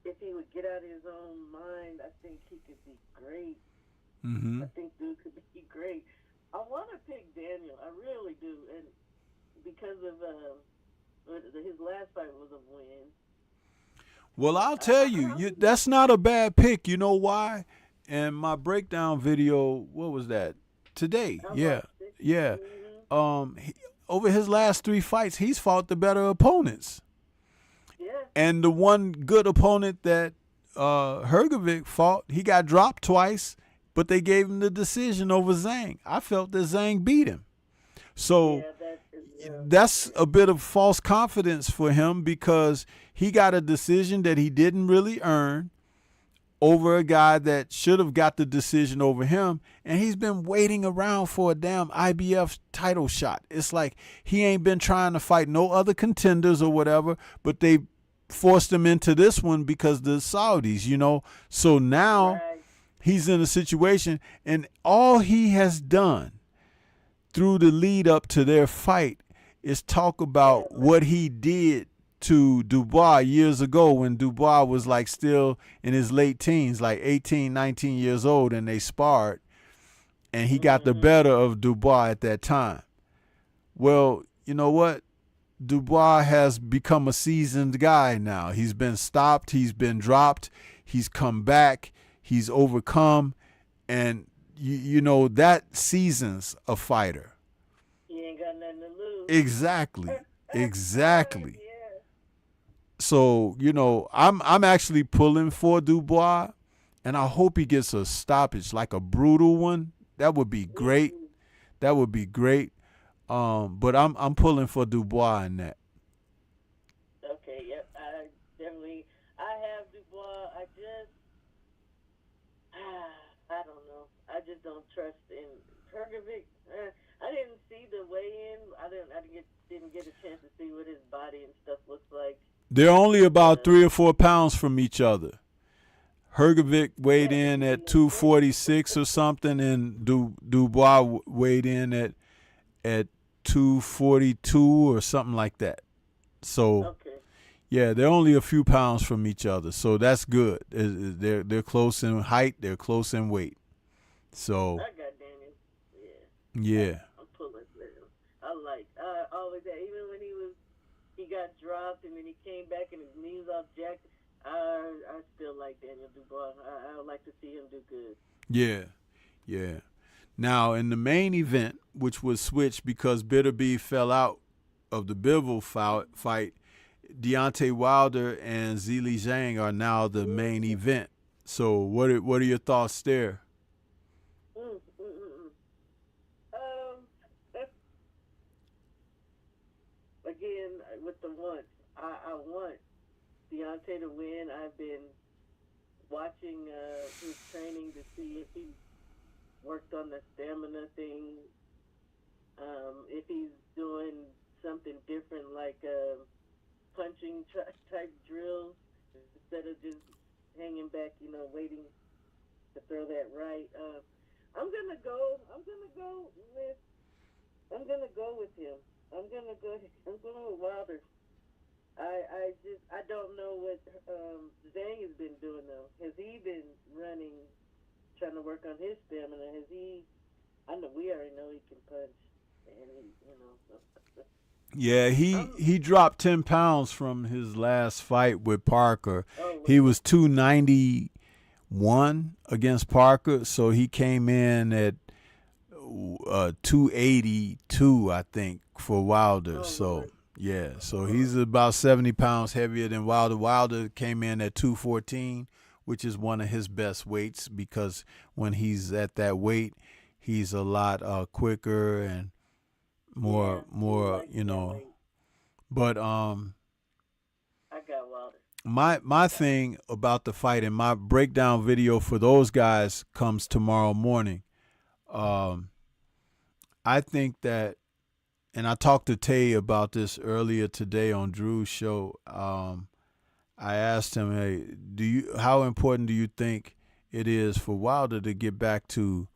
if he would get out of his own mind, I think he could be great. Mm-hmm. I think Dude could be great. I want to pick Daniel. I really do, and because of his last fight was a win. Well, I'll tell you, that's not a bad pick. You know why? And my breakdown video, what was that? Today. Yeah. Over his last 3 fights, he's fought the better opponents. Yeah. And the one good opponent that Hrgovic fought, he got dropped twice, but they gave him the decision over Zhang. I felt that Zhang beat him. So that's a bit of false confidence for him because he got a decision that he didn't really earn over a guy that should have got the decision over him, and he's been waiting around for a damn IBF title shot. It's like he ain't been trying to fight no other contenders or whatever, but they forced him into this one because the Saudis, you know. So now he's in a situation, and all he has done through the lead up to their fight is talk about what he did to Dubois years ago when Dubois was like still in his late teens, like 18, 19 years old, and they sparred, and he got the better of Dubois at that time. Well, you know what? Dubois has become a seasoned guy now. He's been stopped. He's been dropped. He's come back. He's overcome. And, you know, that seasons a fighter. He ain't got nothing to lose. Exactly. Exactly. So, you know, I'm actually pulling for Dubois, and I hope he gets a stoppage, like a brutal one. That would be great. That would be great. But I'm pulling for Dubois in that. Okay, yep. I have Dubois. I don't know. I just don't trust in Hrgovic. I didn't see the weigh-in. I didn't get a chance to see what his body and stuff looks like. They're only about 3 or 4 pounds from each other. Hrgovic weighed in at 246 or something, and Dubois weighed in at 242 or something like that. So, yeah, they're only a few pounds from each other, so that's good. They're close in height. They're close in weight. So, I got Daniel. Yeah. I'm pulling for him. I always even when he got dropped and then he came back and his knees off jacked. I still like Daniel Dubois. I would like to see him do good. Yeah. Now, in the main event, which was switched because Bitterby fell out of the Bivol fight, Deontay Wilder and Zhilei Zhang are now the main event. So what are your thoughts there? Again, with the wants, I want Deontay to win. I've been watching his training to see if he worked on the stamina thing, if he's doing something different like punching type drills instead of just hanging back, waiting to throw that right. I'm gonna go with him. I'm gonna go with Wilder. I don't know what Zhang has been doing though. Has he been running, trying to work on his stamina? I know we already know he can punch, and Yeah, he dropped 10 pounds from his last fight with Parker. Oh, He was 291 against Parker, so he came in at 282, I think, for Wilder. oh, So Lord. yeah, so he's about 70 pounds heavier than Wilder. Wilder came in at 214, which is one of his best weights because when he's at that weight, he's a lot quicker and more, Yeah, he likes you that know. weight. But I got Wilder. my thing about the fight and my breakdown video for those guys comes tomorrow morning. I think that, and I talked to Tay about this earlier today on Drew's show. I asked him, "Hey, how important do you think it is for Wilder to get back to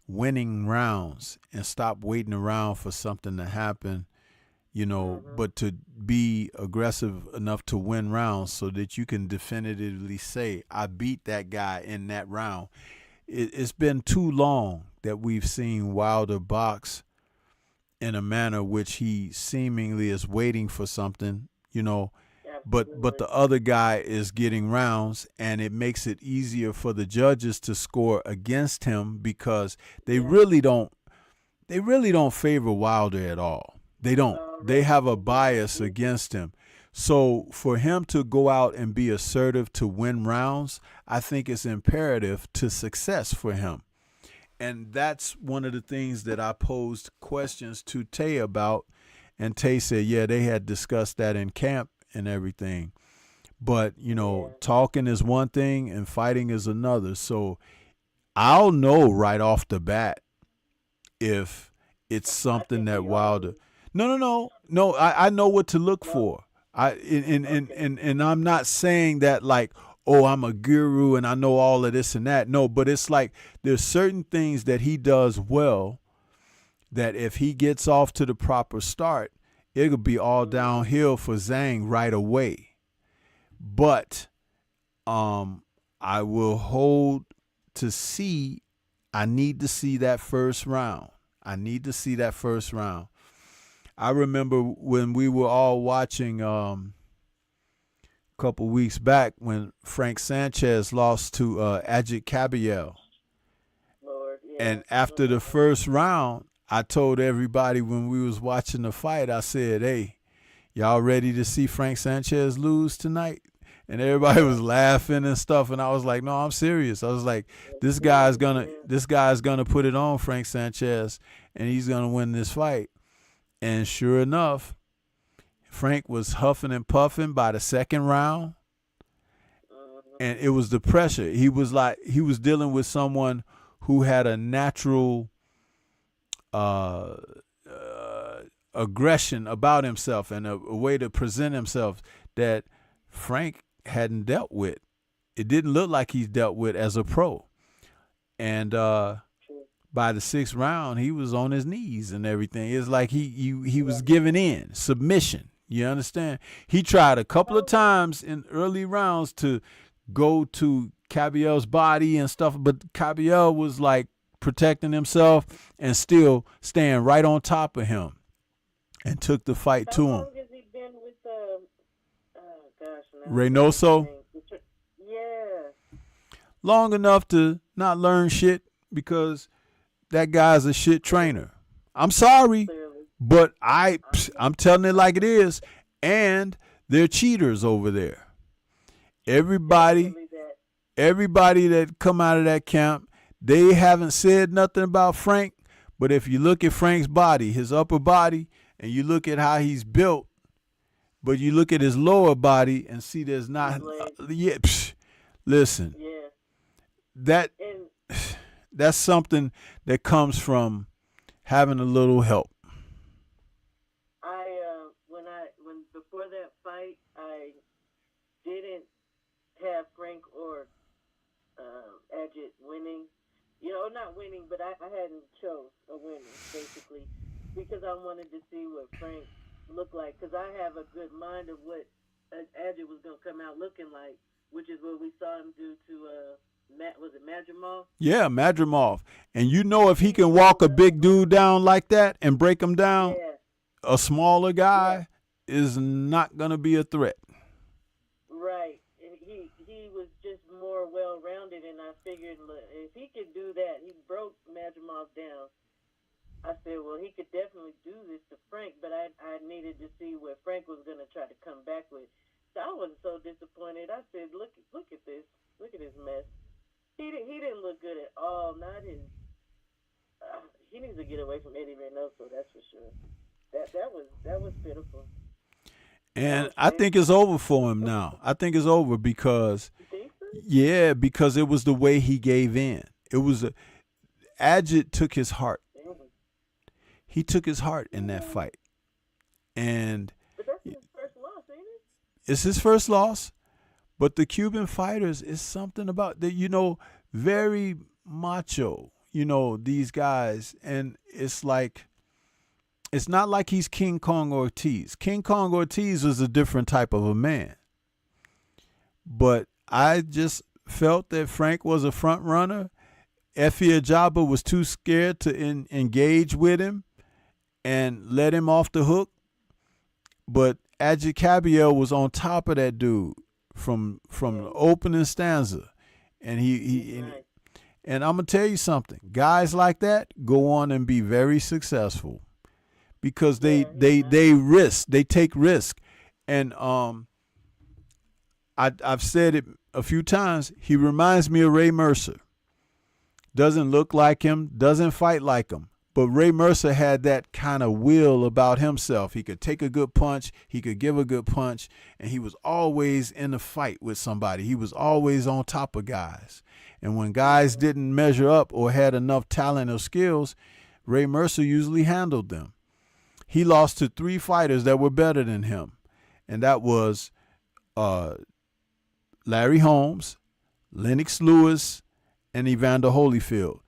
winning rounds and stop waiting around for something to happen, but to be aggressive enough to win rounds so that you can definitively say, I beat that guy in that round." It's been too long that we've seen Wilder box in a manner which he seemingly is waiting for something, but the other guy is getting rounds, and it makes it easier for the judges to score against him because they really don't favor Wilder at all. They don't. They have a bias against him. So for him to go out and be assertive to win rounds, I think it's imperative to success for him. And that's one of the things that I posed questions to Tay about. And Tay said, yeah, they had discussed that in camp and everything. But, talking is one thing and fighting is another. So I'll know right off the bat if it's something that Wilder. No. I know what to look for. And I'm not saying that like, oh, I'm a guru and I know all of this and that. No, but it's like there's certain things that he does well that if he gets off to the proper start, it'll be all downhill for Zhang right away. But I will hold to see. I need to see that first round. I remember when we were all watching a couple weeks back when Frank Sanchez lost to Ajit Kabayel. Lord, yeah. And after the first round, I told everybody when we was watching the fight, I said, hey, y'all ready to see Frank Sanchez lose tonight? And everybody was laughing and stuff. And I was like, no, I'm serious. I was like, this guy's gonna put it on Frank Sanchez and he's gonna win this fight. And sure enough, Frank was huffing and puffing by the second round. And it was the pressure. He was dealing with someone who had a natural aggression about himself and a way to present himself that Frank hadn't dealt with. It didn't look like he's dealt with as a pro. And by the sixth round, he was on his knees and everything. It's like he was giving in, submission. You understand? He tried a couple of times in early rounds to go to Kabayel's body and stuff, but Kabayel was like protecting himself and still staying right on top of him and took the fight to him. How long has he been with Reynoso? Yeah. Long enough to not learn shit because that guy's a shit trainer. I'm sorry, but I'm telling it like it is. And they're cheaters over there. Everybody that come out of that camp, they haven't said nothing about Frank. But if you look at Frank's body, his upper body, and you look at how he's built, but you look at his lower body and see there's not. Listen, that's something that comes from having a little help. When before that fight, I didn't have Frank or Ajit winning. Not winning, but I hadn't chose a winner, basically, because I wanted to see what Frank looked like, because I have a good mind of what Ajit was going to come out looking like, which is what we saw him do to, was it Madrimov? Yeah, Madrimov. And if he can walk a big dude down like that and break him down, a smaller guy is not gonna be a threat. Right. And he was just more well-rounded, and I figured, look, if he could do that, he broke Madrimov down. I said, well, he could definitely do this to Frank, but I needed to see what Frank was going to try to come back with. So I was so disappointed. I said, look at this. Look at his mess. He didn't look good at all. Not his. He needs to get away from Eddie Reynoso, that's for sure. That was pitiful. And I think it's over for him now. I think it's over because, You think so? yeah, because it was the way he gave in. It was Adjit took his heart. He took his heart in that fight. And But that's his first loss, ain't it? it's his first loss. But the Cuban fighters is something about that, very macho, these guys. And it's like, it's not like he's King Kong Ortiz. King Kong Ortiz was a different type of a man. But I just felt that Frank was a front runner. Effie Ajaba was too scared to engage with him and let him off the hook. But Adjit Cabiel was on top of that dude from the opening stanza. And and I'm gonna tell you something. Guys like that go on and be very successful because they risk, they take risk. And I've said it a few times, he reminds me of Ray Mercer. Doesn't look like him, doesn't fight like him. But Ray Mercer had that kind of will about himself. He could take a good punch, he could give a good punch, and he was always in a fight with somebody. He was always on top of guys. And when guys didn't measure up or had enough talent or skills, Ray Mercer usually handled them. He lost to 3 fighters that were better than him, and that was Larry Holmes, Lennox Lewis, and Evander Holyfield.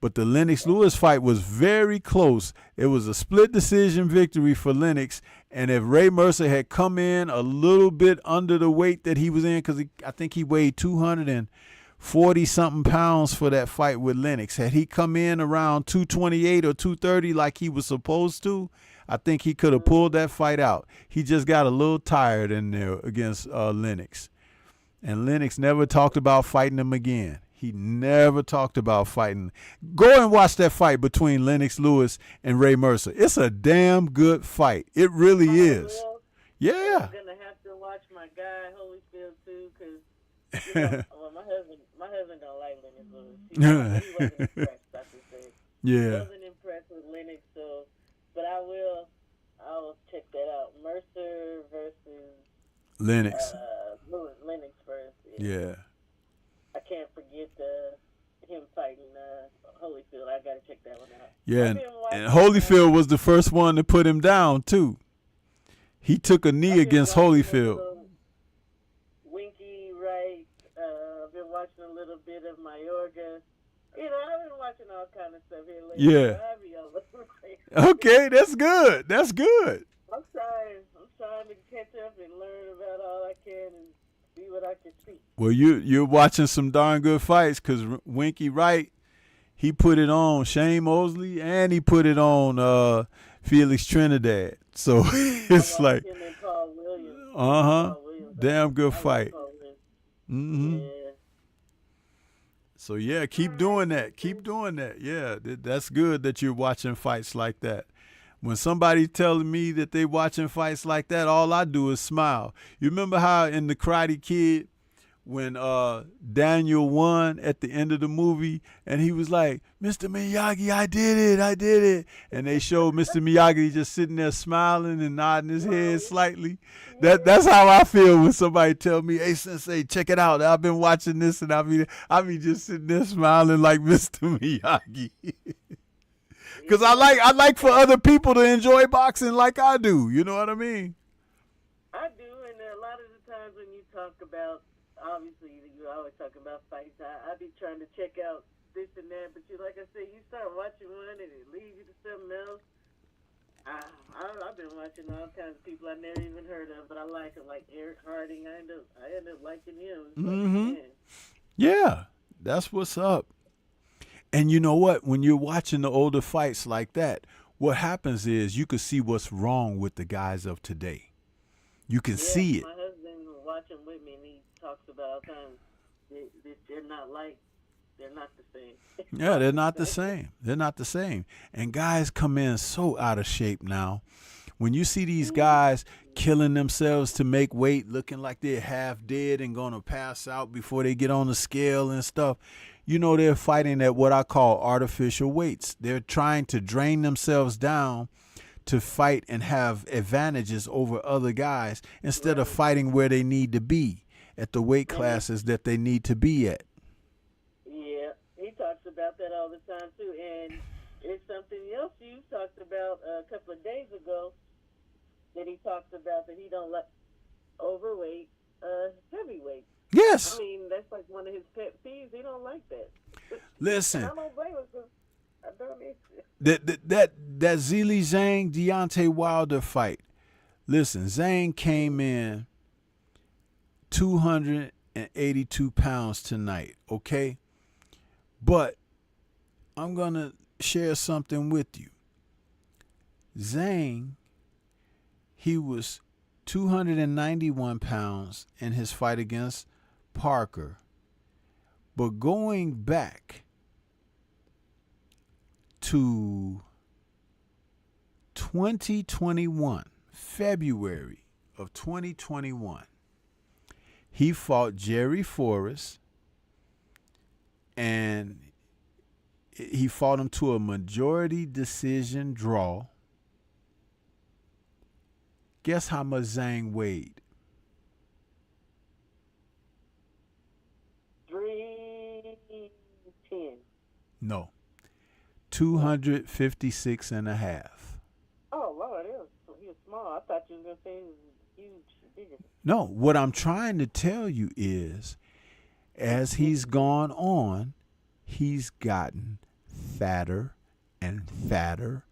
But the Lennox Lewis fight was very close. It was a split decision victory for Lennox. And if Ray Mercer had come in a little bit under the weight that he was in, because I think he weighed 240-something pounds for that fight with Lennox. Had he come in around 228 or 230 like he was supposed to, I think he could have pulled that fight out. He just got a little tired in there against Lennox. And Lennox never talked about fighting him again. He never talked about fighting. Go and watch that fight between Lennox Lewis and Ray Mercer. It's a damn good fight. It really is. Yeah. I'm gonna have to watch my guy Holyfield too, because well, my husband don't like Lennox Lewis. He wasn't impressed, I should say. Yeah. He wasn't impressed with Lennox, but I will check that out. Mercer versus Lennox. Lennox first. Yeah. I can't forget him fighting Holyfield. I gotta check that one out. Yeah, and Holyfield was the first one to put him down too. He took a knee against Holyfield. Winky Wright. I've been watching a little bit of Mayorga. I've been watching all kind of stuff here lately. Yeah. I'll be all over the place. Okay, that's good. That's good. I'm trying to catch up and learn about all I can and see what I can see. Well, you're watching some darn good fights because Winky Wright, he put it on Shane Mosley and he put it on Felix Trinidad. So it's like, damn good fight. Mm-hmm. Yeah. So yeah, keep doing that. Keep doing that. Yeah, that's good that you're watching fights like that. When somebody telling me that they watching fights like that, all I do is smile. You remember how in The Karate Kid, when Daniel won at the end of the movie, and he was like, "Mr. Miyagi, I did it," and they showed Mr. Miyagi just sitting there smiling and nodding his head slightly. That's how I feel when somebody tell me, "Hey, Sensei, check it out. I've been watching this," and I be just sitting there smiling like Mr. Miyagi. Because I like for other people to enjoy boxing like I do. You know what I mean? I do, and a lot of the times when you talk about, obviously, you always talk about fights. I be trying to check out this and that, but like I said, you start watching one and it leads you to something else. I've been watching all kinds of people I never even heard of, but I like them, like Eric Harding. I end up liking him. Mm-hmm. Yeah, that's what's up. And you know what? When you're watching the older fights like that, what happens is you can see what's wrong with the guys of today. You can see it. My husband watching with me, and he talks about all the time they're not the same. Yeah, they're not the same. They're not the same. And guys come in so out of shape now. When you see these guys killing themselves to make weight, looking like they're half dead and going to pass out before they get on the scale and stuff, you know they're fighting at what I call artificial weights. They're trying to drain themselves down to fight and have advantages over other guys instead of fighting where they need to be at the weight classes that they need to be at. Yeah, he talks about that all the time too. And it's something else you talked about a couple of days ago that he talks about, that he don't like overweight heavyweight. Yes. I mean, that's like one of his pet peeves. He don't like that. Listen. I don't blame him, 'cause I don't need to. That Zhilei Zhang Deontay Wilder fight. Listen, Zhang came in 282 pounds tonight, okay? But I'm going to share something with you. Zhang, he was 291 pounds in his fight against Parker. But going back to 2021, February of 2021, he fought Jerry Forrest, and he fought him to a majority decision draw. Guess how much Zhang weighed? 310. No. 256 and a half. Oh, Lord, he was small. I thought you were going to say he was huge, bigger. No, what I'm trying to tell you is, as he's gone on, he's gotten fatter and fatter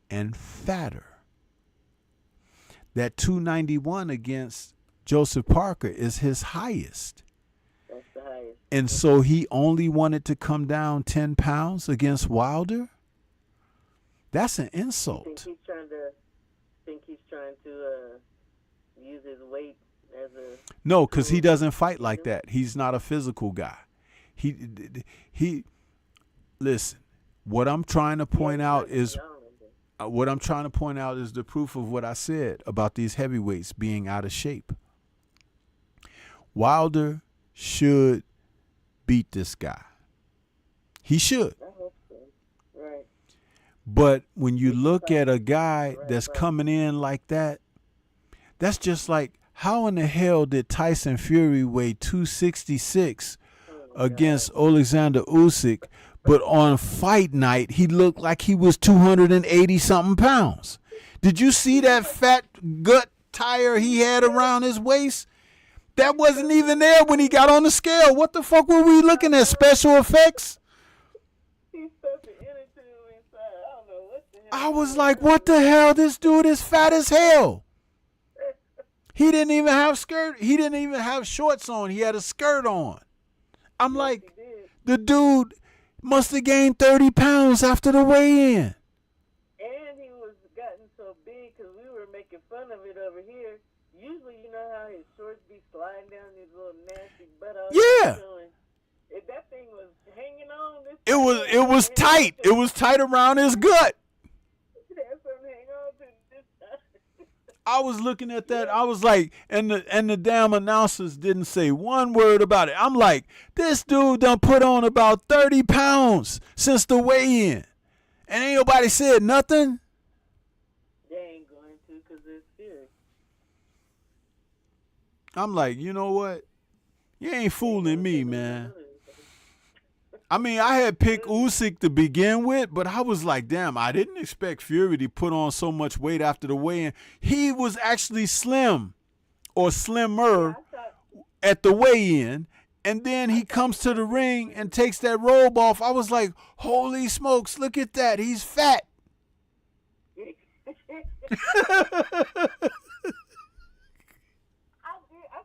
and fatter. That 291 against Joseph Parker is his highest. That's the highest. And so he only wanted to come down 10 pounds against Wilder? That's an insult. Think he's trying to use his weight as a... No, because he doesn't fight like that. He's not a physical guy. He listen, what I'm trying to point out is the proof of what I said about these heavyweights being out of shape. Wilder should beat this guy. He should. I hope so. Right. But when you look at a guy that's coming in like that, that's just like, how in the hell did Tyson Fury weigh 266 against Alexander Usyk, but on fight night he looked like he was 280 something pounds? Did you see that fat gut tire he had around his waist? That wasn't even there when he got on the scale. What the fuck were we looking at? Special effects? He's such an inner tube inside. I don't know what the hell. I was like, what the hell? This dude is fat as hell. He didn't even have skirt. He didn't even have shorts on. He had a skirt on. I'm like, the dude must have gained 30 pounds after the weigh-in. And he was gotten so big because we were making fun of it over here. Usually, you know how his shorts be sliding down his little nasty buttock. Yeah. If that thing was hanging on, It was tight. It was tight around his gut. That's something hang on to this time. I was looking at that. I was like, and the damn announcers didn't say one word about it. I'm like, this dude done put on about 30 pounds since the weigh-in. And ain't nobody said nothing. They ain't going to because it's serious. I'm like, you know what? You ain't fooling me, man. I mean, I had picked Usyk to begin with, but I was like, damn, I didn't expect Fury to put on so much weight after the weigh-in. He was actually slim or slimmer at the weigh-in, and then he comes to the ring and takes that robe off. I was like, holy smokes, look at that. He's fat. I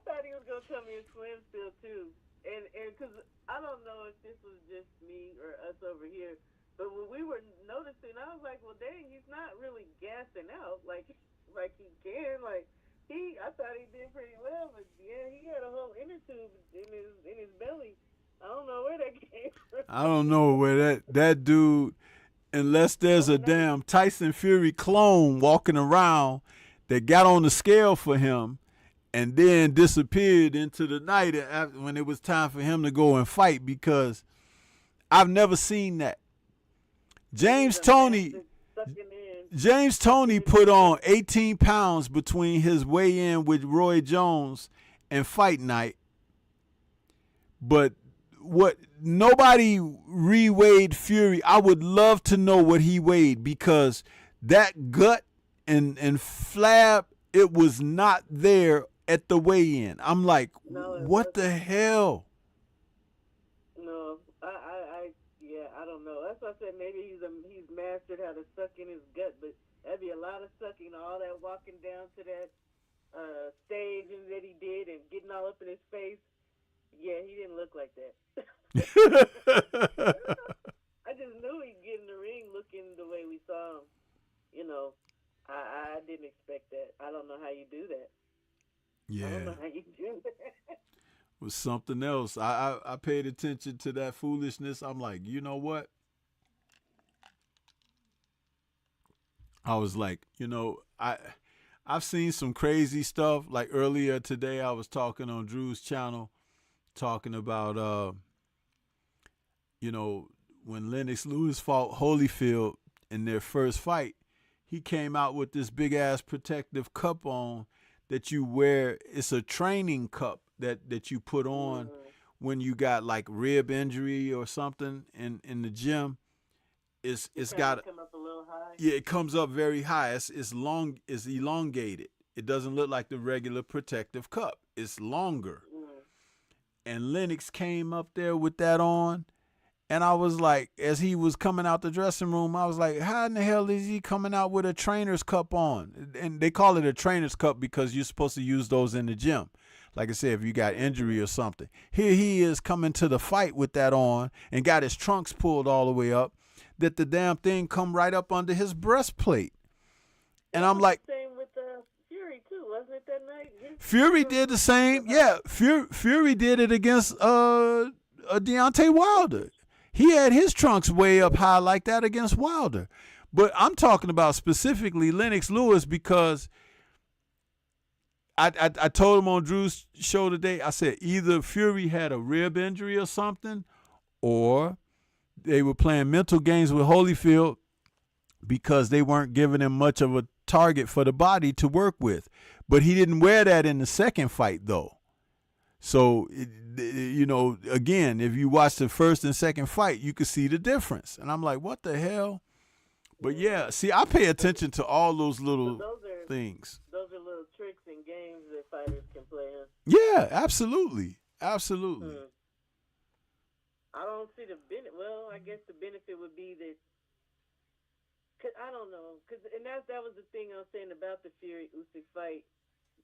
thought he was going to tell me it's slim still, too. And because I don't know if this was just me or us over here, But when we were noticing, I was like, well, dang, he's not really gassing out like he can. Like I thought he did pretty well, but yeah, he had a whole inner tube in his belly. I don't know where that came from. I don't know where that dude, unless there's a damn Tyson Fury clone walking around that got on the scale for him and then disappeared into the night when it was time for him to go and fight, because I've never seen that. James Toney put on 18 pounds between his weigh-in with Roy Jones and fight night. But nobody re-weighed Fury. I would love to know what he weighed, because that gut and flab, it was not there at the weigh-in. I'm like, what the hell? No, I don't know. That's why I said maybe he's mastered how to suck in his gut, but that'd be a lot of sucking, all that walking down to that stage and that he did and getting all up in his face. Yeah, he didn't look like that. I just knew he'd get in the ring looking the way we saw him. You know, I didn't expect that. I don't know how you do that. Yeah. I don't know how you do that. Was something else. I paid attention to that foolishness. I'm like, you know what? I was like, I've seen some crazy stuff. Like earlier today, I was talking on Drew's channel, talking about, when Lennox Lewis fought Holyfield in their first fight, he came out with this big ass protective cup on that you wear. It's a training cup that you put on when you got like rib injury or something in the gym. It's got come up a little high. Yeah, it comes up very high. It's elongated. It doesn't look like the regular protective cup. It's longer. And Lennox came up there with that on, and I was like, as he was coming out the dressing room, I was like, how in the hell is he coming out with a trainer's cup on? And they call it a trainer's cup because you're supposed to use those in the gym. Like I said, if you got injury or something. Here he is coming to the fight with that on and got his trunks pulled all the way up, that the damn thing come right up under his breastplate. And I'm like, same with Fury too, wasn't it that night? Fury did the same. Yeah, Fury did it against Deontay Wilder. He had his trunks way up high like that against Wilder. But I'm talking about specifically Lennox Lewis, because I told him on Drew's show today, I said either Fury had a rib injury or something, or they were playing mental games with Holyfield because they weren't giving him much of a target for the body to work with. But he didn't wear that in the second fight, though. So, again, if you watch the first and second fight, you could see the difference. And I'm like, what the hell? But, yeah, see, I pay attention to all those little things. Those are little tricks and games that fighters can play. Yeah, absolutely. Absolutely. I don't see the benefit. Well, I guess the benefit would be that, cause I don't know, and that was the thing I was saying about the Fury Usyk fight.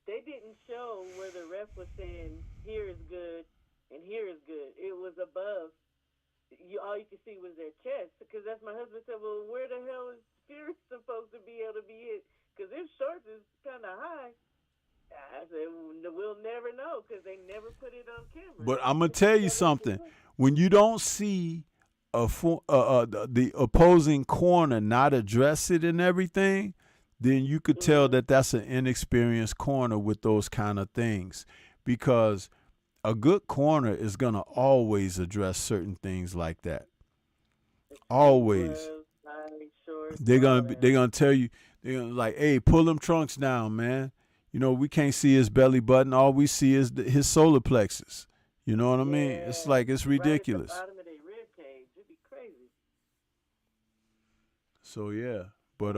They didn't show where the ref was saying here is good and here is good. It was above. All you could see was their chest. Because as my husband said, well, where the hell is Fury supposed to be able to be hit? Because his shorts is kind of high. I said, we'll never know because they never put it on camera. But I'm going to tell you something. When you don't see the opposing corner not address it and everything, then you could tell that that's an inexperienced corner with those kind of things. Because a good corner is going to always address certain things like that. Always. They're gonna tell you, they're gonna like, hey, pull them trunks down, man. We can't see his belly button. All we see is his solar plexus. You know what I mean? It's like, it's ridiculous. Right at the bottom of their rib cage. It'd be crazy. So yeah, but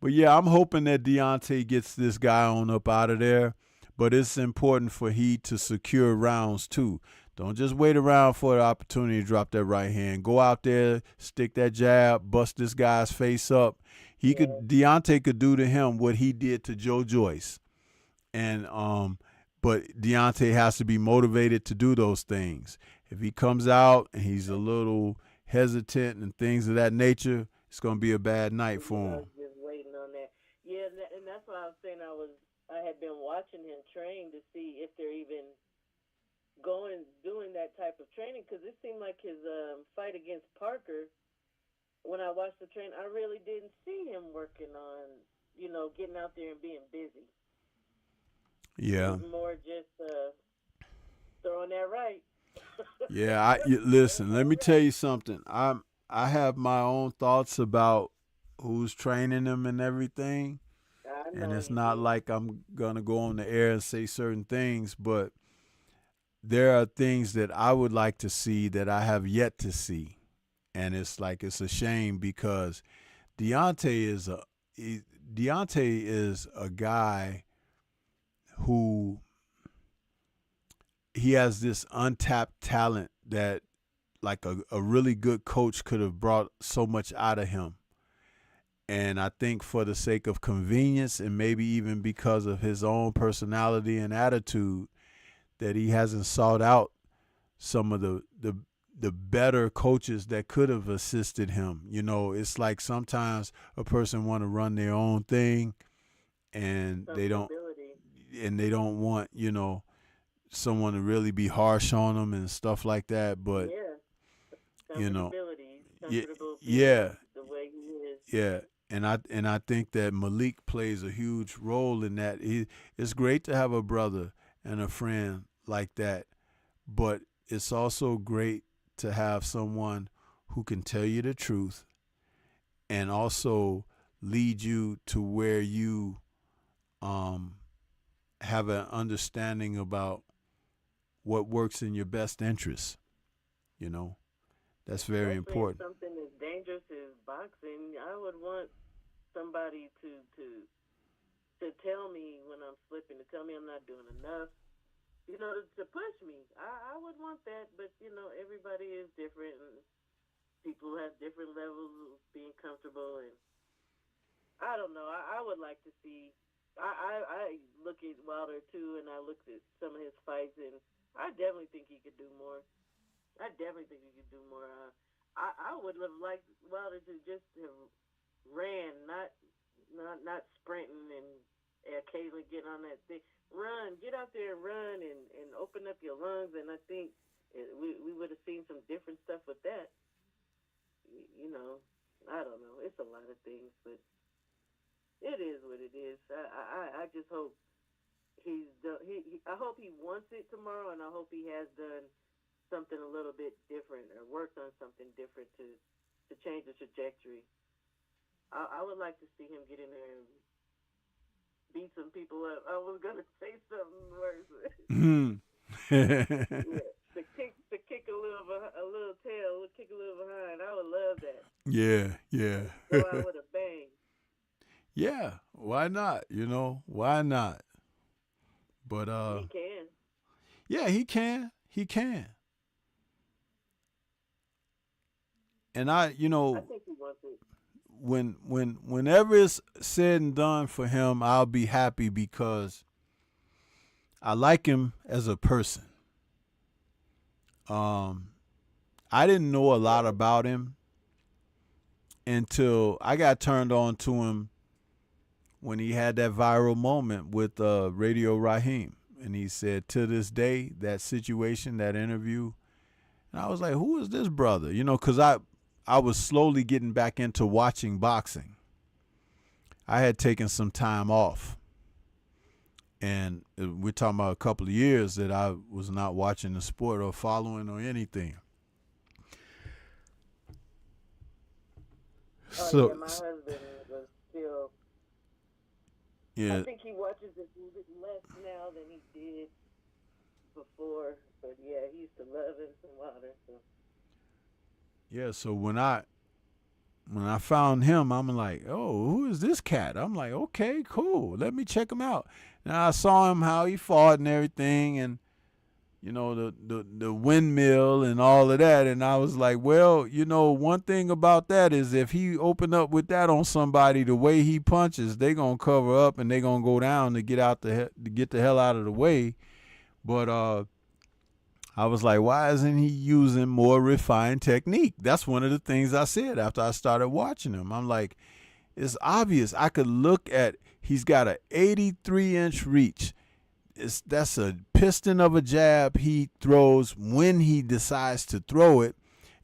yeah, I'm hoping that Deontay gets this guy on up out of there. But it's important for he to secure rounds too. Don't just wait around for the opportunity to drop that right hand. Go out there, stick that jab, bust this guy's face up. Deontay could do to him what he did to Joe Joyce. And but Deontay has to be motivated to do those things. If he comes out and he's a little hesitant and things of that nature, it's going to be a bad night I for him. was just waiting on that. Yeah, and that's why I was saying I had been watching him train to see if they're even doing that type of training, because it seemed like his fight against Parker, when I watched the train, I really didn't see him working on, getting out there and being busy. Yeah. It was more just throwing that right. Yeah, listen, let me tell you something. I have my own thoughts about who's training him and everything. And it's not like I'm going to go on the air and say certain things, but there are things that I would like to see that I have yet to see. And it's a shame because Deontay is a guy who he has this untapped talent that like a really good coach could have brought so much out of him. And I think for the sake of convenience and maybe even because of his own personality and attitude, that he hasn't sought out some of the better coaches that could have assisted him. It's like sometimes a person want to run their own thing and they don't want, someone to really be harsh on them and stuff like that. But yeah, the way he is. Yeah. And I think that Malik plays a huge role in that. It's great to have a brother and a friend like that, but it's also great to have someone who can tell you the truth and also lead you to where you have an understanding about what works in your best interest. That's very important. Something as dangerous as boxing, I would want somebody to tell me when I'm slipping, to tell me I'm not doing enough, to push me. I would want that, but everybody is different, and people have different levels of being comfortable, and I don't know. I would like to see. I look at Wilder too, and I looked at some of his fights, and I definitely think he could do more. I would have liked Wilder to just have ran, not sprinting and occasionally getting on that thing. Run, get out there and run and open up your lungs, and I think we would have seen some different stuff with that. I don't know. It's a lot of things, but it is what it is. I just hope he's done. I hope he wants it tomorrow, and I hope he has done something a little bit different or worked on something different to change the trajectory. I would like to see him get in there and beat some people up. I was gonna say something worse. To kick a little tail, kick a little behind. I would love that. Yeah. Go out with a bang. Yeah, why not? Why not? But he can. Yeah, he can. And I think he wants it. Whenever it's said and done for him, I'll be happy because I like him as a person. I didn't know a lot about him until I got turned on to him when he had that viral moment with Radio Raheem. And he said, to this day, that situation, that interview, and I was like, who is this brother? Because I was slowly getting back into watching boxing. I had taken some time off. And we're talking about a couple of years that I was not watching the sport or following or anything. Yeah, my husband was still. Yeah. I think he watches it a little bit less now than he did before. But yeah, he used to love him some Wilder. So. Yeah, so when I found him, I'm like, oh, who is this cat? I'm like, okay, cool. Let me check him out. And I saw him, how he fought and everything, and the windmill and all of that. And I was like, well, one thing about that is if he opened up with that on somebody, the way he punches, they gonna cover up and they gonna go down to get the hell out of the way. But I was like, why isn't he using more refined technique? That's one of the things I said after I started watching him. I'm like, it's obvious. I could look at, he's got an 83-inch reach. That's a piston of a jab he throws when he decides to throw it.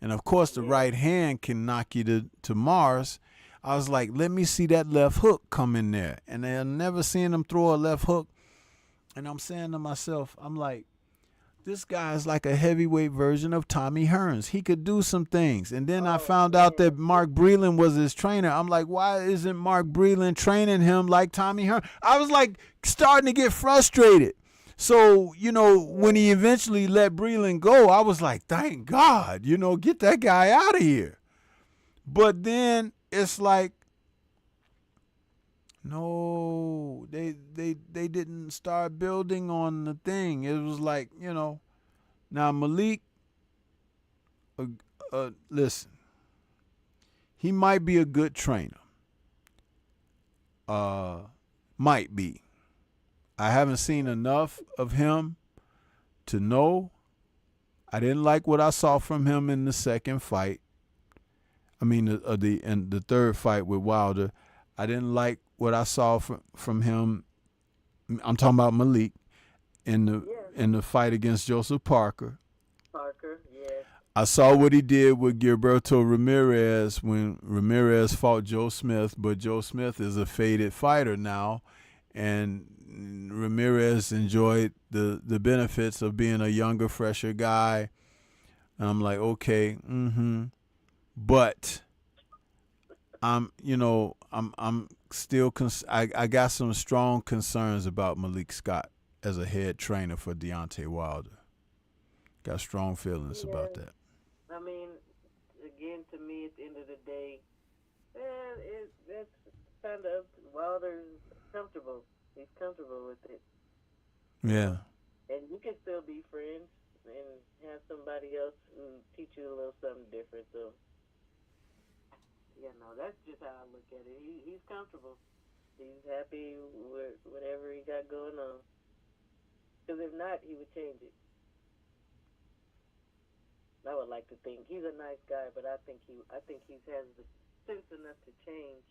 And, of course, the right hand can knock you to Mars. I was like, let me see that left hook come in there. And I never seen him throw a left hook. And I'm saying to myself, I'm like, this guy is like a heavyweight version of Tommy Hearns. He could do some things. And then I found out that Mark Breland was his trainer. I'm like, why isn't Mark Breland training him like Tommy Hearns? I was like starting to get frustrated. So, you know, when he eventually let Breland go, I was like, thank God, you know, get that guy out of here. But then it's like, no, they didn't start building on the thing. It was like, you know, now Malik, listen, he might be a good trainer. Might be. I haven't seen enough of him to know. I didn't like what I saw from him in the second fight. I mean, the third fight with Wilder. I didn't like what I saw from him. I'm talking about Malik in the fight against Joseph Parker. I saw what he did with Gilberto Ramirez when Ramirez fought Joe Smith, but Joe Smith is a faded fighter now, and Ramirez enjoyed the benefits of being a younger, fresher guy. And I'm like, okay, but I'm still I got some strong concerns about Malik Scott as a head trainer for Deontay Wilder. Got strong feelings about that. I mean, again, to me, at the end of the day, that's kind of Wilder's comfortable. He's comfortable with it. Yeah. And you can still be friends and have somebody else who teach you a little something different. So, that's just how I look at it. He's comfortable. He's happy with whatever he got going on. Because if not, he would change it. I would like to think he's a nice guy, but I think he has the sense enough to change.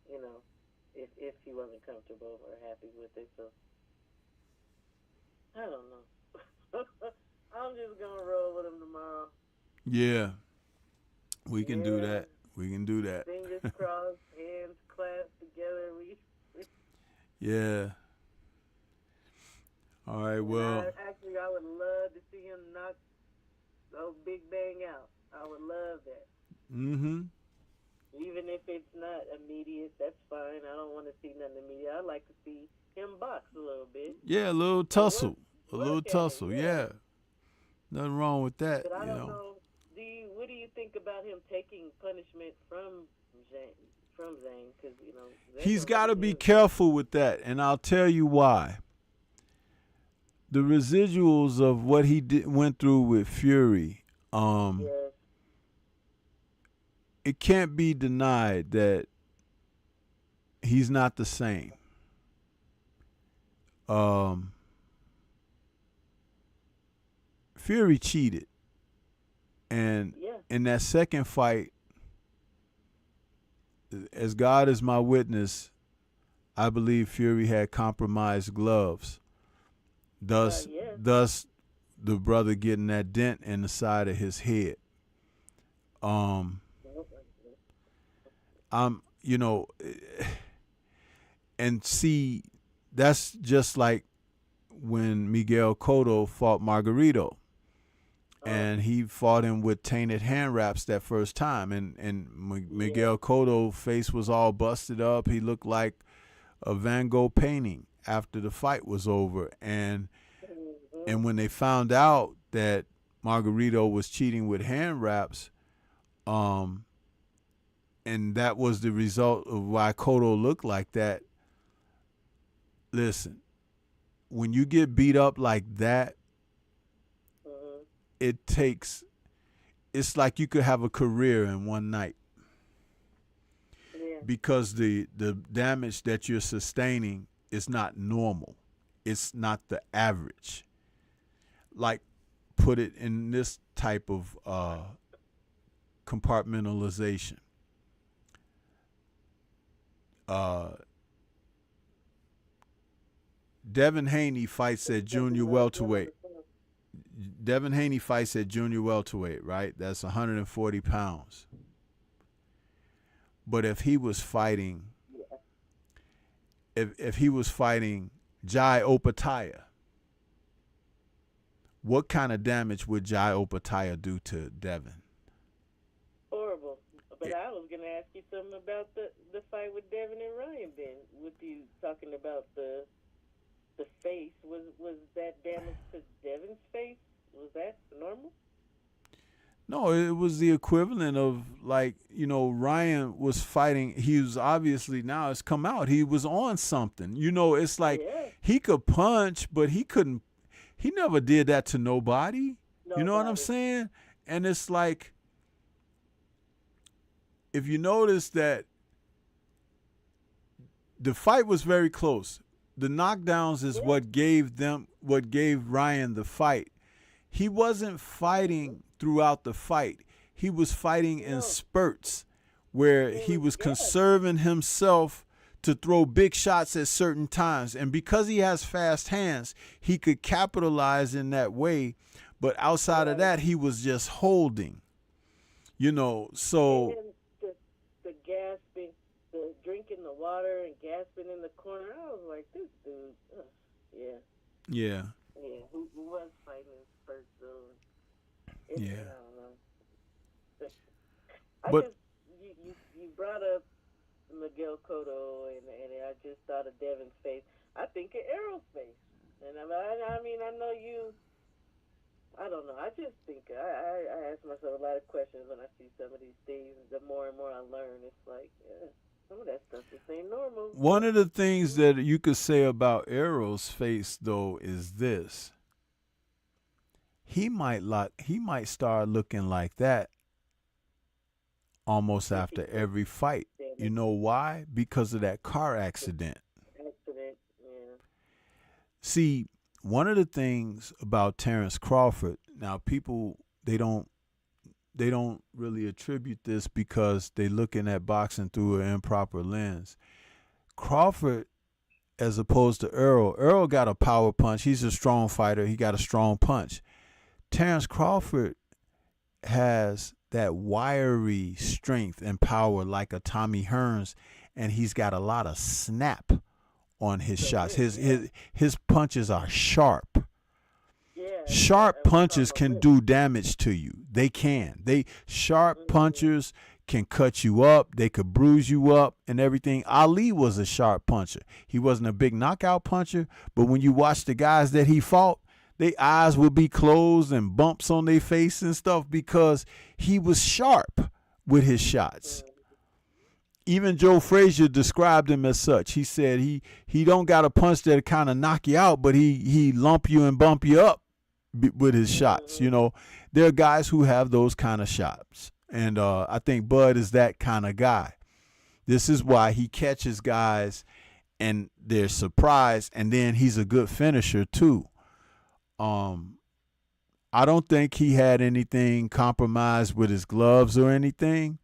You know, if he wasn't comfortable or happy with it. So I don't know. I'm just gonna roll with him tomorrow. Yeah, we can do that. We can do that. Fingers crossed, hands clasped together. Yeah. All right. Well, I would love to see him knock Big Bang out. I would love that. Mm-hmm. Even if it's not immediate, that's fine. I don't want to see nothing immediate. I'd like to see him box a little bit. Yeah, a little tussle. Yeah. Nothing wrong with that. But I don't know. What do you think about him taking punishment from Zane? Because he's got to be careful with that, and I'll tell you why. The residuals of what he went through with Fury, it can't be denied that he's not the same. Fury cheated. And in that second fight, as God is my witness, I believe Fury had compromised gloves. Thus the brother getting that dent in the side of his head. And see, that's just like when Miguel Cotto fought Margarito. And he fought him with tainted hand wraps that first time. And Miguel Cotto's face was all busted up. He looked like a Van Gogh painting after the fight was over. And when they found out that Margarito was cheating with hand wraps, and that was the result of why Cotto looked like that, listen, when you get beat up like that, it's like you could have a career in one night. Because the damage that you're sustaining is not normal. It's not the average. like put it in this type of compartmentalization. Devin Haney fights at junior welterweight. Devin Haney fights at junior welterweight, right? That's 140 pounds. But if he was fighting, if he was fighting Jai Opataya, what kind of damage would Jai Opataya do to Devin? Horrible. But I was gonna ask you something about the fight with Devin and Ryan. Then, with you talking about the face, was that damage to Devin's face? Was that normal? No, it was the equivalent of, like, you know, Ryan was fighting. He was obviously, now it's come out, he was on something. You know, it's like he could punch, but he couldn't. He never did that to nobody. You know what I'm saying? And it's like, if you notice that the fight was very close. The knockdowns is what gave Ryan the fight. He wasn't fighting throughout the fight. He was fighting in spurts where he was conserving himself to throw big shots at certain times. And because he has fast hands, he could capitalize in that way. But outside of that, he was just holding. You know, so and the gasping, the drinking the water and gasping in the corner, I was like, this dude, yeah, who was fighting in spurts, though. I don't know. But you brought up Miguel Cotto, and I just thought of Devin's face. I think of Errol's face, and I mean, I know you. I don't know. I just think I ask myself a lot of questions when I see some of these things. The more and more I learn, it's like some of that stuff just ain't normal. One of the things that you could say about Errol's face, though, is this: he might start looking like that almost after every fight. You know why? Because of that car accident. See, one of the things about Terrence Crawford, now people, they don't really attribute this because they're looking at boxing through an improper lens. Crawford, as opposed to Earl got a power punch. He's a strong fighter. He got a strong punch. Terrence Crawford has that wiry strength and power like a Tommy Hearns, and he's got a lot of snap on his shots. His punches are sharp. Sharp punches can do damage to you. They can. Sharp punchers can cut you up. They could bruise you up and everything. Ali was a sharp puncher. He wasn't a big knockout puncher, but when you watch the guys that he fought, their eyes would be closed and bumps on their face and stuff because he was sharp with his shots. Even Joe Frazier described him as such. He said he don't got a punch that kind of knock you out, but he lump you and bump you up with his shots. You know, there are guys who have those kind of shots. And I think Bud is that kind of guy. This is why he catches guys and they're surprised, and then he's a good finisher too. I don't think he had anything compromised with his gloves or anything,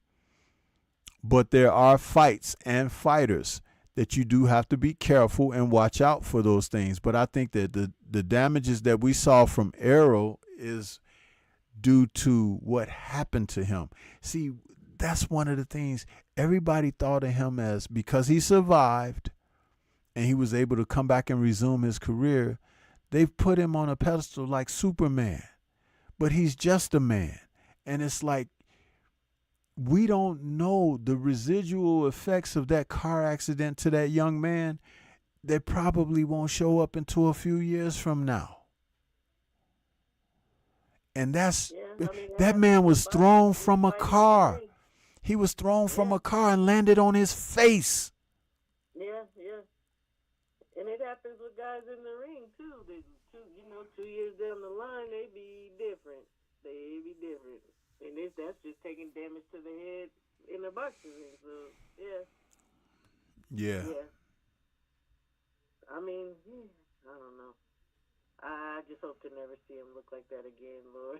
but there are fights and fighters that you do have to be careful and watch out for those things. But I think that the damages that we saw from Errol is due to what happened to him. See, that's one of the things everybody thought of him as, because he survived and he was able to come back and resume his career. They've put him on a pedestal like Superman, but he's just a man. And it's like, we don't know the residual effects of that car accident to that young man. They probably won't show up until a few years from now. And that man was thrown from a car. He was thrown from a car and landed on his face. Yeah. And it happens with guys in the ring, too. 2 years down the line, they be different. And that's just taking damage to the head in the boxing ring. So, yeah. I mean, I don't know. I just hope to never see him look like that again, Lord.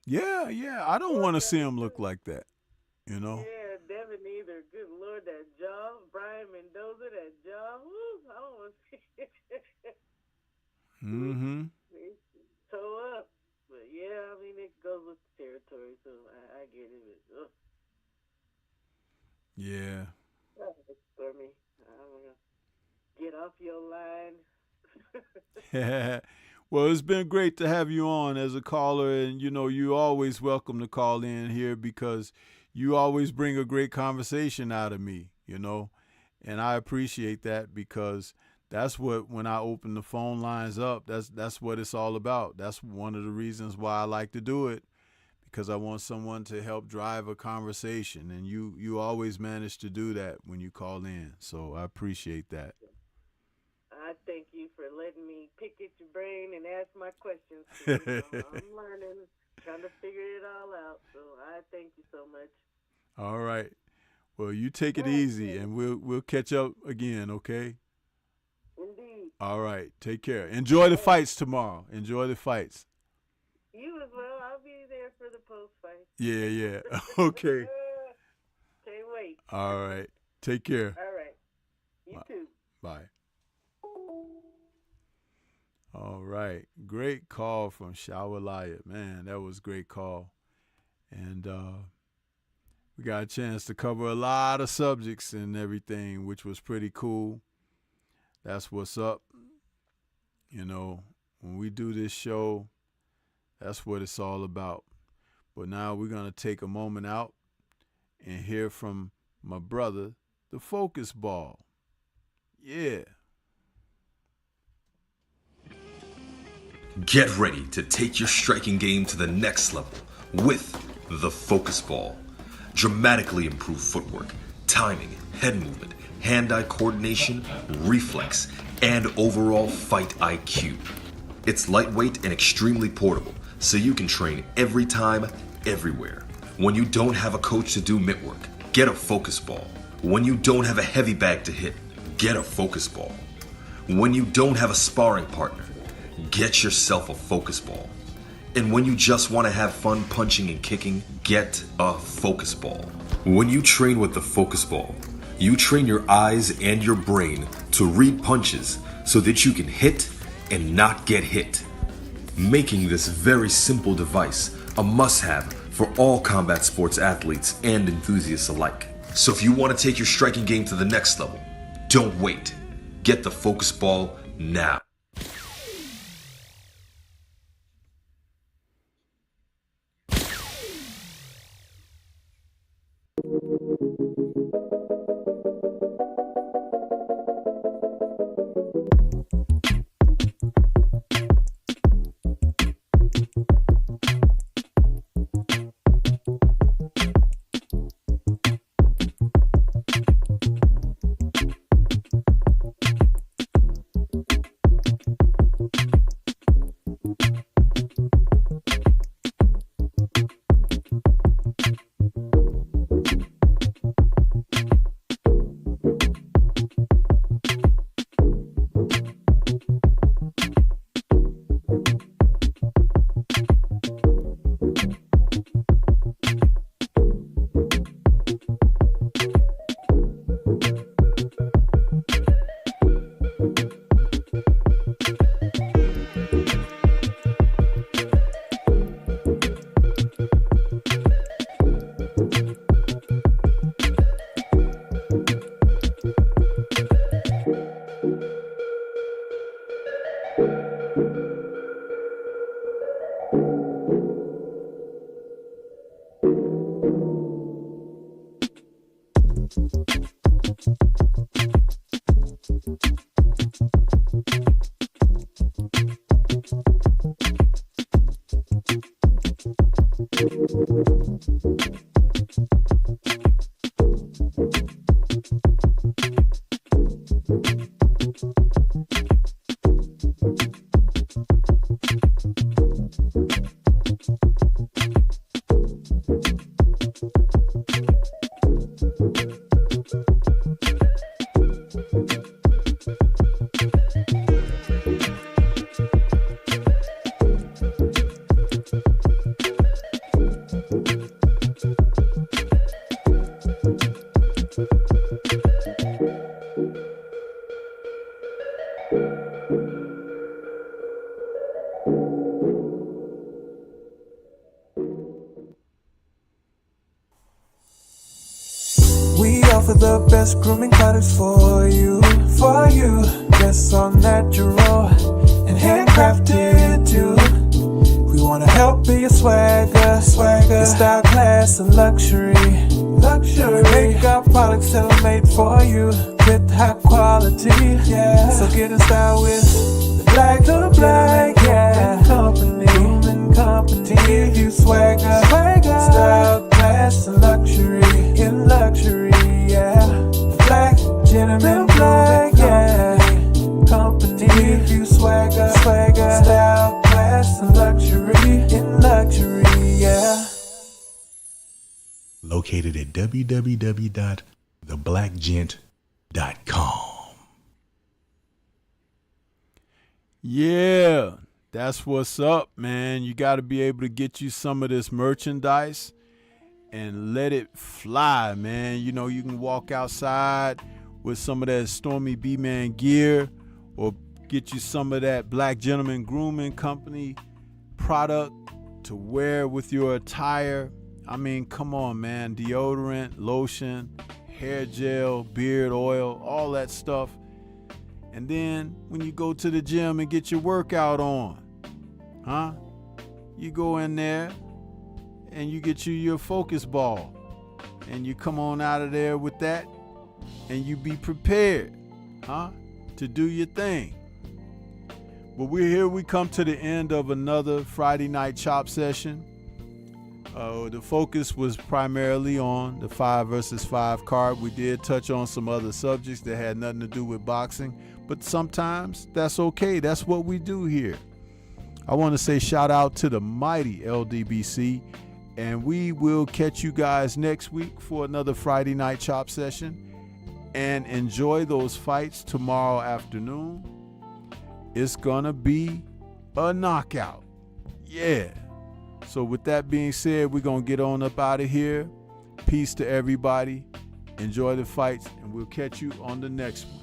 Yeah. I don't want to see him look like that. You know? Yeah, Devin either. Good Lord, that jaw. Brian Mendoza, that jaw. Woo, I don't want to see it. Mm-hmm. Toe up. But yeah, I mean, it goes with the territory, so I get it. But, Yeah. Stormy, I'm going to get off your line. Well, it's been great to have you on as a caller, and you always welcome to call in here because you always bring a great conversation out of me, and I appreciate that because that's what, when I open the phone lines up, that's what it's all about. That's one of the reasons why I like to do it, because I want someone to help drive a conversation, and you always manage to do that when you call in, so I appreciate that. I thank you for letting me pick at your brain and ask my questions. I'm learning, trying to figure it all out. So I thank you so much. All right. Well, you take it easy, and we'll catch up again, okay? Indeed. All right. Take care. Enjoy the fights tomorrow. Enjoy the fights. You as well. I'll be there for the post fight. Yeah. Okay. Can't wait. All right. Take care. All right. You too. Bye. All right. Great call from Shawalaya. Man, that was a great call. And we got a chance to cover a lot of subjects and everything, which was pretty cool. That's what's up. When we do this show, that's what it's all about. But now we're going to take a moment out and hear from my brother, the Focus Ball. Yeah. Get ready to take your striking game to the next level with the Focus Ball. Dramatically improved footwork, timing, head movement, hand-eye coordination, reflex, and overall fight IQ. It's lightweight and extremely portable, so you can train every time, everywhere. When you don't have a coach to do mitt work, get a Focus Ball. When you don't have a heavy bag to hit, get a Focus Ball. When you don't have a sparring partner, get yourself a Focus Ball. And when you just want to have fun punching and kicking, get a Focus Ball. When you train with the Focus Ball, you train your eyes and your brain to read punches so that you can hit and not get hit, making this very simple device a must-have for all combat sports athletes and enthusiasts alike. So if you want to take your striking game to the next level, don't wait. Get the Focus Ball now. We offer the best grooming products for you, Yes, all natural and handcrafted too. We wanna help be your swagger, your style, class, and luxury. We make our products tailor-made for you with high quality. Yeah, so get in style with the black, yeah. Grooming company, to give you swagger, style, class, and luxury. In luxury, yeah. The black gentleman, yeah. Company, to give you swagger, style, class, and luxury. In luxury, yeah. Located at www.theblackgent.com. Yeah, that's what's up, man. You got to be able to get you some of this merchandise and let it fly, man. You know, you can walk outside with some of that Stormybman gear, or get you some of that Black Gentleman Grooming Company product to wear with your attire. I mean, come on, man. Deodorant, lotion, hair gel, beard oil, all that stuff. And then when you go to the gym and get your workout on, you go in there and you get you your focus ball, and you come on out of there with that, and you be prepared, to do your thing. But we come to the end of another Friday night chop session. The focus was primarily on the 5 versus 5 card. We did touch on some other subjects that had nothing to do with boxing, but sometimes that's okay. That's what we do here. I want to say shout out to the mighty LDBC, and we will catch you guys next week for another Friday night chop session. And enjoy those fights tomorrow afternoon. It's gonna be a knockout. Yeah. So with that being said, we're going to get on up out of here. Peace to everybody. Enjoy the fights, and we'll catch you on the next one.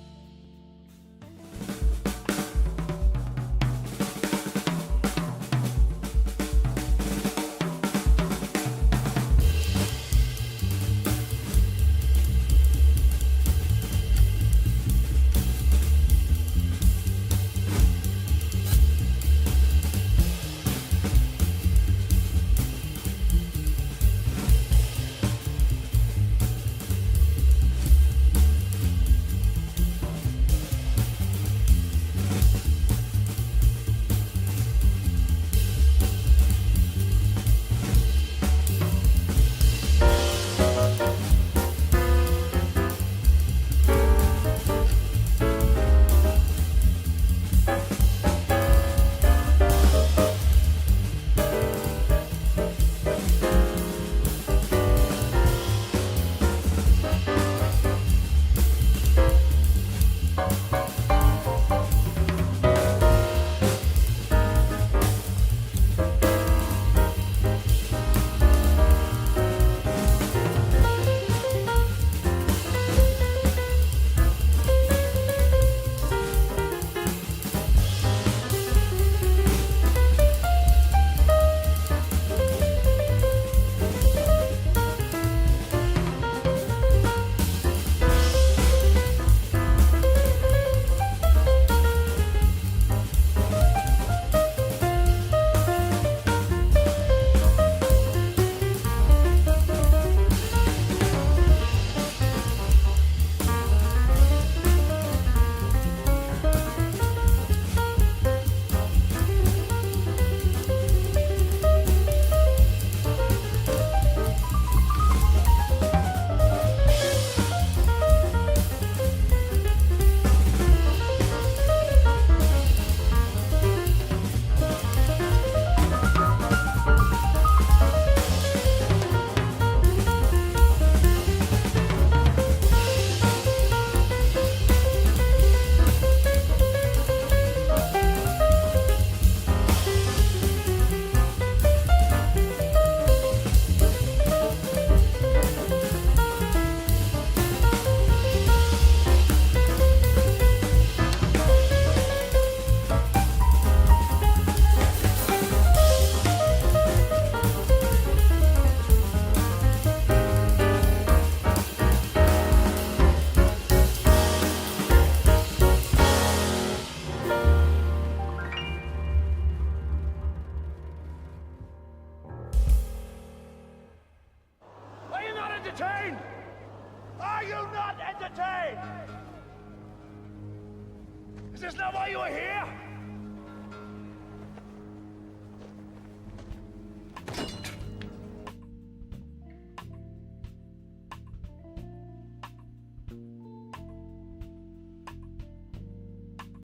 this not why you were here?